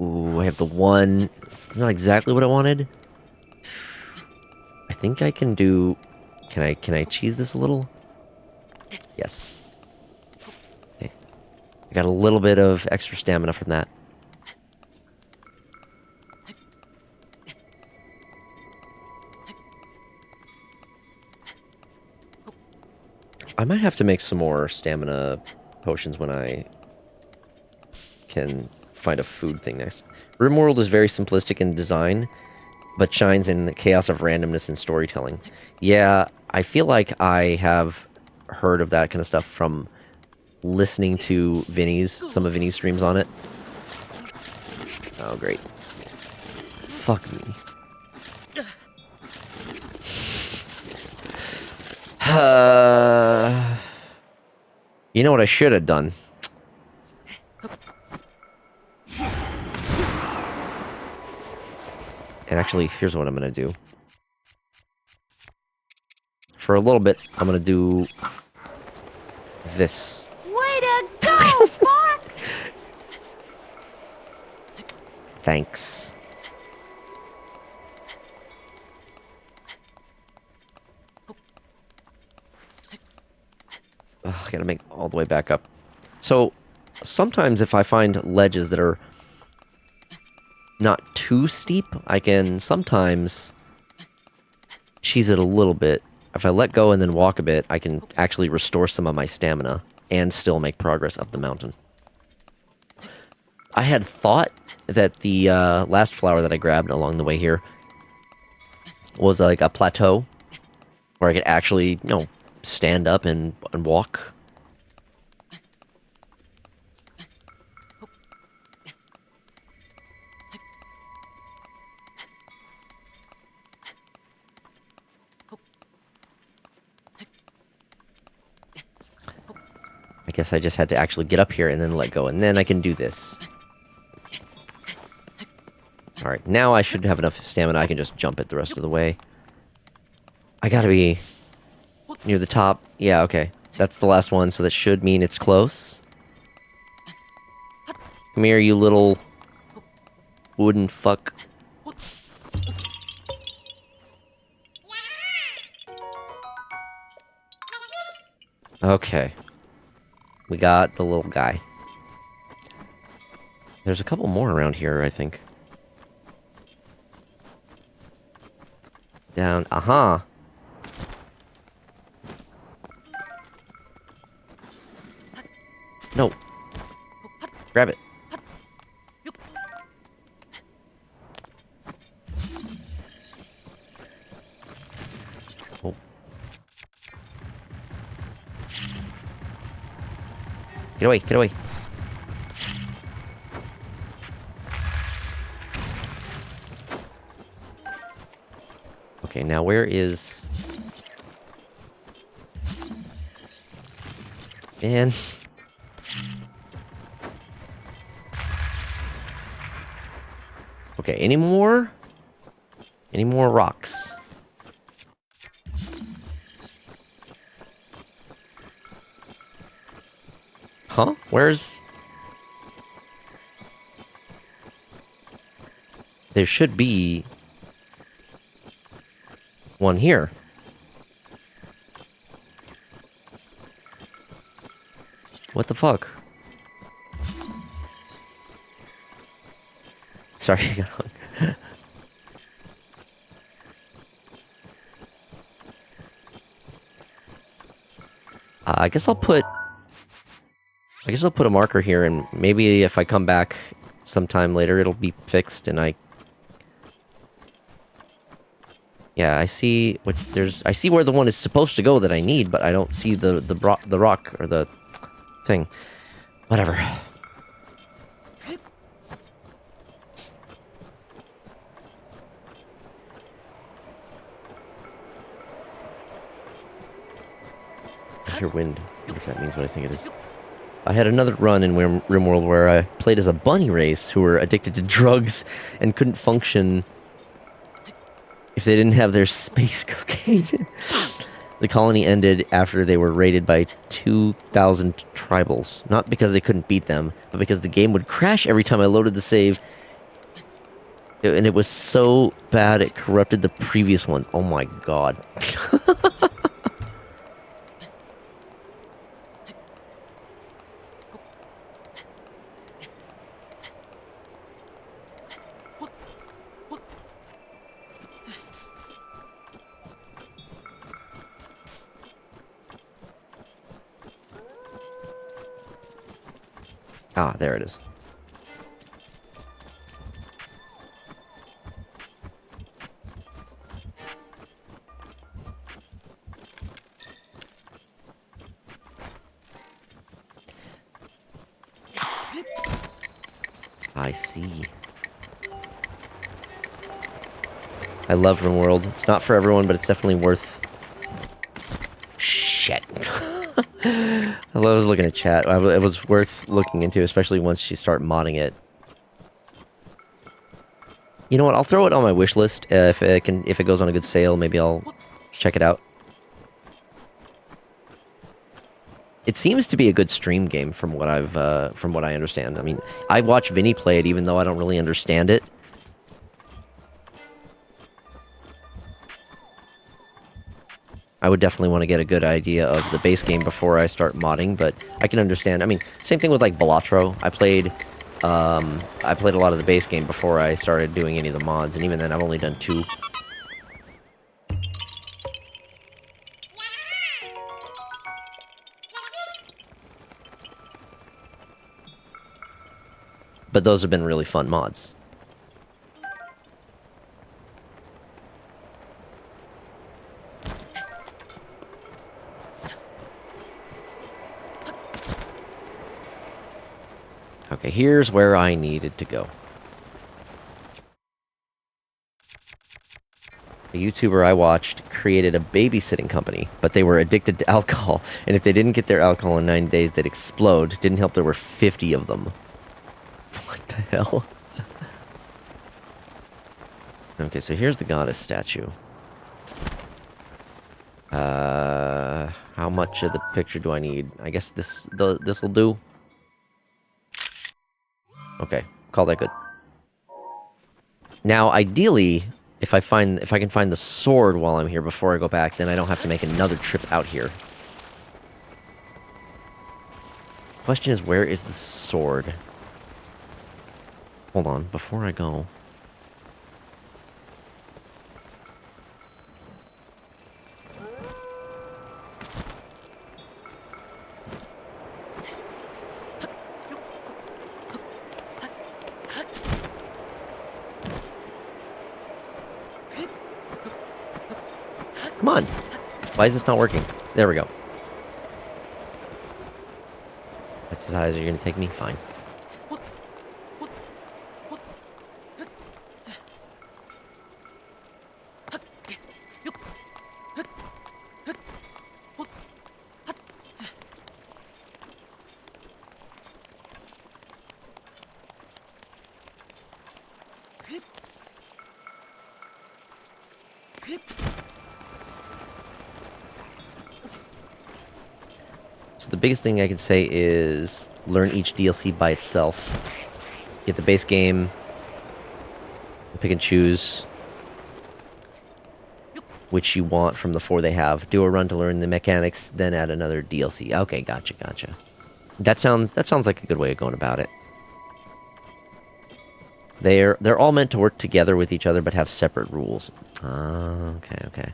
Speaker 1: Ooh, I have the one... It's not exactly what I wanted. I think I can do... Can I cheese this a little? Yes. Okay. I got a little bit of extra stamina from that. I might have to make some more stamina potions when I can find a food thing next. RimWorld is very simplistic in design, but shines in the chaos of randomness and storytelling. Yeah, I feel like I have heard of that kind of stuff from listening to some of Vinny's streams on it. Oh, great. Fuck me. You know what I should have done? And actually, here's what I'm gonna do. For a little bit, I'm gonna do this.
Speaker 9: Way to go, Fox!
Speaker 1: Thanks. Ugh, I gotta make all the way back up. So, sometimes if I find ledges that are not too steep, I can sometimes cheese it a little bit. If I let go and then walk a bit, I can actually restore some of my stamina and still make progress up the mountain. I had thought that the last flower that I grabbed along the way here was like a plateau where I could actually, you know, stand up and walk. I guess I just had to actually get up here and then let go, and then I can do this. Alright, now I should have enough stamina, I can just jump it the rest of the way. I gotta be near the top. Yeah, okay. That's the last one, so that should mean it's close. Come here, you little wooden fuck. Okay. We got the little guy. There's a couple more around here, I think. Down. Aha! No. Grab it. Oh. Get away, get away. Okay, now where is... Man. Okay, any more? Any more rocks? Huh? Where's... There should be... one here. What the fuck? Sorry. I guess I'll put a marker here, and maybe if I come back sometime later, it'll be fixed, and I Yeah, I see what there's. I see where the one is supposed to go that I need, but I don't see the rock or the thing. Whatever. I hear wind. I wonder if that means what I think it is. I had another run in RimWorld where I played as a bunny race who were addicted to drugs and couldn't function if they didn't have their space cocaine. The colony ended after they were raided by 2,000 tribals. Not because they couldn't beat them, but because the game would crash every time I loaded the save. And it was so bad it corrupted the previous ones. Oh my god. Ah, there it is. I see. I love RimWorld. It's not for everyone, but it's definitely worth... Shit. I was looking at chat. It was worth looking into, especially once you start modding it. You know what? I'll throw it on my wish list. If it goes on a good sale, maybe I'll check it out. It seems to be a good stream game from what I understand. I mean, I watch Vinny play it, even though I don't really understand it. I would definitely want to get a good idea of the base game before I start modding, but I can understand. I mean, same thing with like Balatro. I played a lot of the base game before I started doing any of the mods, and even then I've only done 2. But those have been really fun mods. Okay, here's where I needed to go. A YouTuber I watched created a babysitting company, but they were addicted to alcohol, and if they didn't get their alcohol in 9 days, they'd explode. Didn't help there were 50 of them. What the hell? Okay, so here's the goddess statue. How much of the picture do I need? I guess this'll do. Okay, call that good. Now, ideally, if I can find the sword while I'm here before I go back, then I don't have to make another trip out here. Question is, where is the sword? Hold on, before I go. Come on. Why is this not working? There we go. That's as high as you're gonna take me? Fine. So the biggest thing I can say is learn each DLC by itself. Get the base game, pick and choose which you want from the 4 they have. Do a run to learn the mechanics, then add another DLC. Okay, gotcha. That sounds like a good way of going about it. They're all meant to work together with each other, but have separate rules. Okay.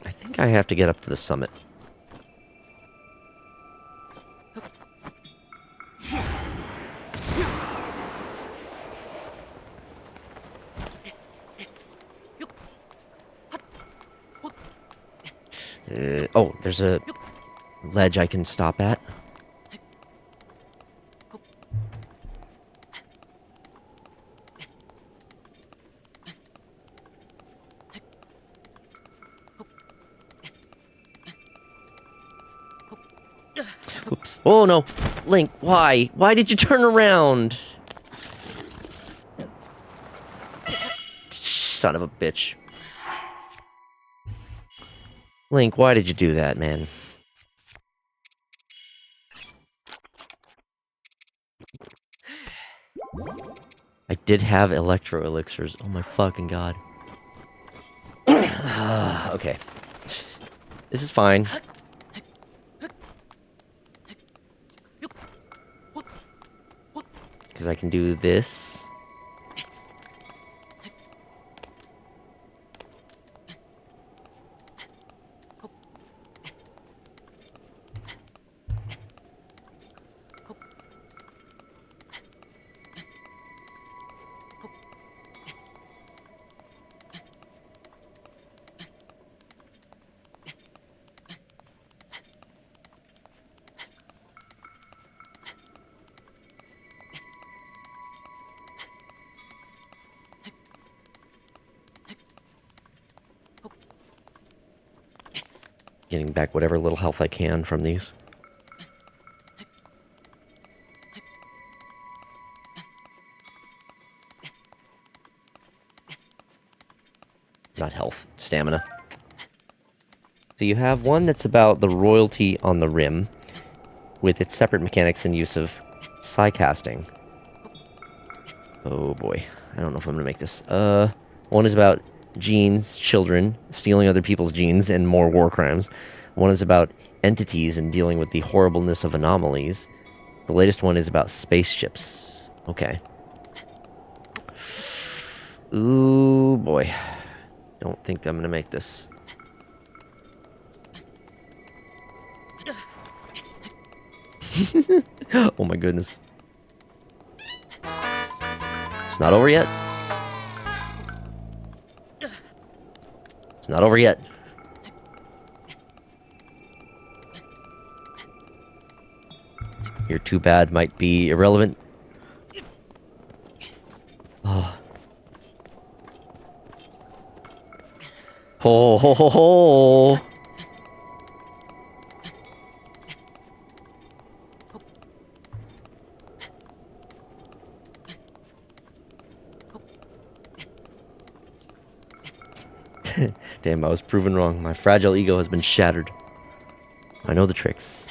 Speaker 1: I think I have to get up to the summit. Oh, there's a ledge I can stop at. Oops. Oh no! Link, why? Why did you turn around? Son of a bitch. Link, why did you do that, man? I did have electro elixirs. Oh my fucking god. Okay. This is fine. Because I can do this. Getting back whatever little health I can from these. Not health, stamina. So you have one that's about the royalty on the rim, with its separate mechanics and use of psi casting. Oh boy, I don't know if I'm gonna make this. One is about genes, children, stealing other people's genes, and more war crimes. One is about entities and dealing with the horribleness of anomalies. The latest one is about spaceships. Okay. Ooh boy. Don't think I'm gonna make this. Oh my goodness. It's not over yet. It's not over yet. You're too bad might be irrelevant. Oh. Ho ho ho ho. Damn, I was proven wrong. My fragile ego has been shattered. I know the tricks.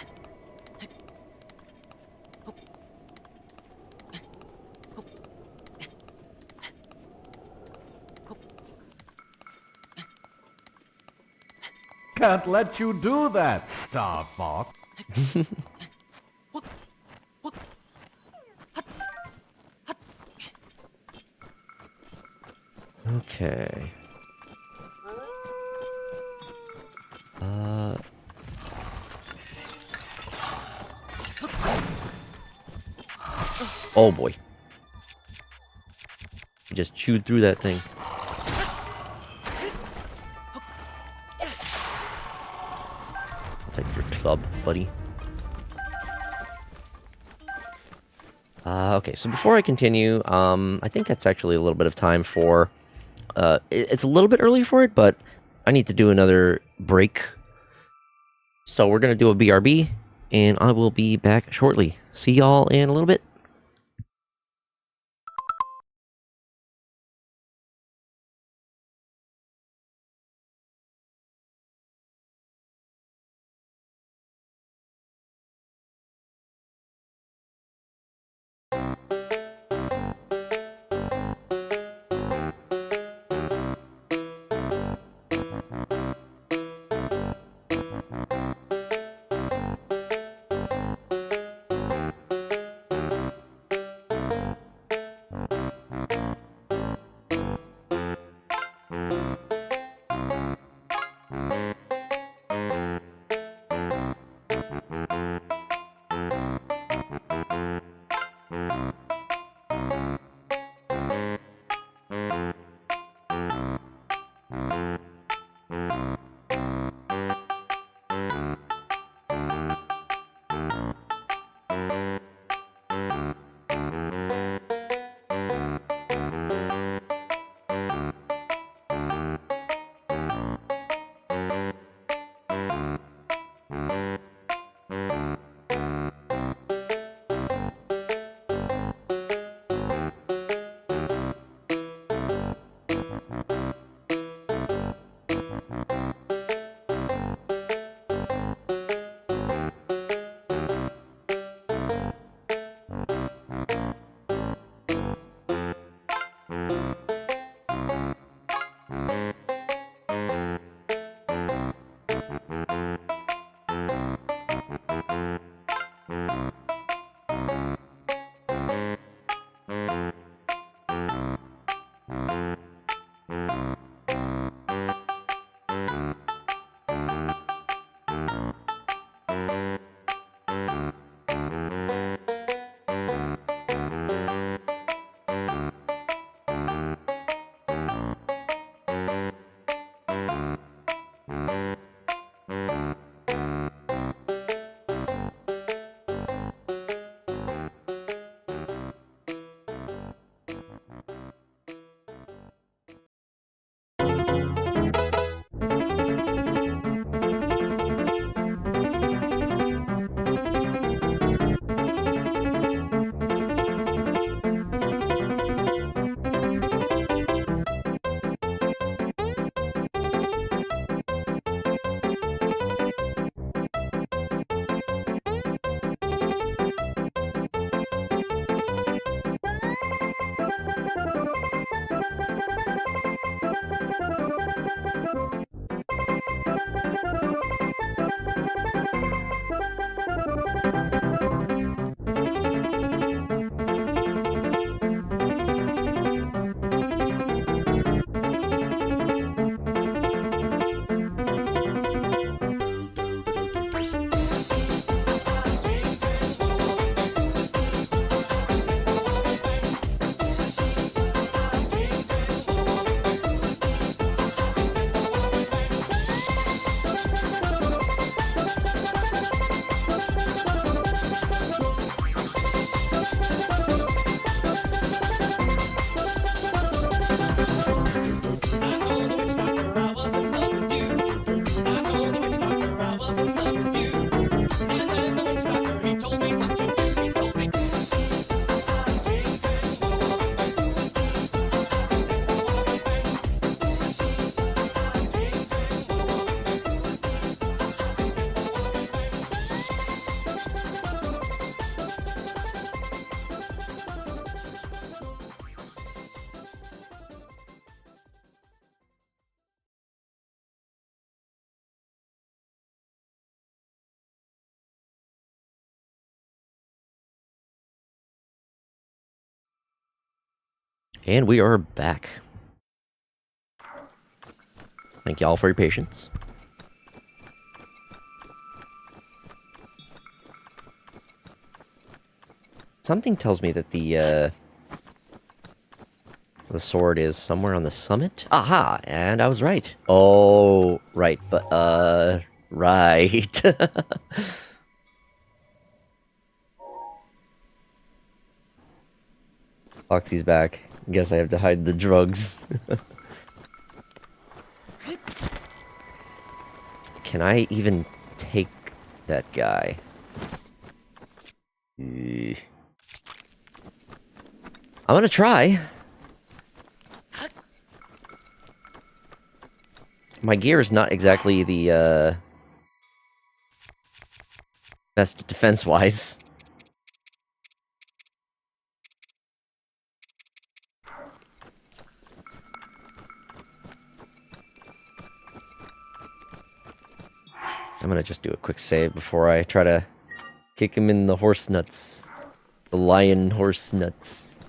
Speaker 8: Can't let you do that, Star Fox.
Speaker 1: Okay. Oh boy. You just chewed through that thing. I'll take your club, buddy. Okay, so before I continue, I think that's actually a little bit of time for... it's a little bit early for it, but I need to do another break. So we're going to do a BRB, and I will be back shortly. See y'all in a little bit. And we are back. Thank y'all for your patience. Something tells me that the sword is somewhere on the summit. Aha! And I was right. Oh, right. But, right. Foxy's back. Guess I have to hide the drugs. Can I even take that guy? I'm gonna try. My gear is not exactly the, best defense-wise. I'm gonna just do a quick save before I try to kick him in the horse nuts. The lion horse nuts.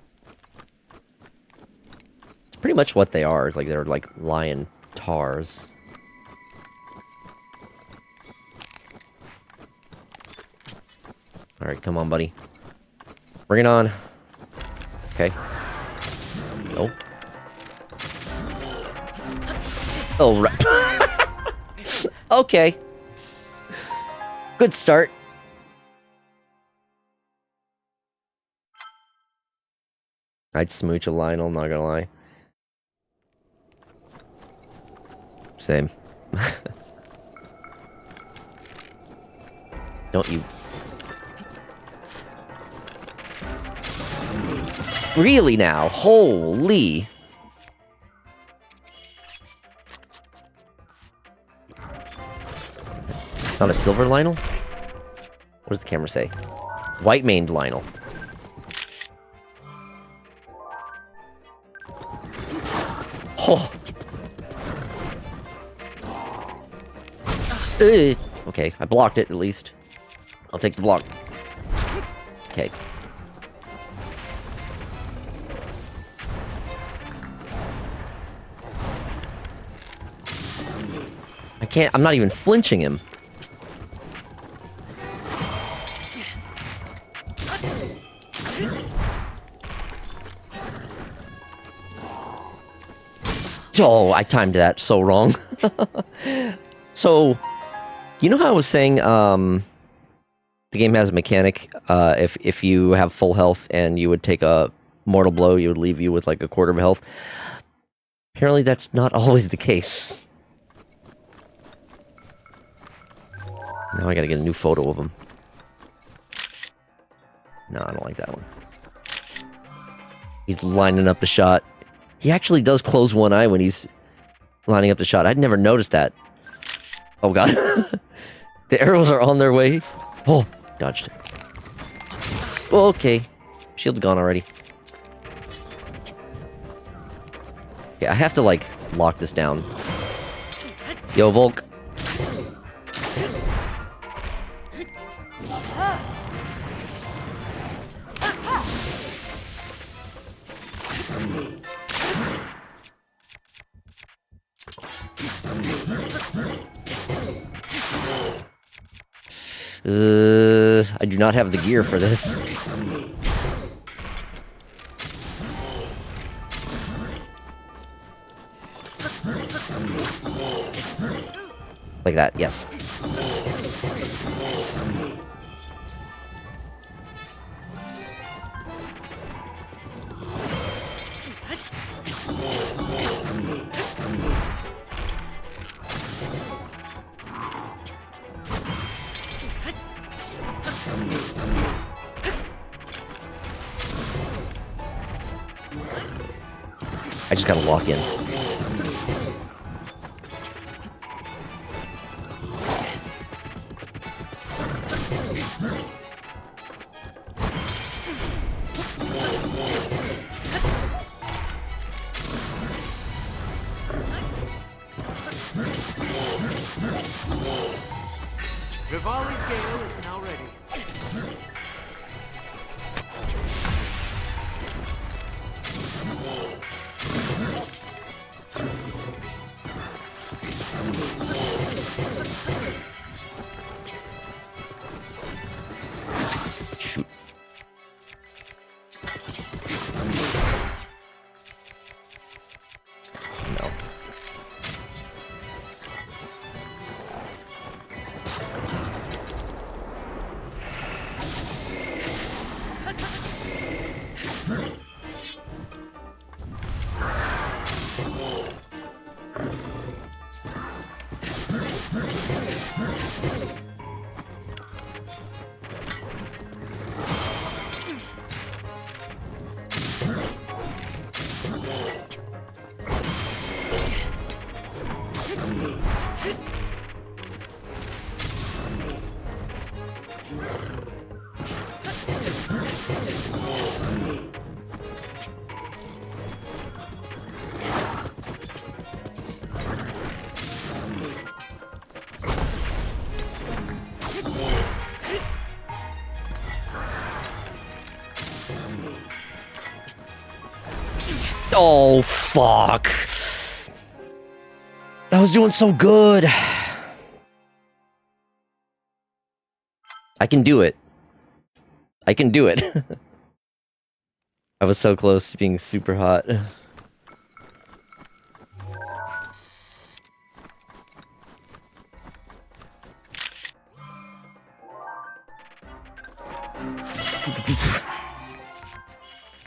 Speaker 1: It's pretty much what they are. It's like they're like lion tars. Alright, come on, buddy. Bring it on. Okay. Nope. Oh, right. Okay. Good start. I'd smooch a Lionel, not gonna lie. Same. Don't you... Really now? Holy... It's not a silver Lionel? What does the camera say? White-maned Lionel. Oh. Okay, I blocked it at least. I'll take the block. Okay. I can't, I'm not even flinching him. Oh, I timed that so wrong. So, you know how I was saying, the game has a mechanic, if you have full health and you would take a mortal blow, you would leave you with like a quarter of health. Apparently that's not always the case. Now I gotta get a new photo of him. No, I don't like that one. He's lining up the shot. He actually does close one eye when he's lining up the shot. I'd never noticed that. Oh god. The arrows are on their way. Oh, dodged. Okay. Shield's gone already. Okay, I have to, like, lock this down. Yo, Volk. I do not have the gear for this. Like that, yes. I just gotta lock in.
Speaker 5: Rivali's Gale is now ready.
Speaker 1: Shoot. No. Oh, fuck. I was doing so good. I can do it. I can do it. I was so close to being super hot.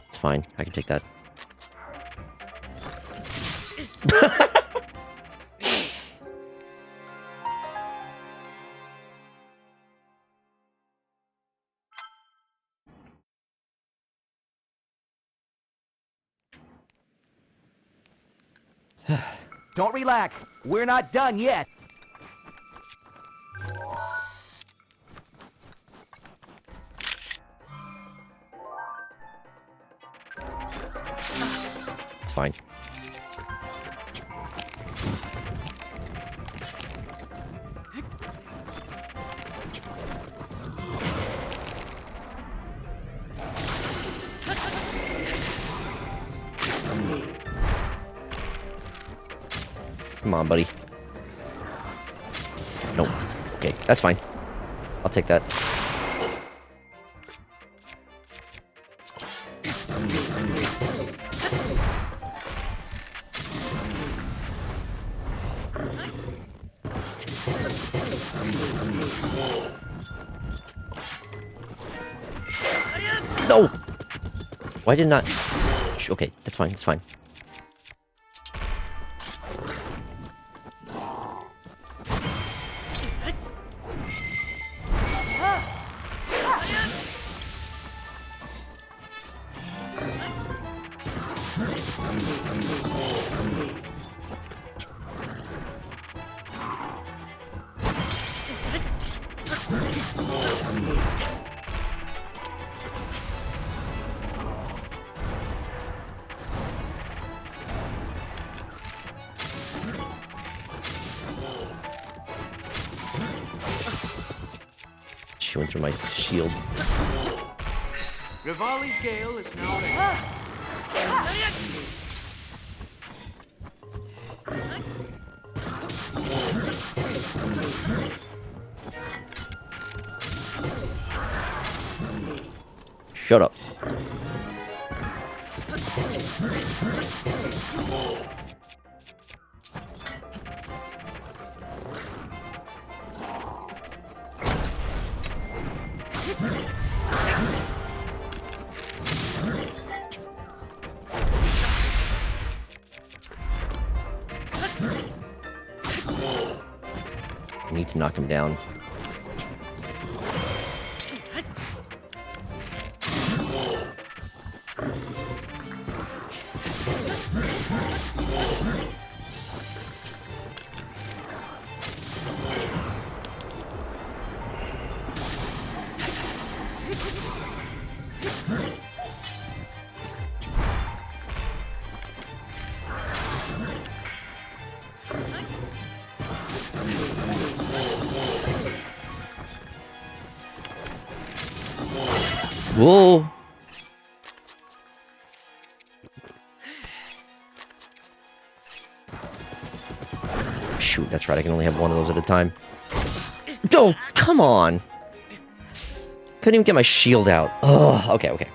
Speaker 1: It's fine. I can take that.
Speaker 8: Don't relax. We're not done yet.
Speaker 1: It's fine. Come on, buddy. Nope. Okay, that's fine. I'll take that. No! Why did not... Okay, that's fine, that's fine. She went through my shields.
Speaker 5: Rivali's Gale is now ready.
Speaker 1: Shut up. I need to knock him down. Whoa! Shoot, that's right, I can only have one of those at a time. Oh, come on! Couldn't even get my shield out. Oh, okay, okay.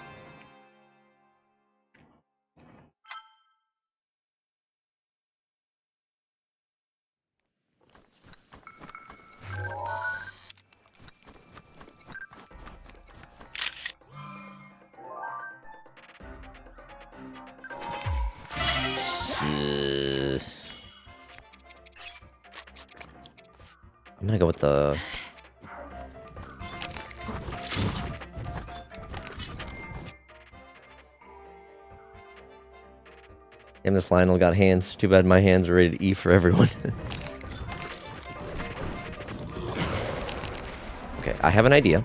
Speaker 1: I'm gonna go with the... Damn, this Lionel got hands. Too bad my hands are rated E for everyone. Okay, I have an idea.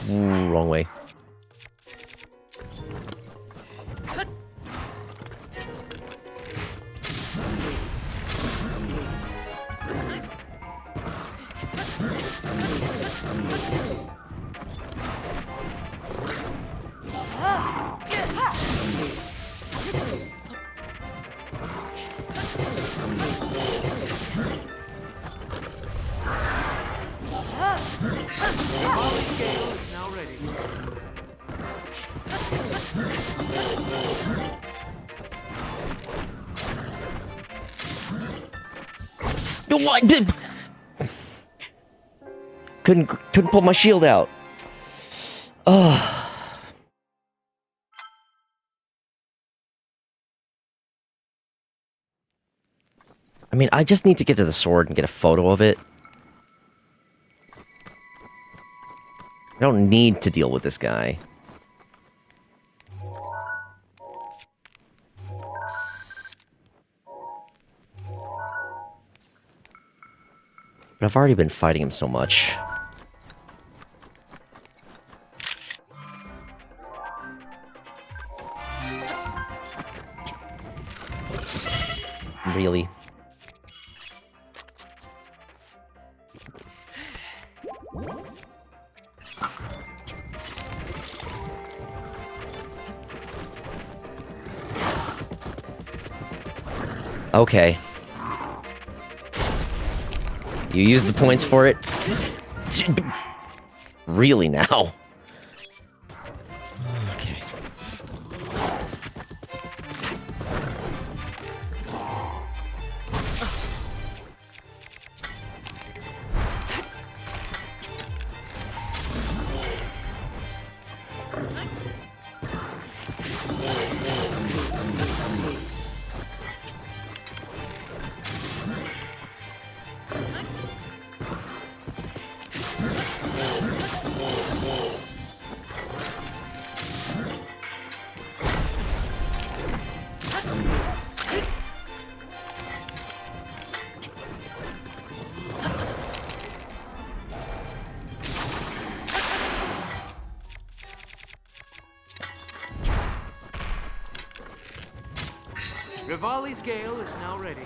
Speaker 1: Ooh, wrong way.
Speaker 5: Rivali's Gale is now ready.
Speaker 1: No, I did. Couldn't pull my shield out. Oh. I mean, I just need to get to the sword and get a photo of it. I don't need to deal with this guy. But I've already been fighting him so much. Really? Okay. You use the points for it? Really now? Okay.
Speaker 5: Rivali's Gale is now ready.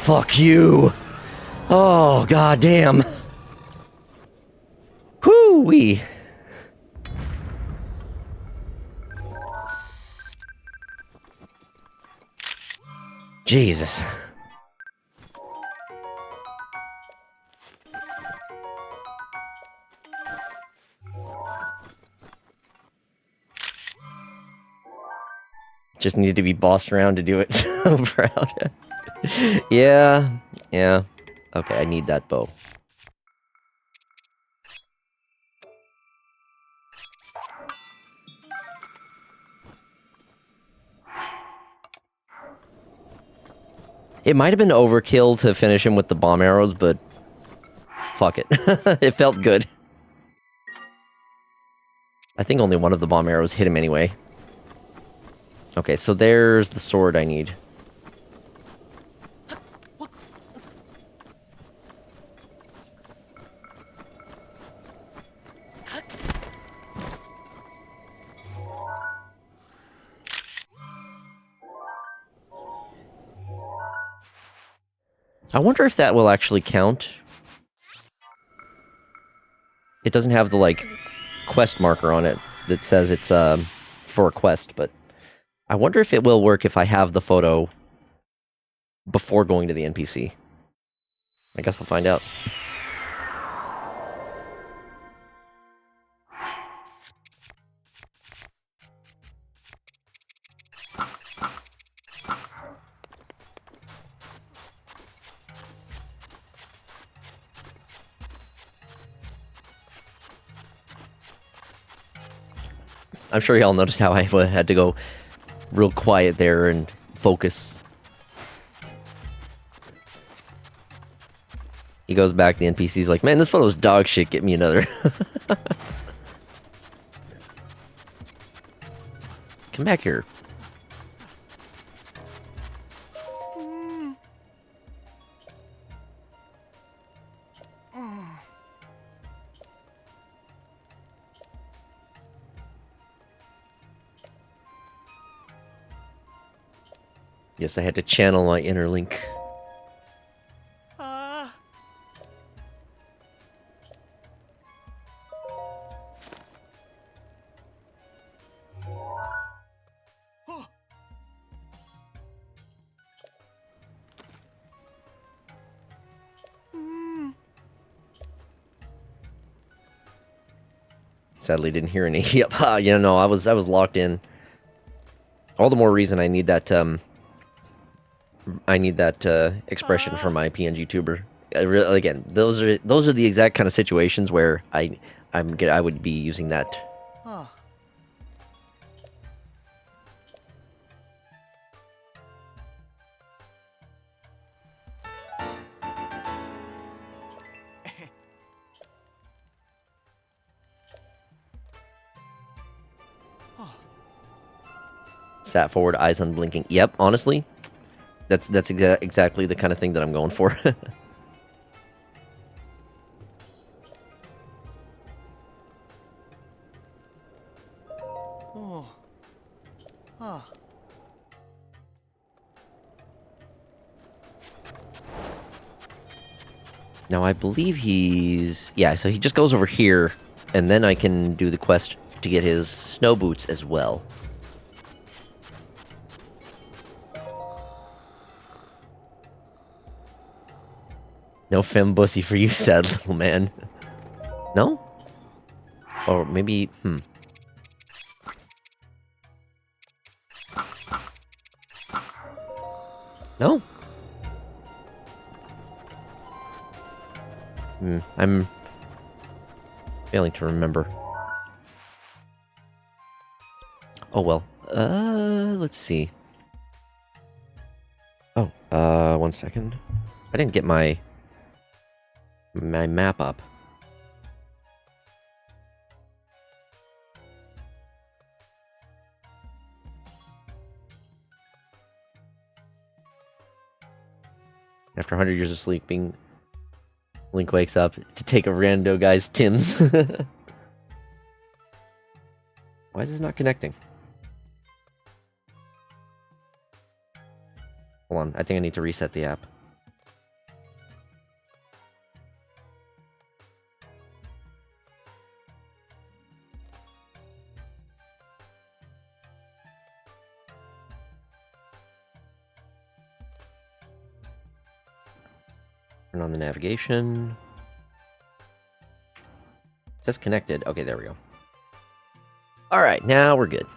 Speaker 1: Fuck you! Oh, goddamn! Whoo-wee! Jesus. Just needed to be bossed around to do it. So proud. Yeah. Okay, I need that bow. It might have been overkill to finish him with the bomb arrows, but fuck it. It felt good. I think only one of the bomb arrows hit him anyway. Okay, so there's the sword I need. I wonder if that will actually count. It doesn't have the, like, quest marker on it that says it's, for a quest, but I wonder if it will work if I have the photo before going to the NPC. I guess I'll find out. I'm sure y'all noticed how I had to go real quiet there and focus. He goes back, the NPC's like, man, this photo's dog shit, get me another. Come back here. Yes, I had to channel my inner Link.
Speaker 2: Ah. Oh.
Speaker 1: Sadly, didn't hear any. Yep. You know, I was locked in. All the more reason I need that expression from my PNG tuber. Again, those are the exact kind of situations where I would be using that.
Speaker 2: Ah.
Speaker 1: Sat forward, eyes unblinking. Yep, honestly, that's exactly the kind of thing that I'm going for.
Speaker 2: Oh. Ah.
Speaker 1: Now I believe yeah. So he just goes over here, and then I can do the quest to get his snow boots as well. No fembussy for you, sad little man. No? Or maybe, No? I'm failing to remember. Oh well. Let's see. Oh, 1 second. I didn't get my map up. After 100 years of sleeping, Link wakes up to take a rando guy's Tim's. Why is this not connecting? Hold on, I think I need to reset the app. Turn on the navigation. It says connected. Okay, there we go. Alright, now we're good.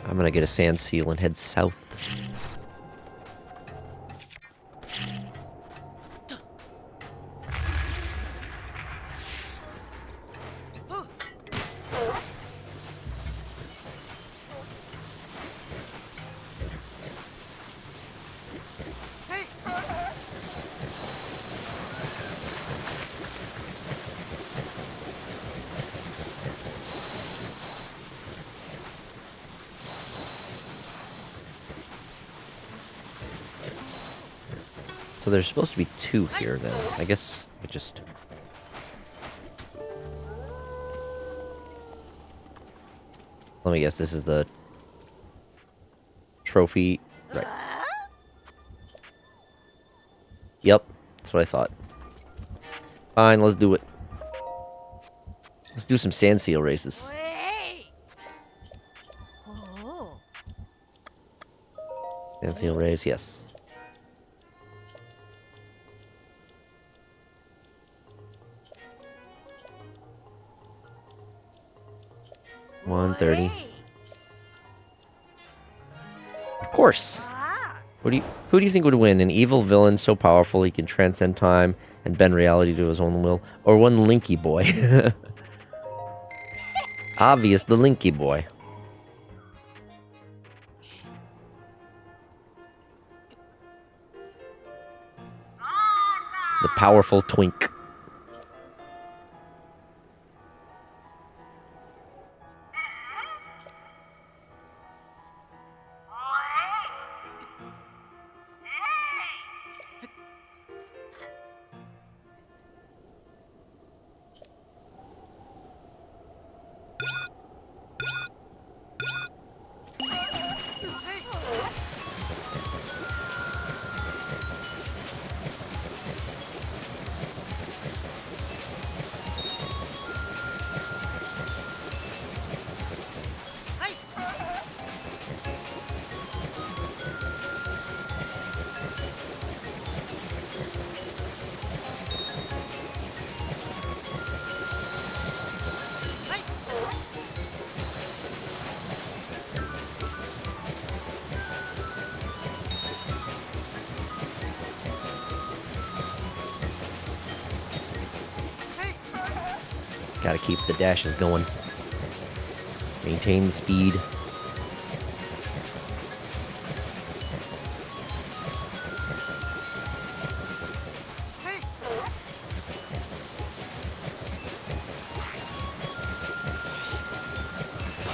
Speaker 1: I'm gonna get a sand seal and head south. So there's supposed to be 2 here, then. I guess I just... Let me guess, this is the... trophy... Right. Yep, that's what I thought. Fine, let's do it. Let's do some sand seal races. Sand seal race, yes. $130. Of course. Who do you think would win? An evil villain so powerful he can transcend time and bend reality to his own will, or one Linky boy? Obvious, the Linky boy. The powerful twink. Gotta keep the dashes going. Maintain the speed.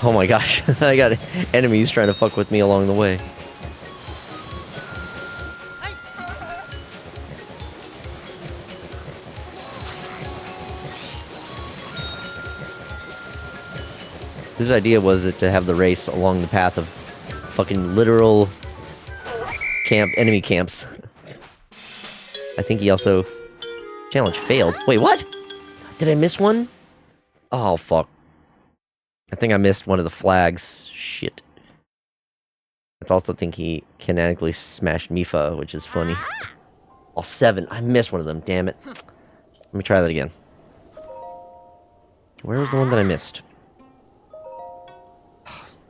Speaker 1: Oh my gosh, I got enemies trying to fuck with me along the way. His idea was to have the race along the path of fucking literal enemy camps. I think he also... Challenge failed. Wait, what? Did I miss one? Oh, fuck. I think I missed one of the flags. Shit. I also think he canonically smashed Mifa, which is funny. All 7. I missed one of them, damn it. Let me try that again. Where was the one that I missed?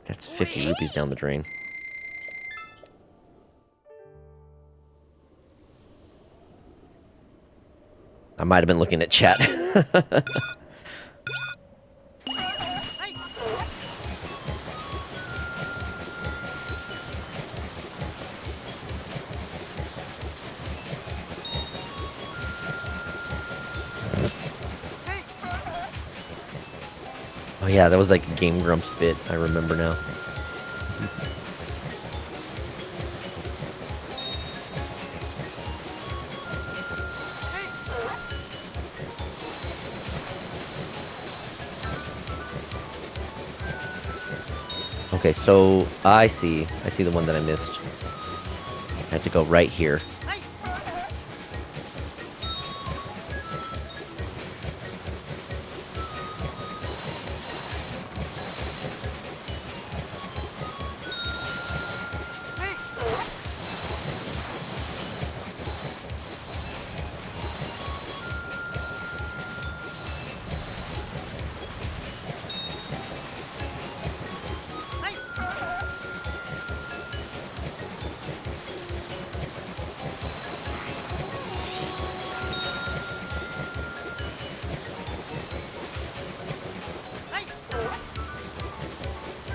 Speaker 1: That's 50 rupees down the drain. I might have been looking at chat. Oh yeah, that was like a Game Grumps bit, I remember now. Okay, so I see the one that I missed. I have to go right here.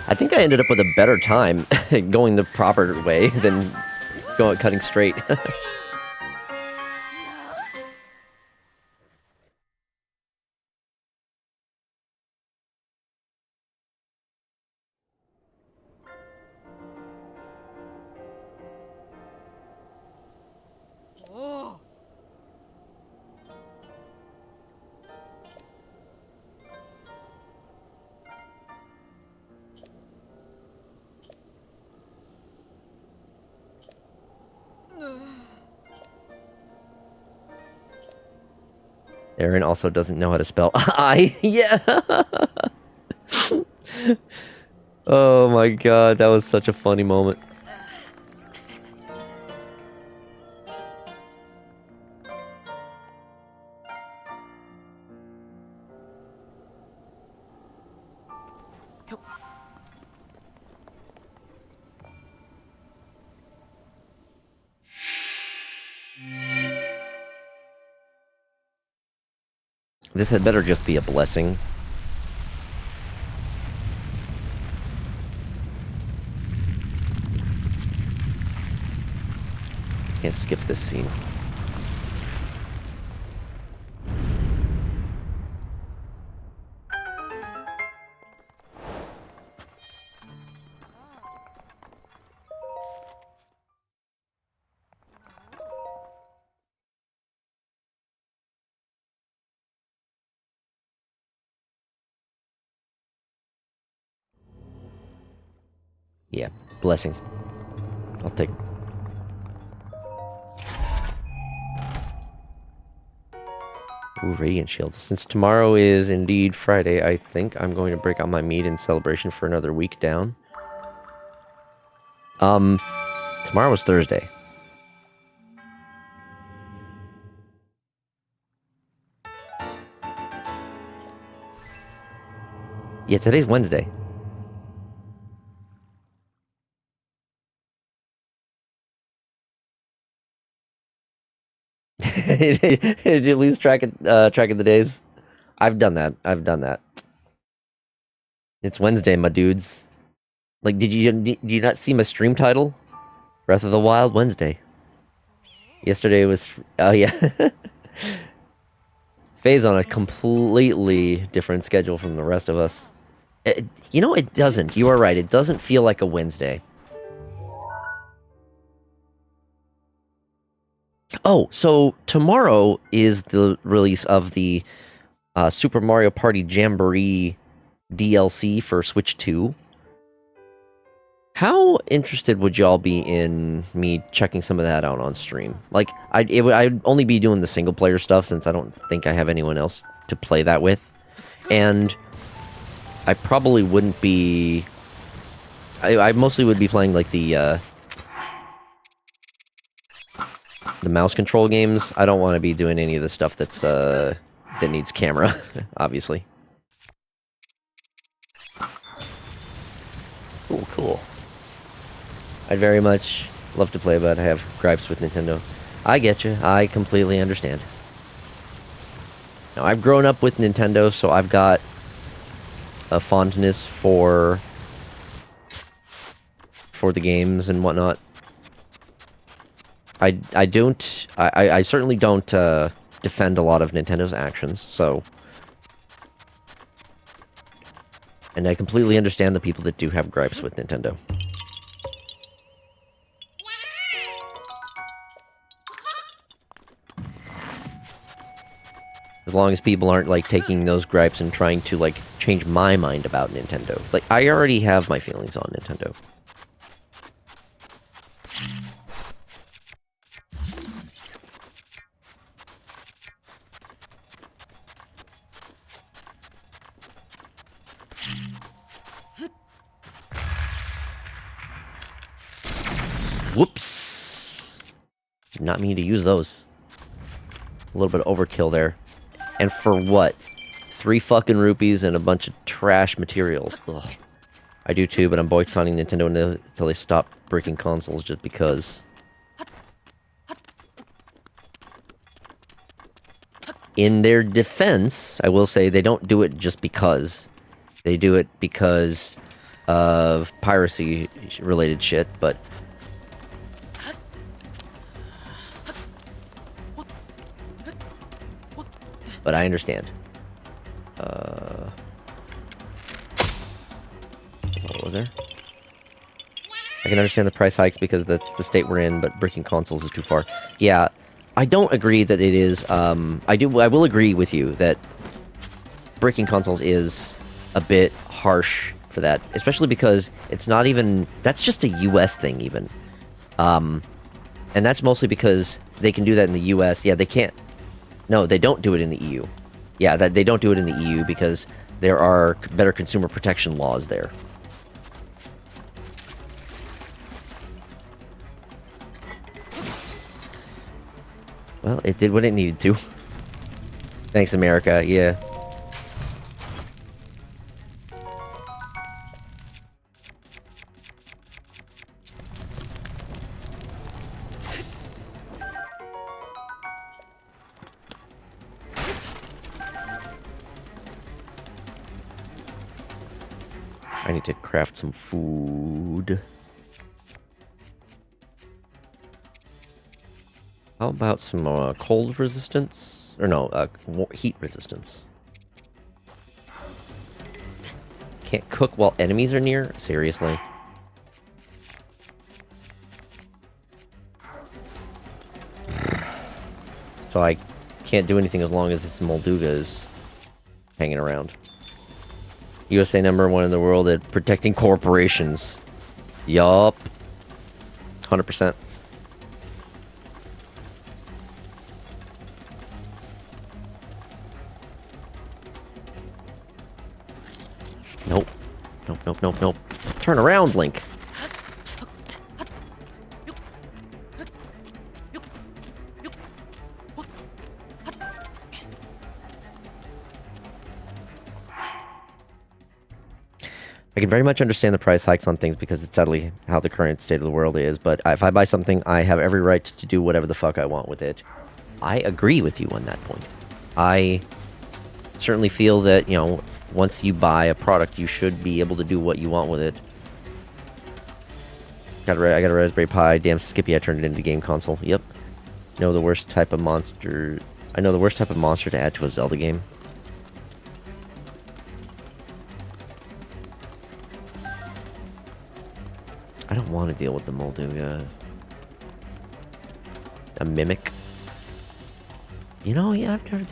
Speaker 1: I think I ended up with a better time going the proper way than cutting straight. Aaron also doesn't know how to spell I. Yeah. Oh my god, that was such a funny moment. This had better just be a blessing. Can't skip this scene. Yeah, blessing. I'll take. Ooh, Radiant Shield. Since tomorrow is indeed Friday, I think I'm going to break out my meat in celebration for another week down. Tomorrow is Thursday. Yeah, today's Wednesday. Did you lose track of the days? I've done that. I've done that. It's Wednesday, my dudes. Like, did you not see my stream title? Breath of the Wild Wednesday. Yesterday was... Oh, yeah. Faye's on a completely different schedule from the rest of us. You know, it doesn't. You are right. It doesn't feel like a Wednesday. Oh, so tomorrow is the release of the Super Mario Party Jamboree DLC for Switch 2. How interested would y'all be in me checking some of that out on stream? Like, I'd only be doing the single player stuff since I don't think I have anyone else to play that with. And I probably wouldn't be... I mostly would be playing, like, the mouse control games. I don't want to be doing any of the stuff that's, that needs camera, obviously. Cool, cool. I'd very much love to play, but I have gripes with Nintendo. I get you. I completely understand. Now, I've grown up with Nintendo, so I've got a fondness for the games and whatnot. I certainly don't defend a lot of Nintendo's actions, so... And I completely understand the people that do have gripes with Nintendo. As long as people aren't, like, taking those gripes and trying to, like, change my mind about Nintendo. Like, I already have my feelings on Nintendo. Whoops! Did not mean to use those. A little bit of overkill there. And for what? 3 fucking rupees and a bunch of trash materials. Ugh. I do too, but I'm boycotting Nintendo until they stop breaking consoles just because. In their defense, I will say they don't do it just because. They do it because of piracy-related shit, but... But I understand. What was there? I can understand the price hikes because that's the state we're in, but breaking consoles is too far. Yeah, I don't agree that it is. I will agree with you that breaking consoles is a bit harsh for that, especially because it's not even. That's just a U.S. thing, even. And that's mostly because they can do that in the U.S. Yeah, they can't. No, they don't do it in the EU. Yeah, they don't do it in the EU because there are better consumer protection laws there. Well, it did what it needed to. Thanks, America. Yeah. I need to craft some food. How about some cold resistance? Or no, heat resistance. Can't cook while enemies are near? Seriously? So I can't do anything as long as this Molduga is hanging around. USA #1 in the world at protecting corporations. Yup. 100%. Nope. Nope, nope, nope, nope. Turn around, Link. I can very much understand the price hikes on things because it's sadly how the current state of the world is, but if I buy something, I have every right to do whatever the fuck I want with it. I agree with you on that point. I certainly feel that, you know, once you buy a product, you should be able to do what you want with it. I got a Raspberry Pi. Damn Skippy, I turned it into a game console. Yep. Know the worst type of monster... I know the worst type of monster to add to a Zelda game. I don't want to deal with the Molduga. A Mimic. You know, yeah, there's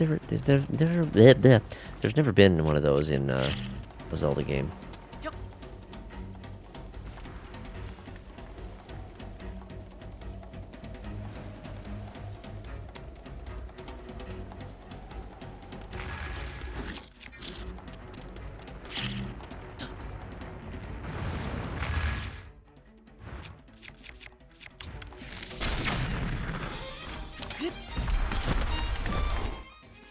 Speaker 1: never been one of those in a Zelda game.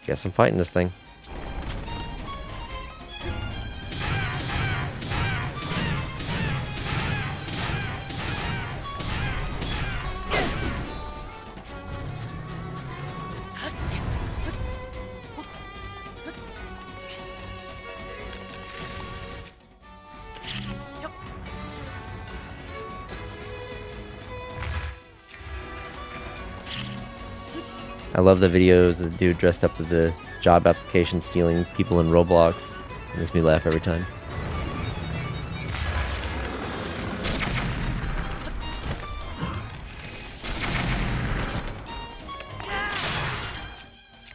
Speaker 1: Guess I'm fighting this thing. I love the videos of the dude dressed up as the job application stealing people in Roblox. It makes me laugh every time.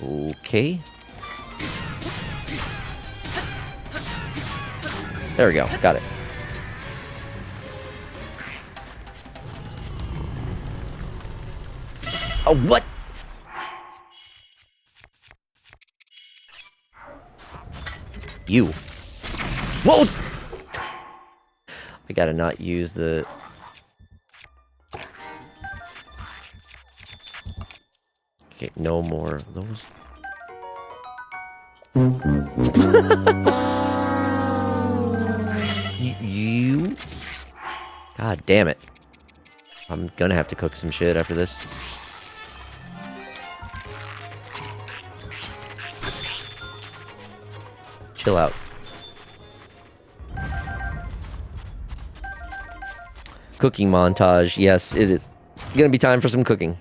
Speaker 1: Okay. There we go. Got it. Oh, what? You. Whoa! I gotta not use the... Okay, no more of those. You... God damn it. I'm gonna have to cook some shit after this. Chill out. Cooking montage. Yes, it is gonna be time for some cooking.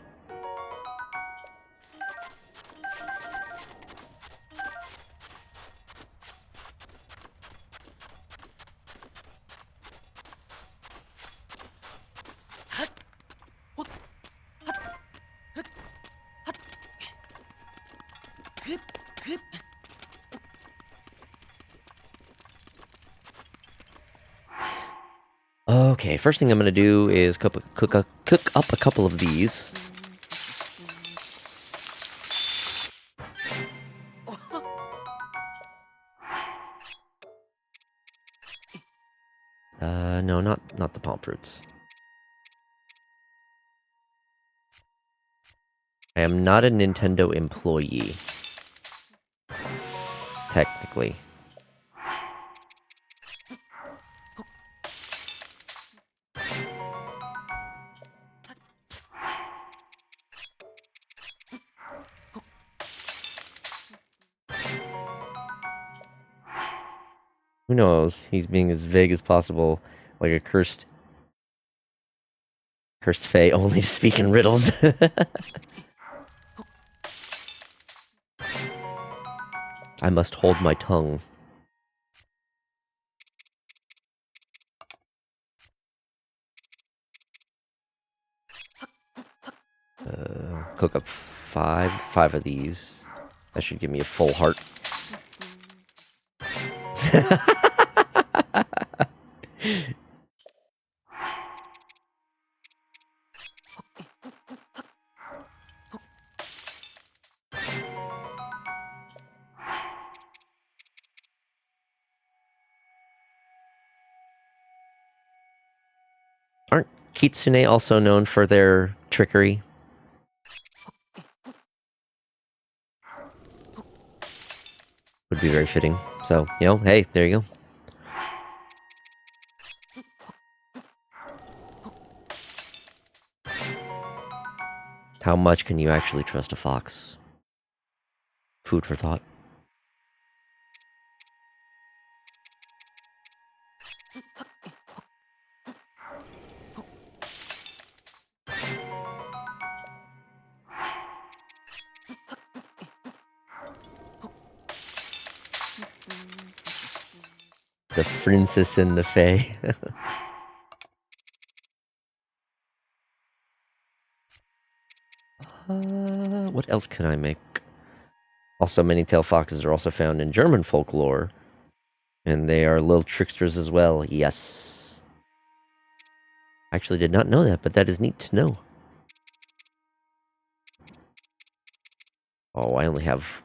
Speaker 1: Okay, first thing I'm gonna do is cook up a couple of these. No, not the palm fruits. I am not a Nintendo employee. Technically. Who knows? He's being as vague as possible, like a cursed fae, only to speak in riddles. I must hold my tongue. Cook up five of these. That should give me a full heart. Kitsune, also known for their trickery. Would be very fitting. So, you know, hey, there you go. How much can you actually trust a fox? Food for thought. The princess and the fae. What else can I make? Also, many-tailed foxes are also found in German folklore. And they are little tricksters as well. Yes. I actually did not know that, but that is neat to know. Oh, I only have...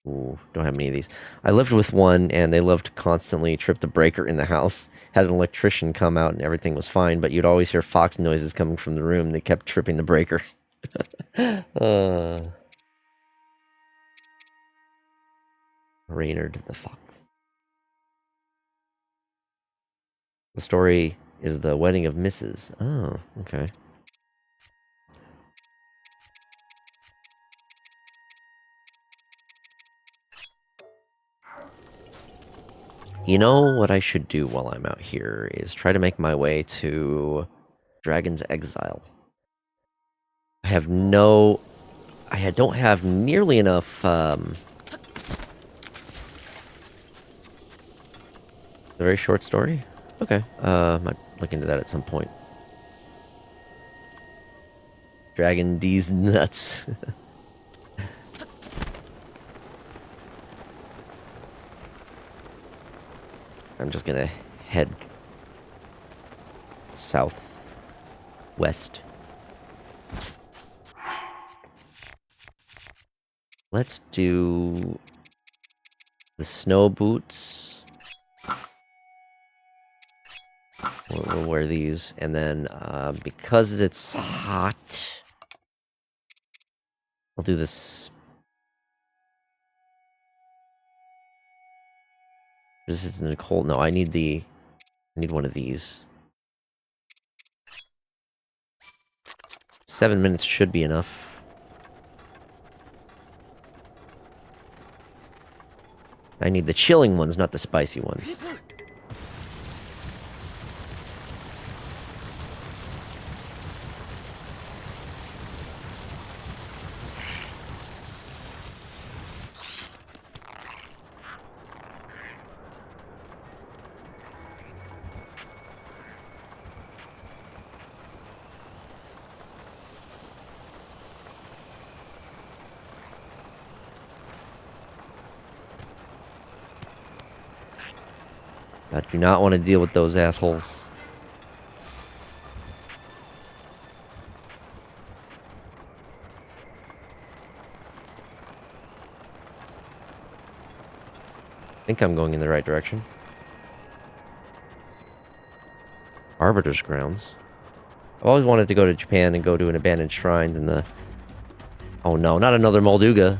Speaker 1: Ooh, don't have many of these. I lived with one, and they loved to constantly trip the breaker in the house. Had an electrician come out, and everything was fine, but you'd always hear fox noises coming from the room. They kept tripping the breaker. Reynard the fox. The story is the wedding of Mrs. Oh, okay. You know what I should do while I'm out here is try to make my way to Dragon's Exile. I don't have nearly enough, a very short story? Okay, might look into that at some point. Dragon D's nuts. I'm just gonna head southwest. Let's do the snow boots. We'll wear these, and then because it's hot, I'll do this. This isn't a cold. No, I need one of these. 7 minutes should be enough. I need the chilling ones, not the spicy ones. I do not want to deal with those assholes. I think I'm going in the right direction. Arbiter's Grounds. I've always wanted to go to Japan and go to an abandoned shrine in the... Oh no, not another Molduga.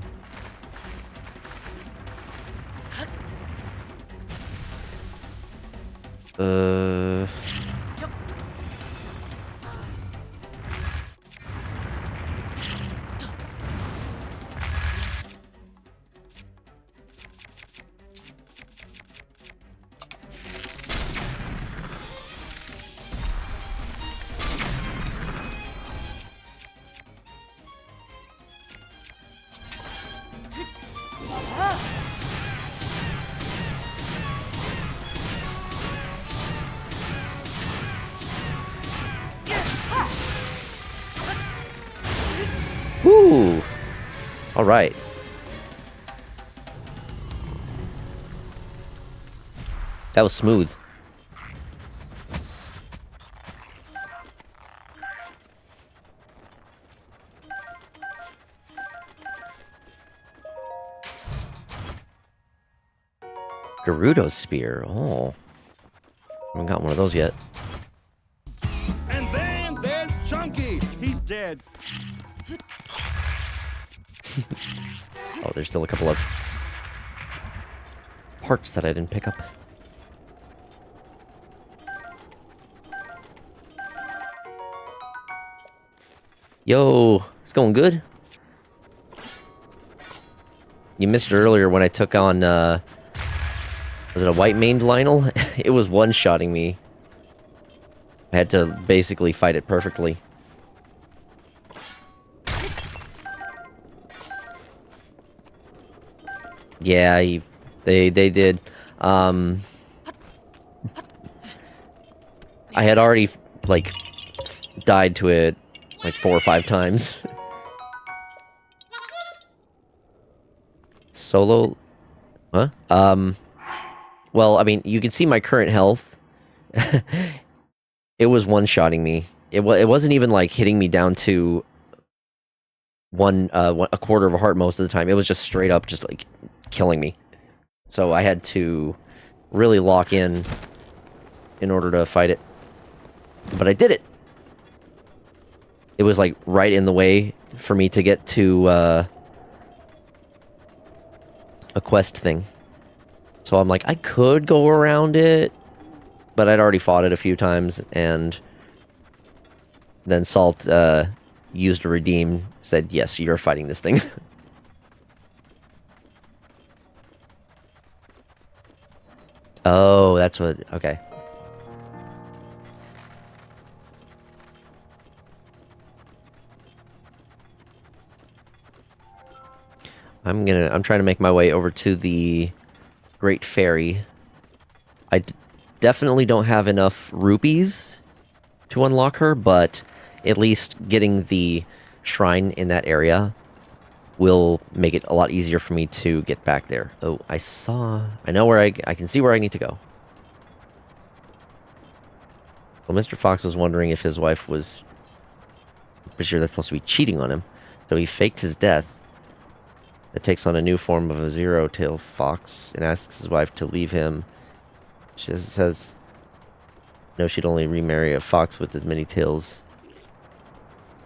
Speaker 1: Woo! All right. That was smooth. Gerudo spear. Oh. I haven't got one of those yet.
Speaker 6: And then
Speaker 5: dead.
Speaker 1: Oh, there's still a couple of parts that I didn't pick up. Yo, it's going good. You missed it earlier when I took on, was it a white-maned Lionel? It was one-shotting me. I had to basically fight it perfectly. Yeah, they did. I had already, like, died to it, like, 4 or 5 times. Solo? Huh? Well, I mean, you can see my current health. It was one-shotting me. It wasn't even, like, hitting me down to a quarter of a heart most of the time. It was just straight up, just, like, killing me. So I had to really lock in order to fight it. But I did it! It was, like, right in the way for me to get to, a quest thing. So I'm like, I could go around it, but I'd already fought it a few times, and then Salt, used a redeem, said, yes, you're fighting this thing. Oh, that's what, okay. I'm trying to make my way over to the Great Fairy. I definitely don't have enough rupees to unlock her, but at least getting the shrine in that area will make it a lot easier for me to get back there. Oh, I know where I can see where I need to go. Well, Mr. Fox was wondering if his wife was... pretty sure that's supposed to be cheating on him. So he faked his death. It takes on a new form of a zero-tailed fox and asks his wife to leave him. She says no, she'd only remarry a fox with as many tails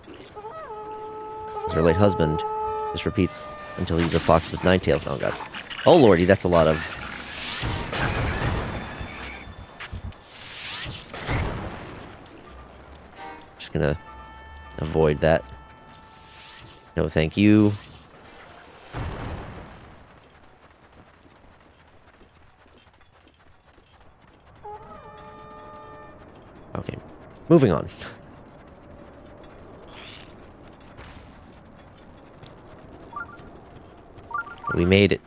Speaker 1: as her late husband. This repeats until he's a fox with 9 tails. Oh god. Oh lordy, that's a lot of... Just gonna avoid that. No thank you. Okay, moving on. We made it.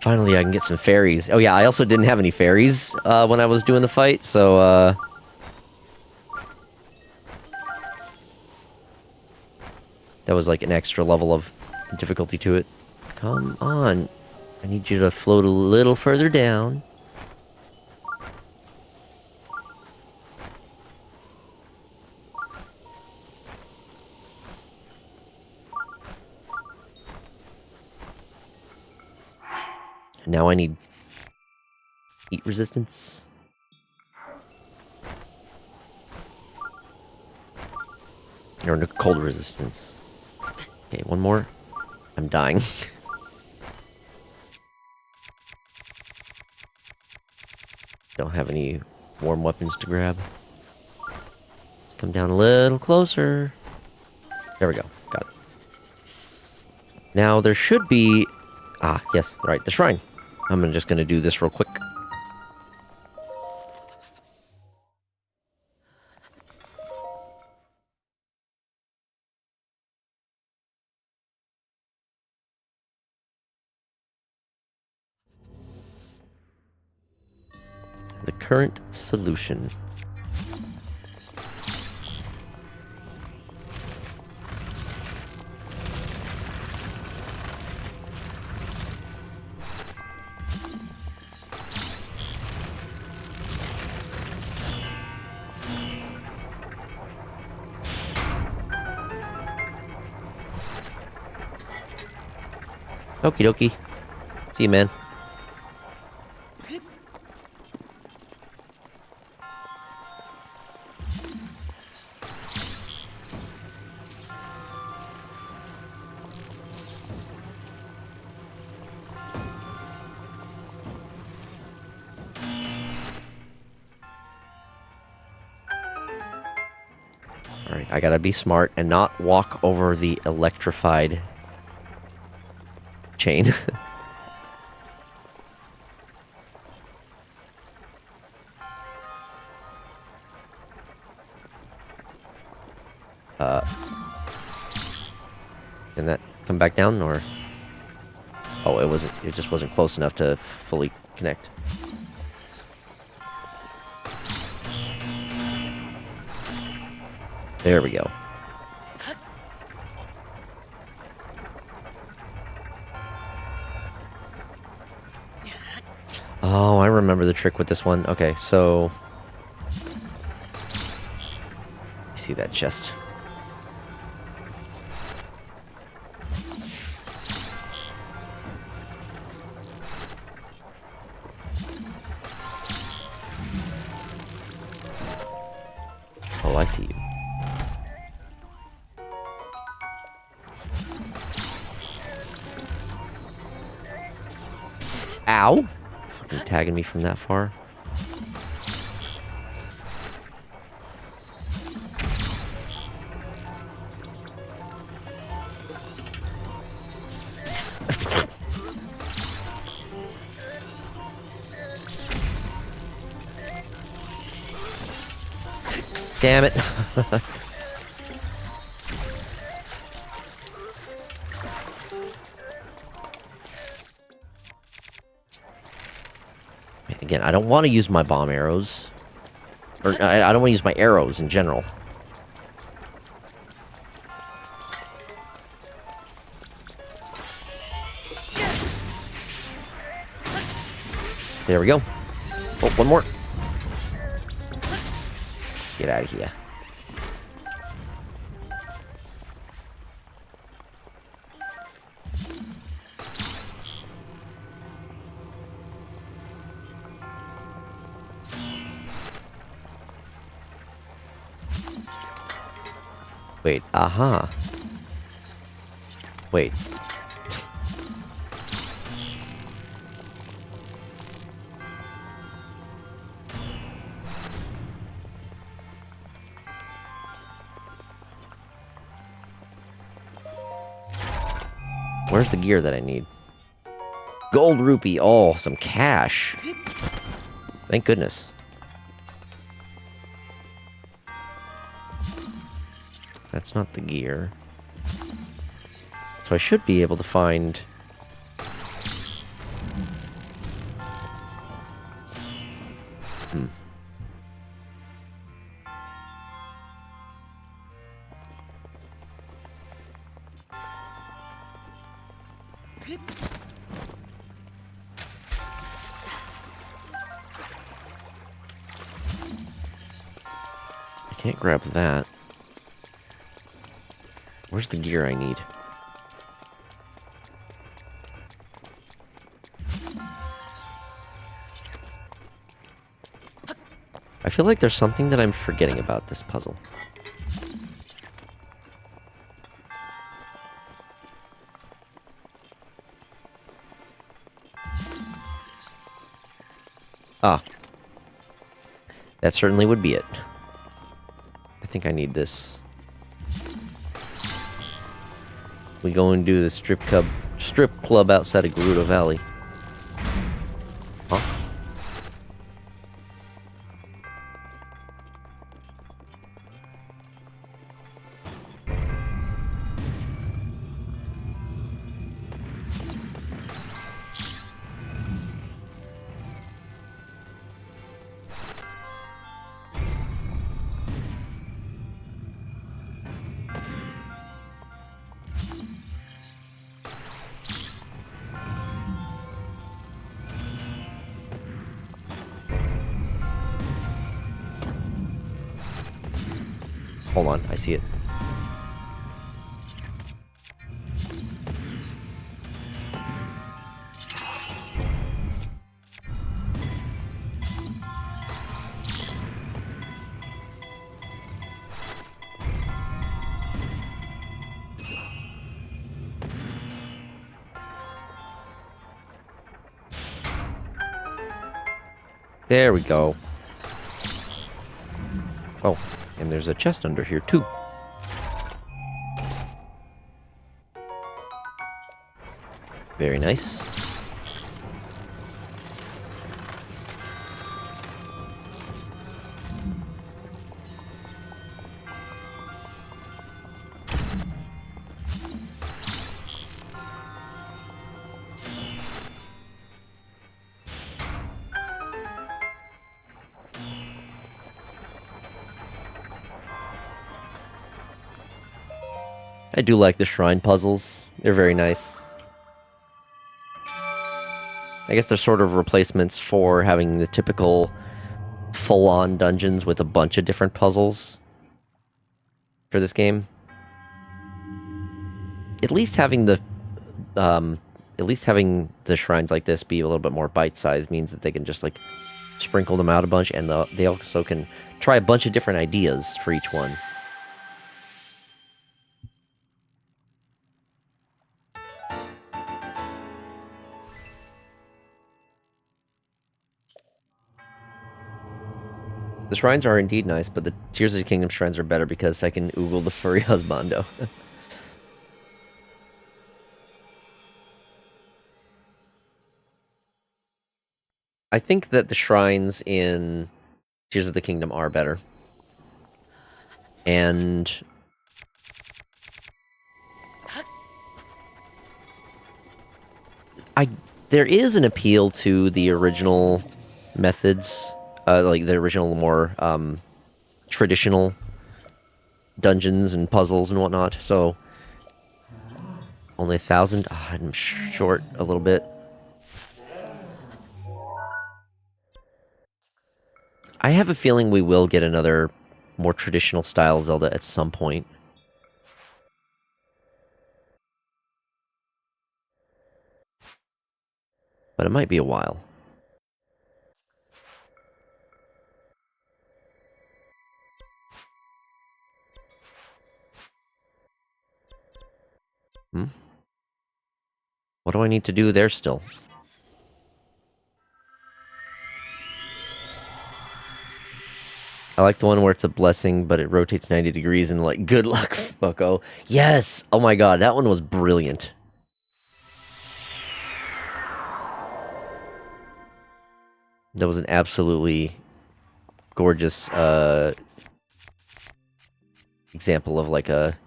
Speaker 1: Finally, I can get some fairies. Oh yeah, I also didn't have any fairies when I was doing the fight, so that was like an extra level of difficulty to it. Come on. I need you to float a little further down. Now I need heat resistance. Or cold resistance. Okay, one more. I'm dying. Don't have any warm weapons to grab. Let's come down a little closer. There we go. Got it. Now there should be... Ah, yes, right, the shrine. I'm just gonna do this real quick. The current solution. Okie dokie. See you, man. Alright, I gotta be smart and not walk over the electrified chain. Can that come back down, or... Oh, it just wasn't close enough to fully connect. There we go. Oh, I remember the trick with this one. Okay, so... You see that chest. Oh, I see you. Ow! Fucking tagging me from that far. Damn it. Again, I don't want to use my bomb arrows. Or, I don't want to use my arrows in general. There we go. Oh, one more. Get out of here. Wait, aha. Wait. Where's the gear that I need? Gold rupee. Oh, some cash. Thank goodness. That's not the gear. So I should be able to find... I can't grab that. Where's the gear I need? I feel like there's something that I'm forgetting about this puzzle. Ah. That certainly would be it. I think I need this. We go and do the strip club outside of Gerudo Valley. Huh? Hold on, I see it. There we go. Oh, and there's a chest under here, too. Very nice. I do like the shrine puzzles. They're very nice. I guess they're sort of replacements for having the typical full-on dungeons with a bunch of different puzzles for this game. At least having the shrines like this be a little bit more bite-sized means that they can just like sprinkle them out a bunch, and they also can try a bunch of different ideas for each one. The shrines are indeed nice, but the Tears of the Kingdom shrines are better because I can oogle the furry husbando. I think that the shrines in Tears of the Kingdom are better. And there is an appeal to the original methods, like the original more traditional dungeons and puzzles and whatnot. So only 1,000. I'm short a little bit. I have a feeling we will get another more traditional style Zelda at some point. But it might be a while. What do I need to do there still? I like the one where it's a blessing, but it rotates 90 degrees and like, good luck, fucko. Yes! Oh my god, that one was brilliant. That was an absolutely gorgeous example of like a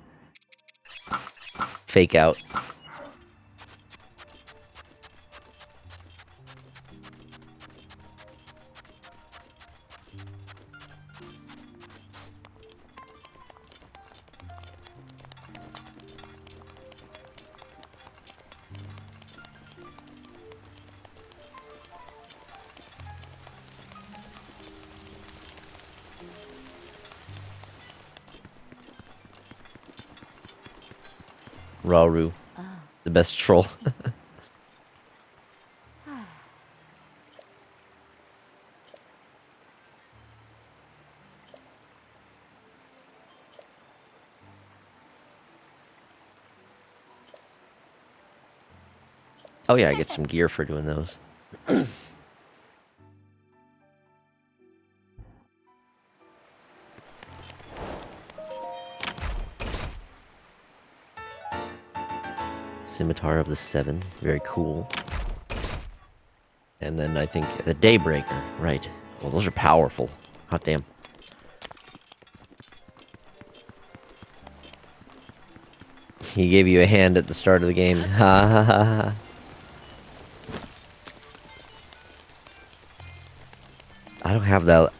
Speaker 1: fake out. Rauru. The best troll. Oh yeah, I get some gear for doing those. Scimitar of the Seven, very cool. And then I think the Daybreaker, right. Well, those are powerful. Hot damn. He gave you a hand at the start of the game. Ha ha ha ha. I don't have that.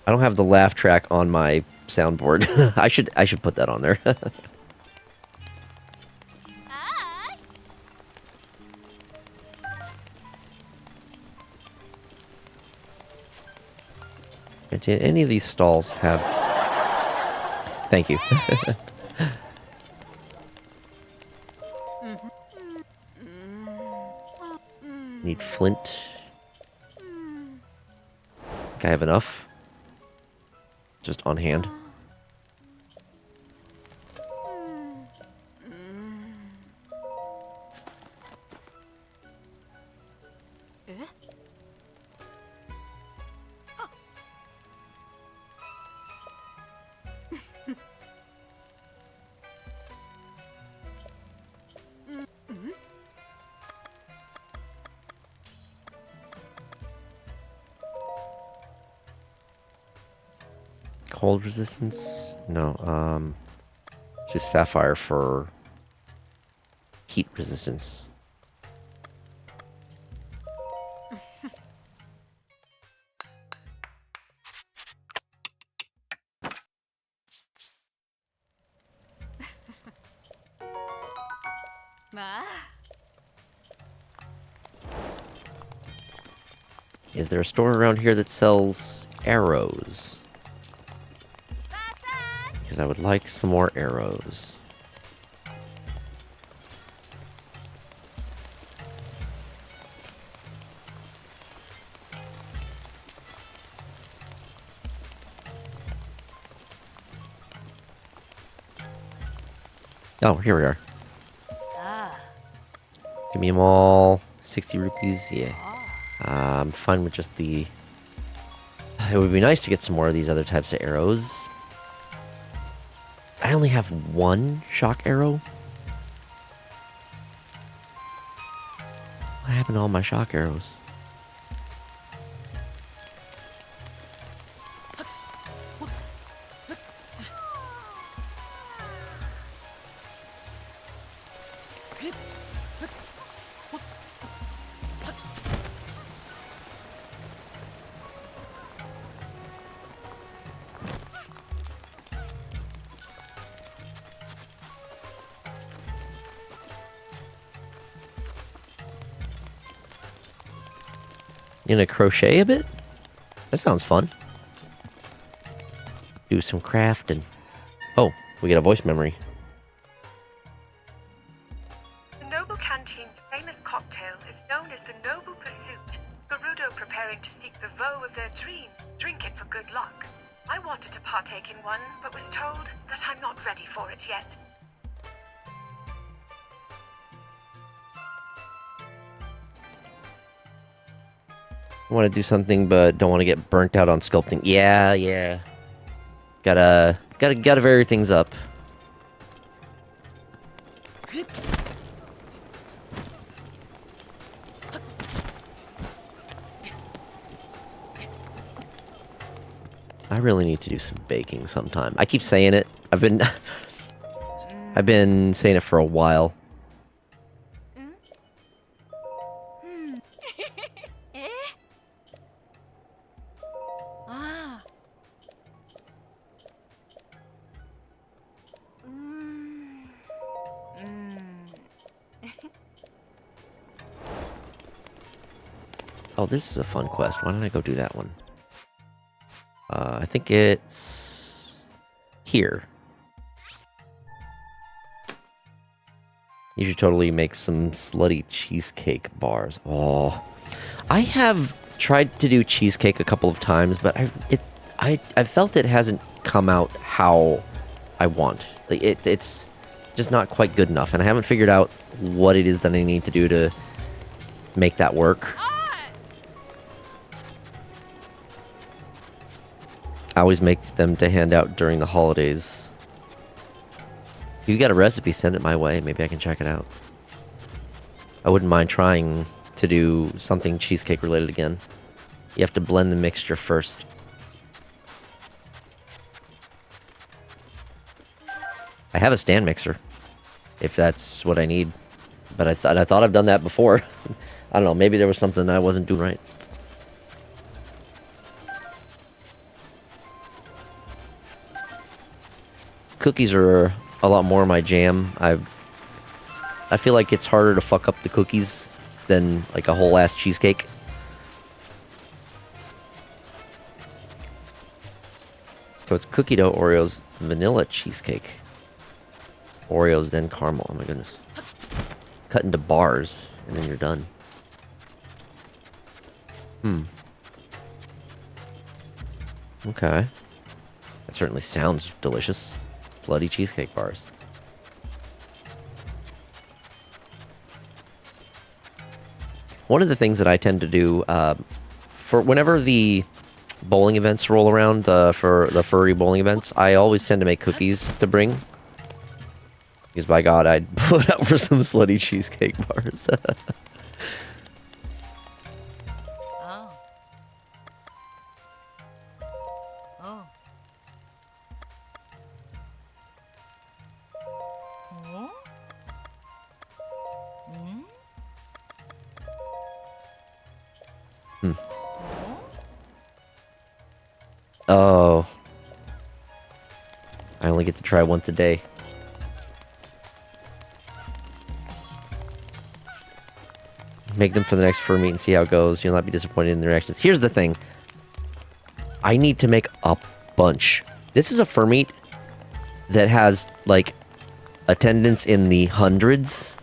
Speaker 1: I don't have the laugh track on my soundboard. I should put that on there. Did any of these stalls have... Thank you. Need flint. Think I have enough. Just on hand. cold resistance? No, just sapphire for heat resistance. Is there a store around here that sells arrows? Because I would like some more arrows. Oh, here we are. Give me them all. 60 rupees, yeah. I'm fine with just the... It would be nice to get some more of these other types of arrows. I only have one shock arrow. What happened to all my shock arrows? You gonna crochet a bit? That sounds fun. Do some crafting. Oh, we get a voice memory.
Speaker 3: The Noble Canteen's famous cocktail is known as the Noble Pursuit. Gerudo preparing to seek the voe of their dreams. Drink it for good luck. I wanted to partake in one, but was told that I'm not ready for it yet.
Speaker 1: I want to do something, but don't want to get burnt out on sculpting. Yeah. Gotta vary things up. I really need to do some baking sometime. I keep saying it. I've been saying it for a while. Oh, this is a fun quest. Why don't I go do that one? I think it's here. You should totally make some slutty cheesecake bars. Oh, I have tried to do cheesecake a couple of times, but I felt it hasn't come out how I want. Like it's just not quite good enough, and I haven't figured out what it is that I need to do to make that work. I always make them to hand out during the holidays. If you got a recipe, send it my way. Maybe I can check it out. I wouldn't mind trying to do something cheesecake related again. You have to blend the mixture first. I have a stand mixer, if that's what I need. But I thought I've done that before. I don't know, maybe there was something I wasn't doing right. Cookies are a lot more my jam. I feel like it's harder to fuck up the cookies than like a whole ass cheesecake. So it's cookie dough, Oreos, vanilla cheesecake. Oreos, then caramel. Oh my goodness. Cut into bars, and then you're done. Okay. That certainly sounds delicious. Bloody cheesecake bars. One of the things that I tend to do for whenever the bowling events roll around, for the furry bowling events, I always tend to make cookies to bring. Because by God, I'd put out for some slutty cheesecake bars. Oh. I only get to try once a day. Make them for the next fur meet and see how it goes. You'll not be disappointed in the reactions. Here's the thing. I need to make a bunch. This is a fur meet that has, like, attendance in the hundreds.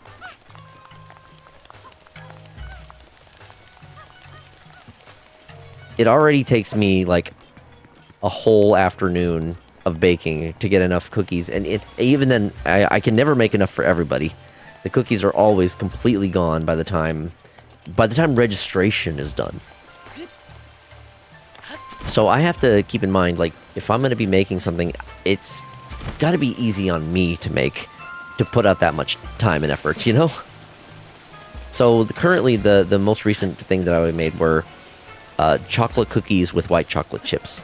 Speaker 1: It already takes me, like, a whole afternoon of baking to get enough cookies. And even then, I can never make enough for everybody. The cookies are always completely gone by the time registration is done. So I have to keep in mind, like, if I'm going to be making something, it's got to be easy on me to make, to put out that much time and effort, you know? So currently, the most recent thing that I made were chocolate cookies with white chocolate chips.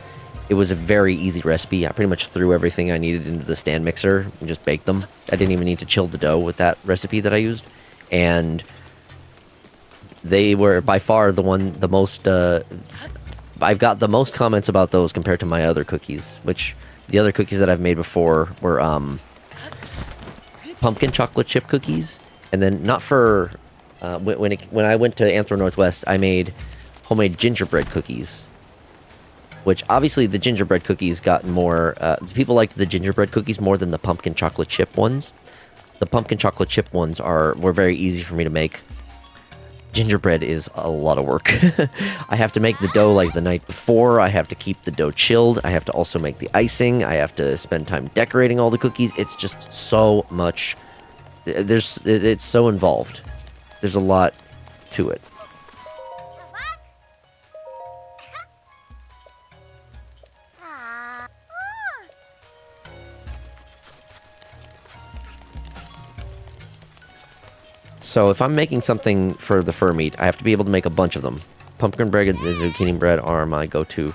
Speaker 1: It was a very easy recipe. I pretty much threw everything I needed into the stand mixer and just baked them. I didn't even need to chill the dough with that recipe that I used. And they were by far the most, I've got the most comments about those compared to my other cookies, which the other cookies that I've made before were pumpkin chocolate chip cookies. And then not for, when I went to Anthro Northwest, I made homemade gingerbread cookies. Which, obviously, the gingerbread cookies got more... people liked the gingerbread cookies more than the pumpkin chocolate chip ones. The pumpkin chocolate chip ones were very easy for me to make. Gingerbread is a lot of work. I have to make the dough, like, the night before. I have to keep the dough chilled. I have to also make the icing. I have to spend time decorating all the cookies. It's just so much... It's so involved. There's a lot to it. So if I'm making something for the fur meat, I have to be able to make a bunch of them. Pumpkin bread and zucchini bread are my go-to.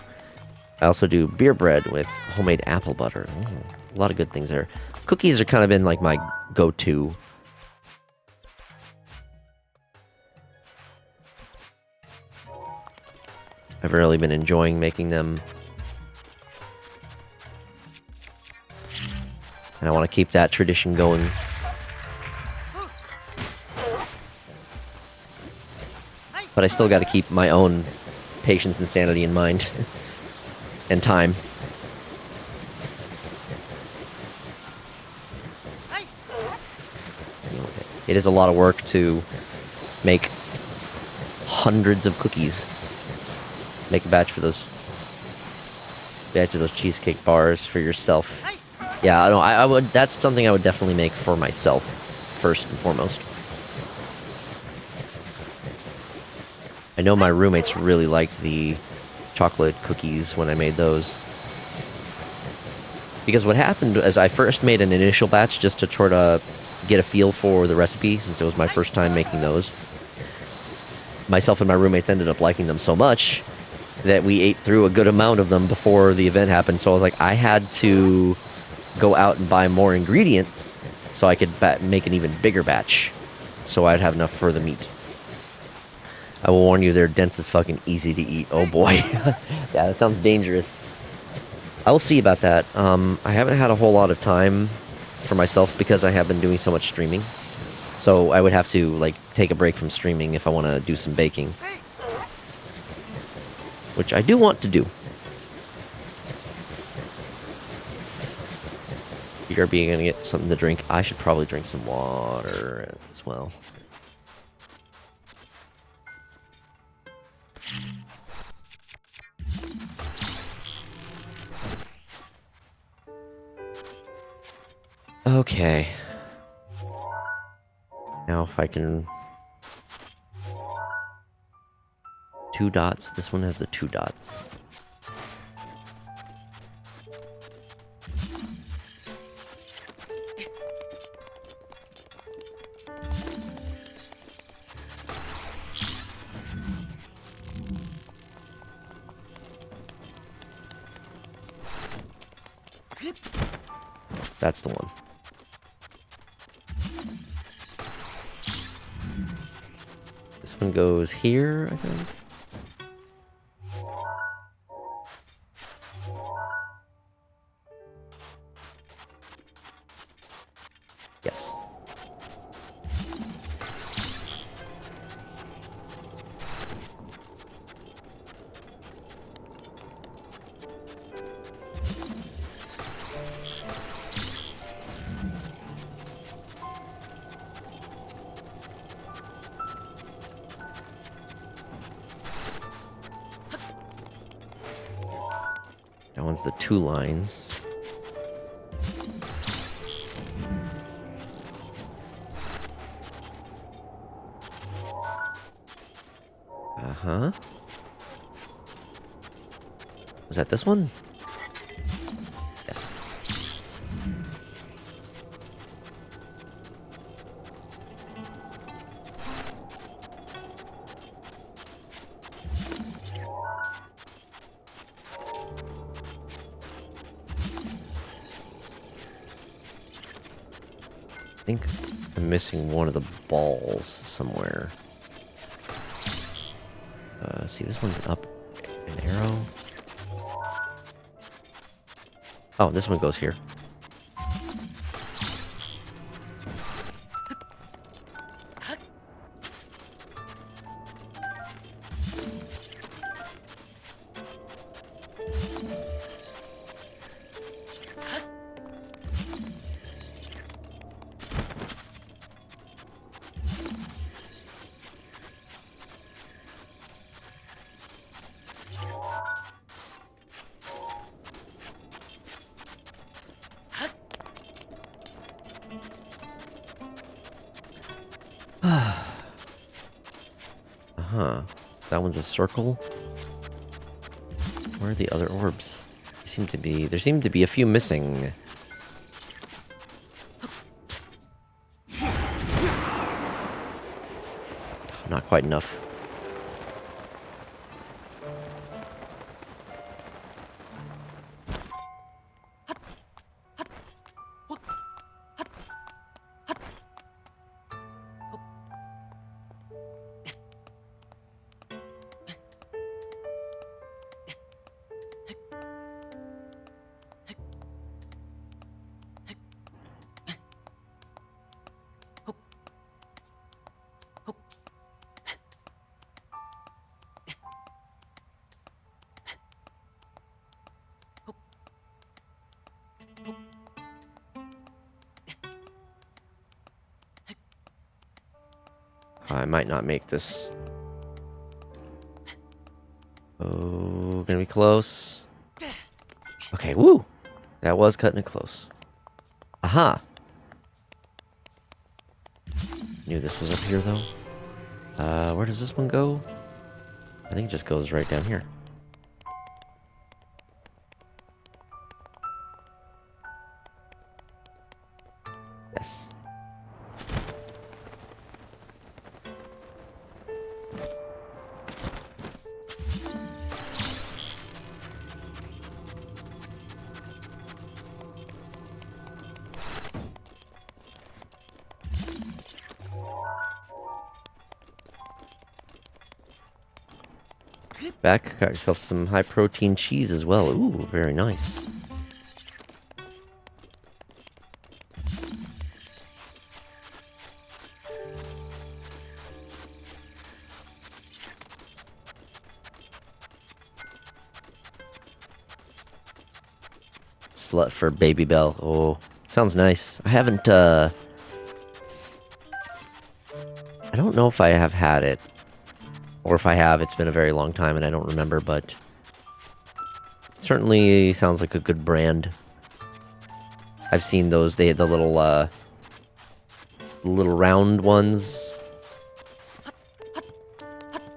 Speaker 1: I also do beer bread with homemade apple butter. A lot of good things there. Cookies are kind of been like my go-to. I've really been enjoying making them. And I want to keep that tradition going. But I still got to keep my own patience and sanity in mind. And time. It is a lot of work to make hundreds of cookies. Make a batch of those cheesecake bars for yourself. Yeah, I would. That's something I would definitely make for myself, first and foremost. I know my roommates really liked the chocolate cookies when I made those. Because what happened is I first made an initial batch just to try to get a feel for the recipe, since it was my first time making those. Myself and my roommates ended up liking them so much that we ate through a good amount of them before the event happened. So I was like, I had to go out and buy more ingredients so I could make an even bigger batch, so I'd have enough for the meat. I will warn you, they're dense as fucking easy to eat. Oh boy. Yeah, that sounds dangerous. I will see about that. I haven't had a whole lot of time for myself because I have been doing so much streaming. So I would have to, like, take a break from streaming if I want to do some baking. Which I do want to do. BRB gonna get something to drink. I should probably drink some water as well. Okay. Now if I can... 2 dots. This one has the 2 dots. That's the one. This one goes here, I think. Yes. That one's the 2 lines. Uh-huh. Was that this one? Yes. I think I'm missing one of the balls somewhere. See, this one's up an arrow. Oh, this one goes here. Uh-huh. That one's a circle. Where are the other orbs? There seem to be a few missing. Not quite enough. I might not make this. Oh, gonna be close. Okay, woo! That was cutting it close. Aha! Knew this was up here, though. Where does this one go? I think it just goes right down here. Yes. Back, got yourself some high protein cheese as well. Ooh, very nice. Slut for Baby Bell. Oh, sounds nice. I haven't, I don't know if I have had it. Or if I have, it's been a very long time and I don't remember, but it certainly sounds like a good brand. I've seen those, the little round ones.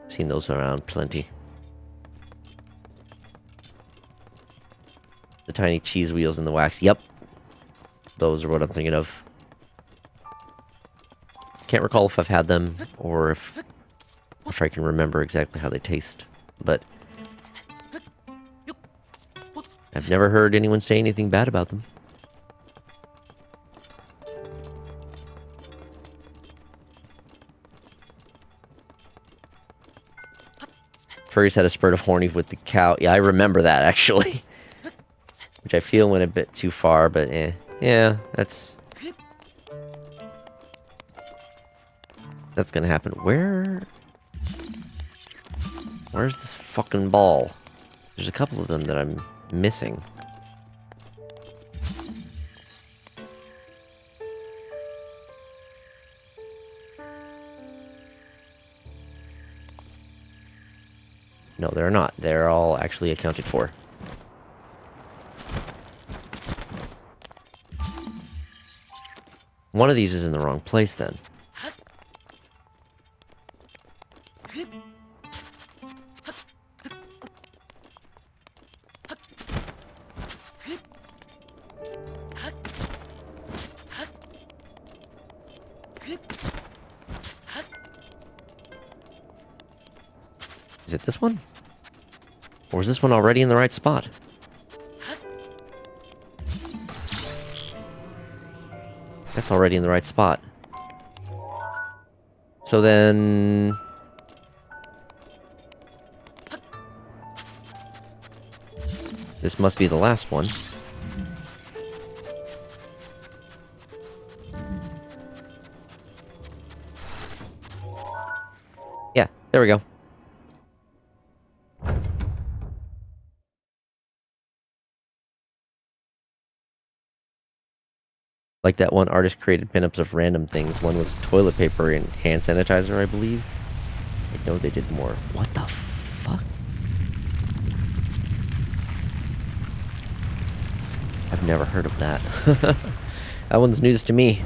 Speaker 1: Seen those around plenty. The tiny cheese wheels in the wax. Yep. Those are what I'm thinking of. Can't recall if I've had them or if I can remember exactly how they taste, but I've never heard anyone say anything bad about them. Furries had a spurt of horny with the cow. Yeah, I remember that, actually. Which I feel went a bit too far, but yeah, that's that's gonna happen. Where's this fucking ball? There's a couple of them that I'm missing. No, they're not. They're all actually accounted for. One of these is in the wrong place then. Is it this one? Or is this one already in the right spot? That's already in the right spot. So then... this must be the last one. Yeah, there we go. Like that one artist created pinups of random things. One was toilet paper and hand sanitizer, I believe. I know they did more. What the fuck? I've never heard of that. That one's news to me.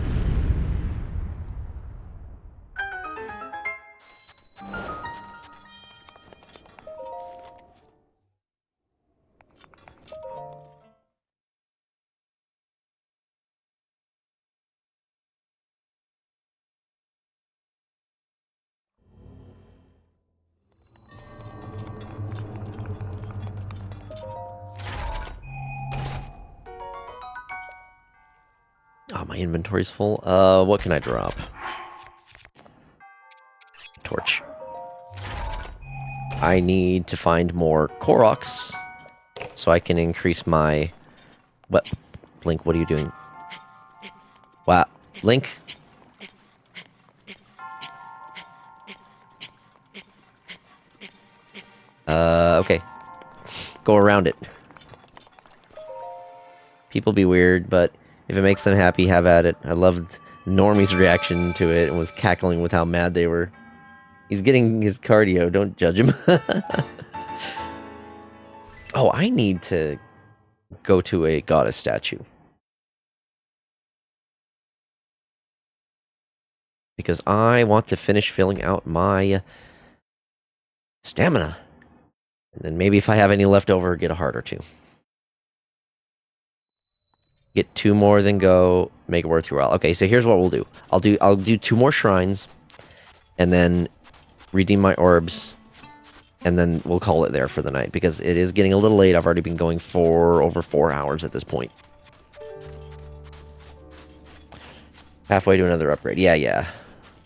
Speaker 1: Oh, my inventory's full. What can I drop? Torch. I need to find more Koroks so I can increase my... What? Link, what are you doing? Wow. Link? Okay. Go around it. People be weird, but if it makes them happy, have at it. I loved Normie's reaction to it and was cackling with how mad they were. He's getting his cardio, don't judge him. Oh, I need to go to a goddess statue. Because I want to finish filling out my stamina. And then maybe if I have any left over, get a heart or two. Get 2 more, then go make it worth your while. Okay, so here's what we'll do. I'll do 2 more shrines, and then redeem my orbs, and then we'll call it there for the night, because it is getting a little late. I've already been going for over 4 hours at this point. Halfway to another upgrade. Yeah.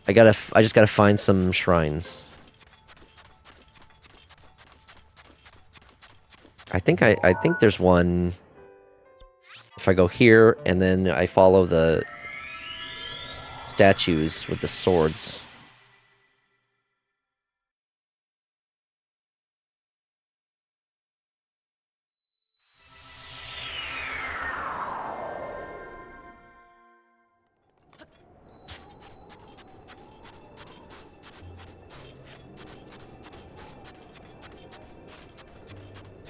Speaker 1: I just gotta find some shrines. I think there's one. If I go here and then I follow the statues with the swords.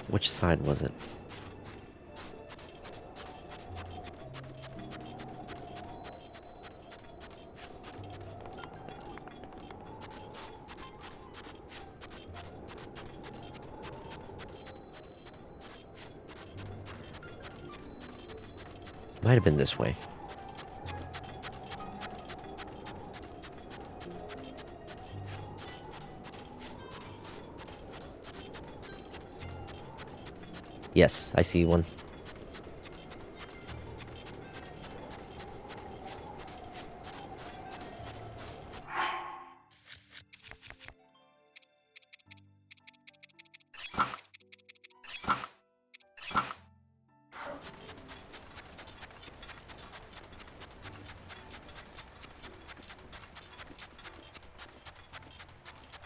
Speaker 1: Which side was it? Might have been this way. Yes, I see one.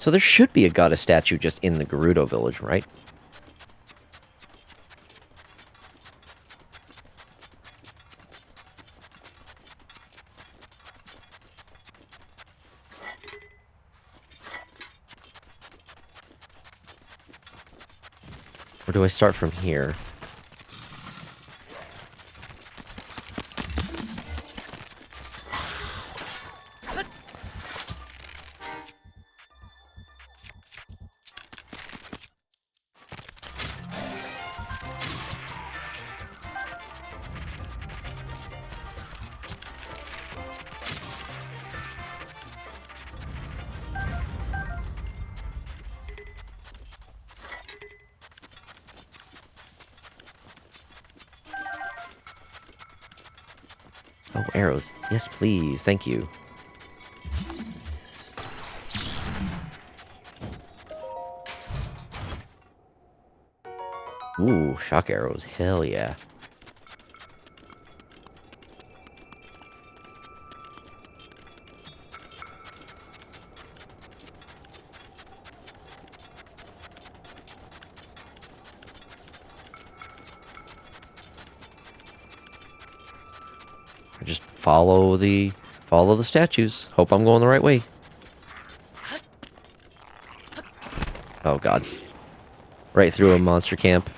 Speaker 1: So there should be a goddess statue just in the Gerudo village, right? Or do I start from here? Oh, arrows. Yes, please. Thank you. Ooh, shock arrows. Hell yeah. Just follow the statues. Hope I'm going the right way. Oh god. Right through a monster camp.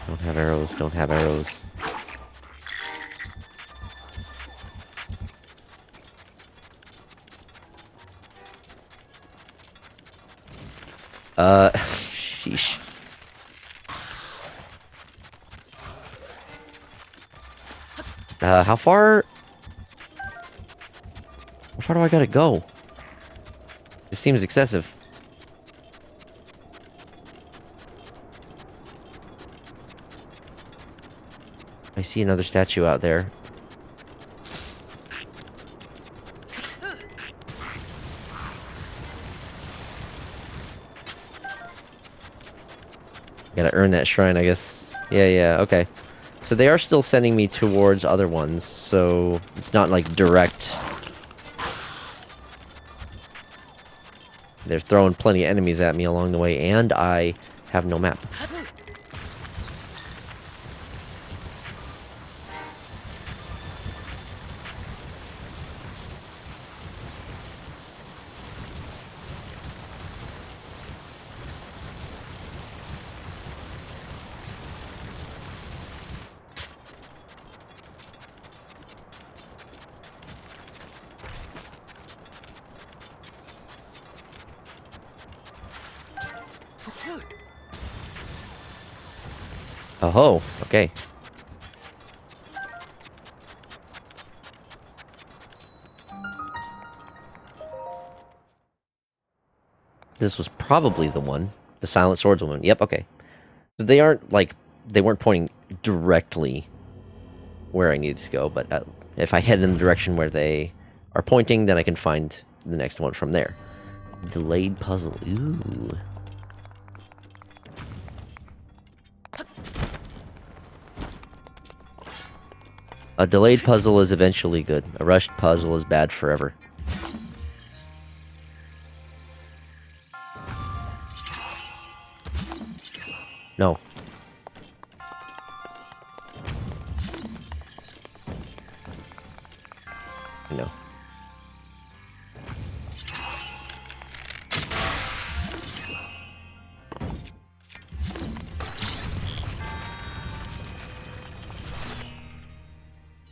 Speaker 1: Don't have arrows, don't have arrows. Sheesh. How far do I gotta go? It seems excessive. I see another statue out there. Gotta earn that shrine, I guess. Yeah, okay. So they are still sending me towards other ones, so it's not like direct. They're throwing plenty of enemies at me along the way, and I have no map. Oh, okay. This was probably the one. The Silent Swordswoman. Yep, okay. They aren't, like, they weren't pointing directly where I needed to go, but if I head in the direction where they are pointing, then I can find the next one from there. Delayed puzzle. Ooh. A delayed puzzle is eventually good. A rushed puzzle is bad forever. No. No.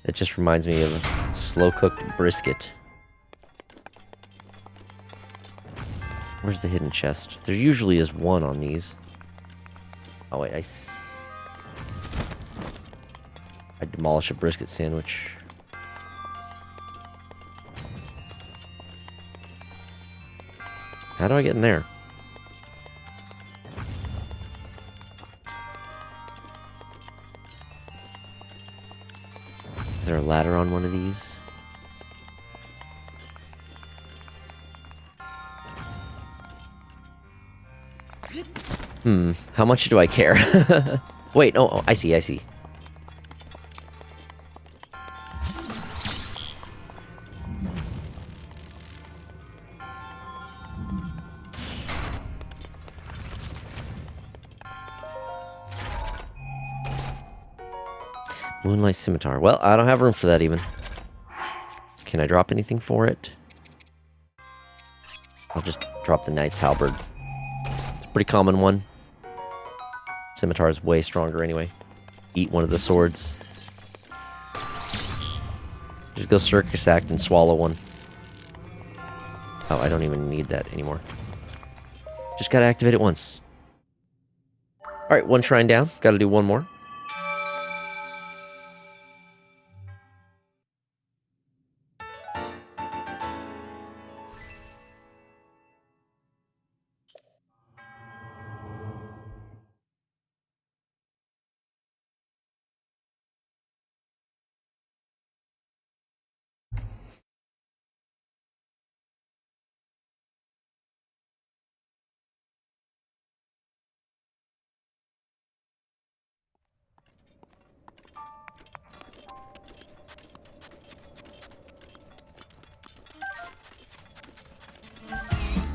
Speaker 1: It just reminds me of a slow-cooked brisket. Where's the hidden chest? There usually is one on these. Oh wait, I demolish a brisket sandwich. How do I get in there? Is there a ladder on one of these? How much do I care? Wait, oh, I see. Moonlight Scimitar. Well, I don't have room for that even. Can I drop anything for it? I'll just drop the Knight's Halberd. It's a pretty common one. Scimitar is way stronger anyway. Eat one of the swords. Just go Circus Act and swallow one. Oh, I don't even need that anymore. Just gotta activate it once. Alright, one shrine down. Gotta do one more.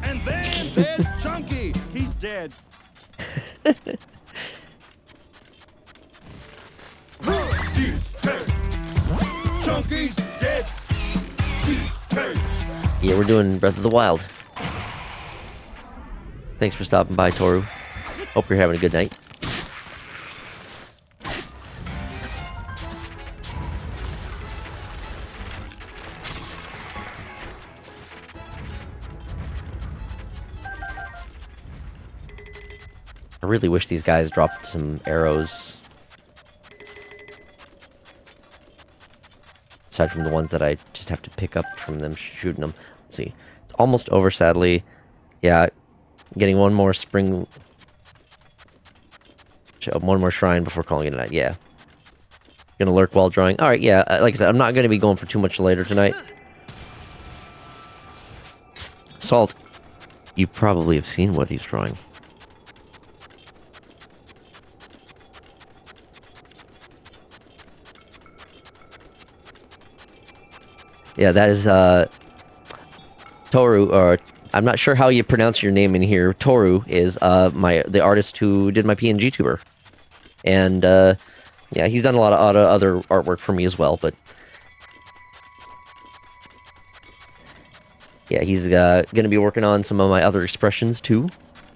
Speaker 6: And then there's Chunky. He's dead. Chunky's dead.
Speaker 1: Yeah, we're doing Breath of the Wild. Thanks for stopping by, Toru. Hope you're having a good night. I really wish these guys dropped some arrows. Aside from the ones that I just have to pick up from them shooting them. Let's see. It's almost over, sadly. Yeah, getting one more spring... one more shrine before calling it a night. Yeah. Gonna lurk while drawing. Alright, yeah. Like I said, I'm not gonna be going for too much later tonight. Salt. You probably have seen what he's drawing. Yeah, that is, Toru, or I'm not sure how you pronounce your name in here. Toru is, the artist who did my PNG tuber. And, yeah, he's done a lot of other artwork for me as well, but... Yeah, he's, gonna be working on some of my other expressions, too.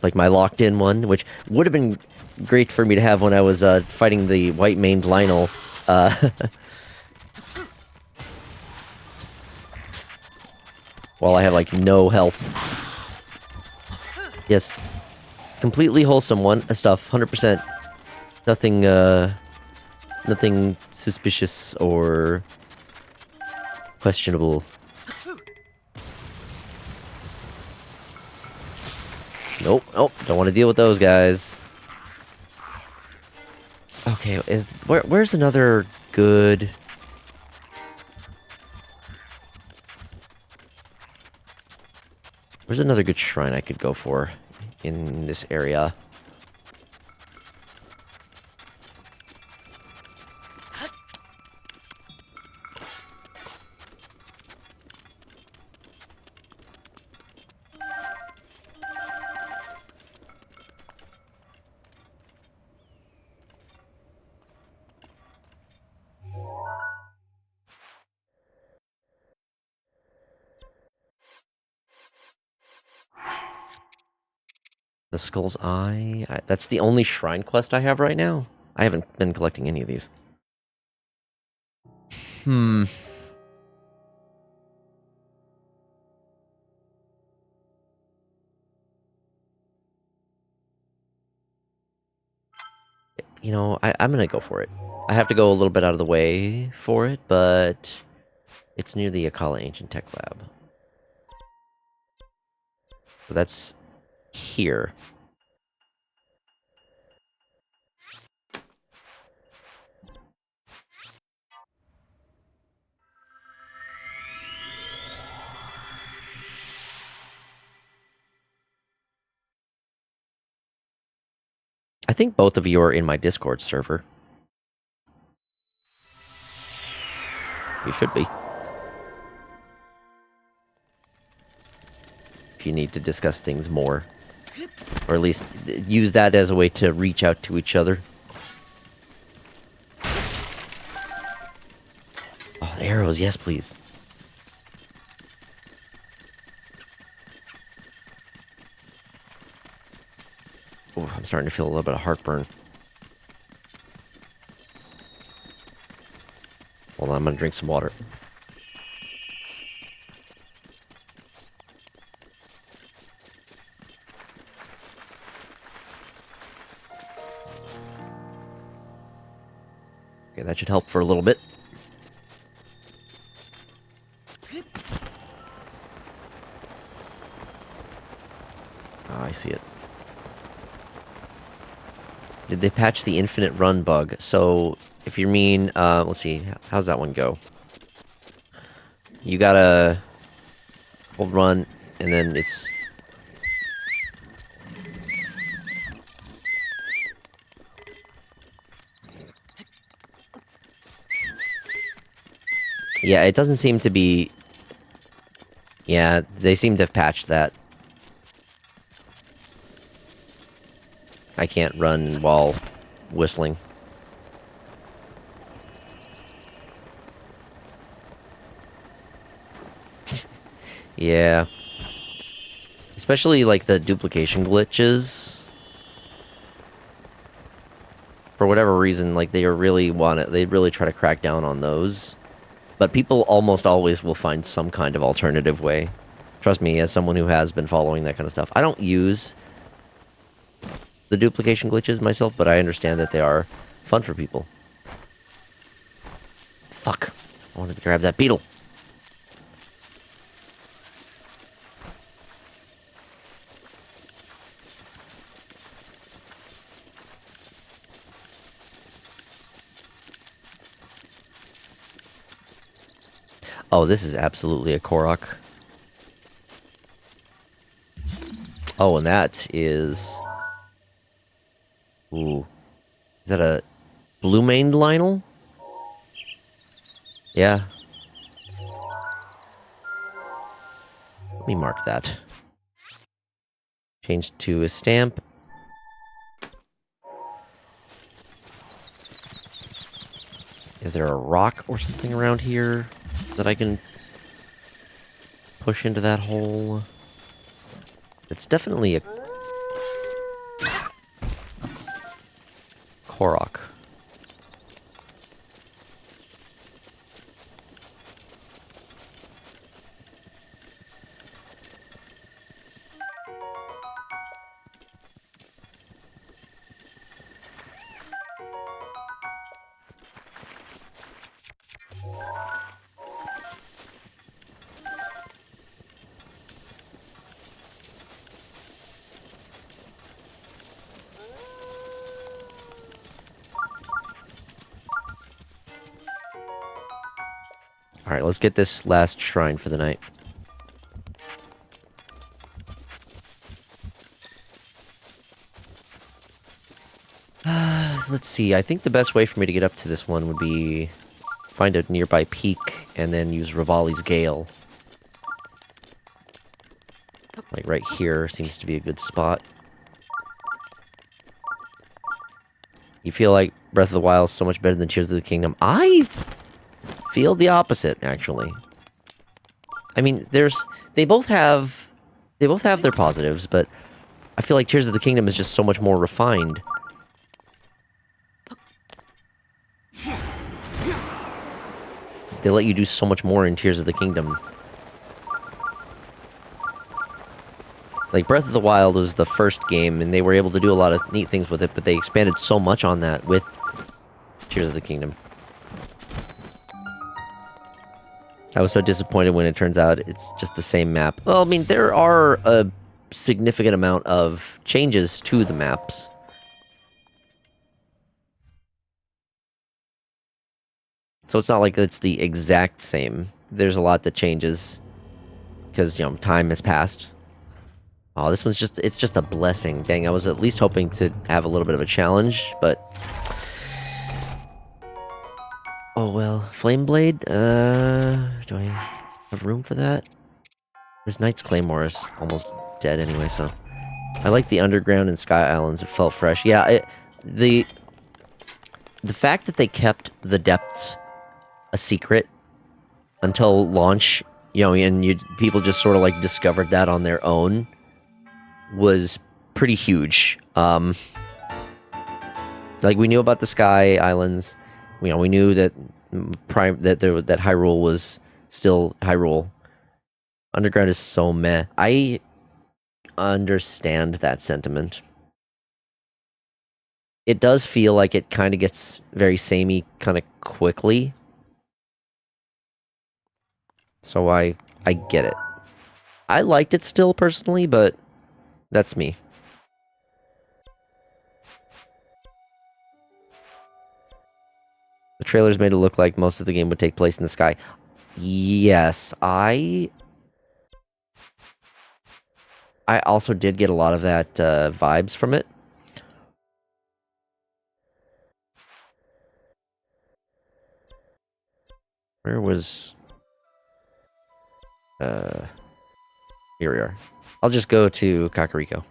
Speaker 1: Like my locked-in one, which would have been great for me to have when I was, fighting the white-maned Lionel, while I have, like, no health. Yes. Completely wholesome stuff, 100%. Nothing, nothing suspicious or questionable. Nope, nope, don't want to deal with those guys. Okay, where's another good... Where's another good shrine I could go for in this area? The Skull's Eye. That's the only shrine quest I have right now. I haven't been collecting any of these. You know, I'm gonna go for it. I have to go a little bit out of the way for it, but it's near the Akala Ancient Tech Lab. So that's here. I think both of you are in my Discord server. You should be. If you need to discuss things more. Or at least use that as a way to reach out to each other. arrows, yes, please. Oh, I'm starting to feel a little bit of heartburn. Hold on, I'm gonna drink some water. Okay, that should help for a little bit. Ah, I see it. Did they patch the infinite run bug? So, if you mean, let's see, how's that one go? You gotta hold run, and then it's... Yeah, it doesn't seem to be... Yeah, they seem to have patched that. I can't run while whistling. Yeah. Especially, like, the duplication glitches. For whatever reason, like, they really try to crack down on those. But people almost always will find some kind of alternative way. Trust me, as someone who has been following that kind of stuff. I don't use the duplication glitches myself, but I understand that they are fun for people. Fuck. I wanted to grab that beetle. Oh, this is absolutely a Korok. Oh, and that is... Ooh. Is that a blue-maned Lionel? Yeah. Let me mark that. Change to a stamp. Is there a rock or something around here that I can push into that hole? It's definitely a Korok. Alright, let's get this last shrine for the night. Let's see, I think the best way for me to get up to this one would be find a nearby peak and then use Rivali's Gale. Like right here seems to be a good spot. You feel like Breath of the Wild is so much better than Tears of the Kingdom. I feel the opposite, actually. I mean, they both have their positives, but I feel like Tears of the Kingdom is just so much more refined. They let you do so much more in Tears of the Kingdom. Like, Breath of the Wild was the first game, and they were able to do a lot of neat things with it, but they expanded so much on that with Tears of the Kingdom. I was so disappointed when it turns out it's just the same map. Well, I mean, there are a significant amount of changes to the maps. So it's not like it's the exact same. There's a lot that changes because, you know, time has passed. Oh, this one's it's just a blessing. Dang, I was at least hoping to have a little bit of a challenge, but... Oh, well. Flame Blade? Do I have room for that? This Knight's Claymore is almost dead anyway, so... I like the Underground and Sky Islands. It felt fresh. Yeah, the fact that they kept the depths a secret until launch, you know, and people just sort of like discovered that on their own, was pretty huge. Like we knew about the Sky Islands, you know, we knew that that Hyrule was still Hyrule. Underground is so meh. I understand that sentiment. It does feel like it kind of gets very samey kind of quickly. So I get it. I liked it still personally, but that's me. The trailers made it look like most of the game would take place in the sky. Yes, I also did get a lot of that vibes from it. Where was... here we are. I'll just go to Kakariko.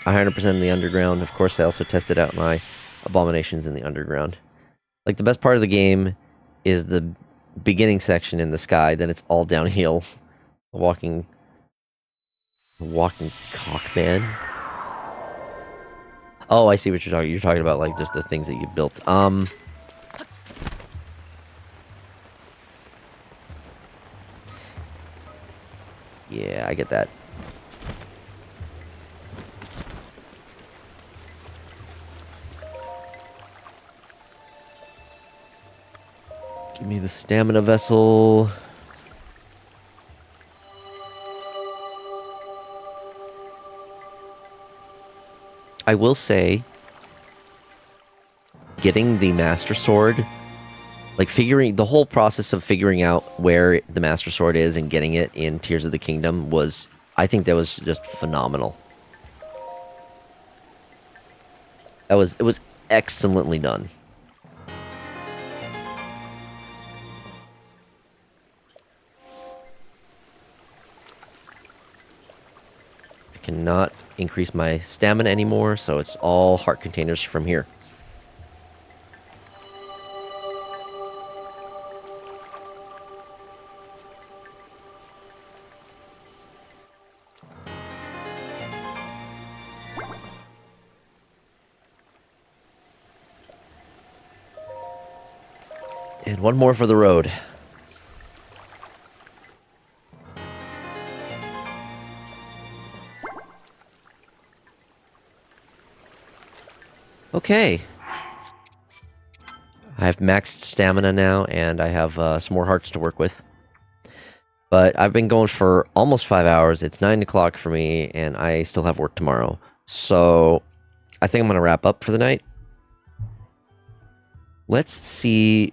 Speaker 1: I 100% in the underground. Of course, I also tested out my abominations in the underground. Like, the best part of the game is the beginning section in the sky, then it's all downhill. Walking cockman. Oh, I see what you're talking. You're talking about like just the things that you built. Yeah, I get that. Give me the stamina vessel. I will say, getting the Master Sword, like the whole process of figuring out where the Master Sword is and getting it in Tears of the Kingdom was, I think that was just phenomenal. It was excellently done. I cannot increase my stamina anymore, so it's all heart containers from here. And one more for the road. Okay. I have maxed stamina now, and I have some more hearts to work with. But I've been going for almost 5 hours. It's 9 o'clock for me, and I still have work tomorrow. So, I think I'm going to wrap up for the night. Let's see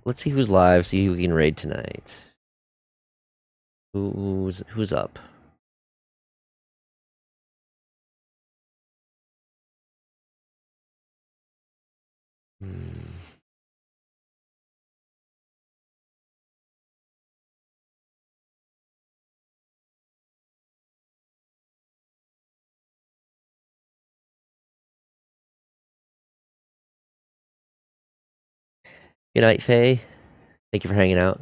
Speaker 1: who's live, see who we can raid tonight. Who's up? Good night, Faye. Thank you for hanging out.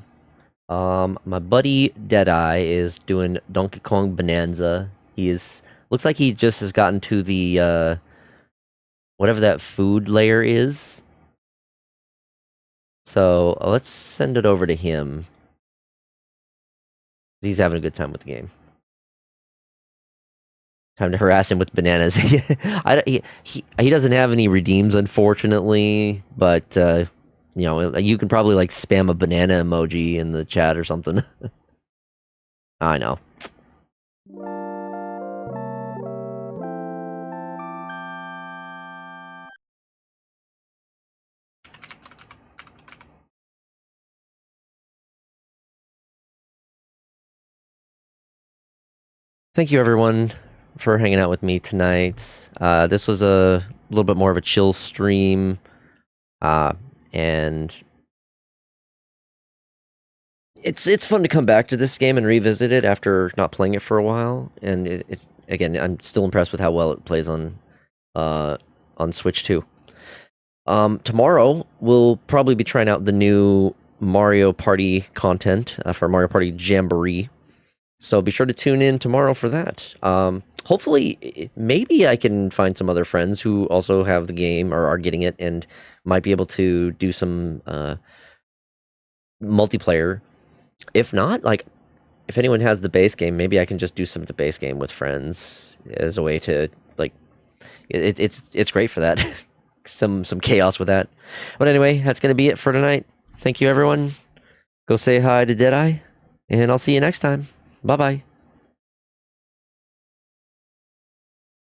Speaker 1: My buddy Deadeye is doing Donkey Kong Bonanza. Looks like he just has gotten to the, whatever that food layer is. So, let's send it over to him. He's having a good time with the game. Time to harass him with bananas. He doesn't have any redeems, unfortunately, but, you know, you can probably, like, spam a banana emoji in the chat or something. I know. Thank you, everyone, for hanging out with me tonight. This was a little bit more of a chill stream, and it's fun to come back to this game and revisit it after not playing it for a while. And again, I'm still impressed with how well it plays on Switch too. Tomorrow we'll probably be trying out the new Mario Party content for Mario Party Jamboree. So be sure to tune in tomorrow for that. Hopefully, maybe I can find some other friends who also have the game or are getting it and might be able to do some multiplayer. If not, like, if anyone has the base game, maybe I can just do some of the base game with friends as a way to, like, it's great for that. some chaos with that. But anyway, that's going to be it for tonight. Thank you, everyone. Go say hi to Deadeye, and I'll see you next time. Bye-bye.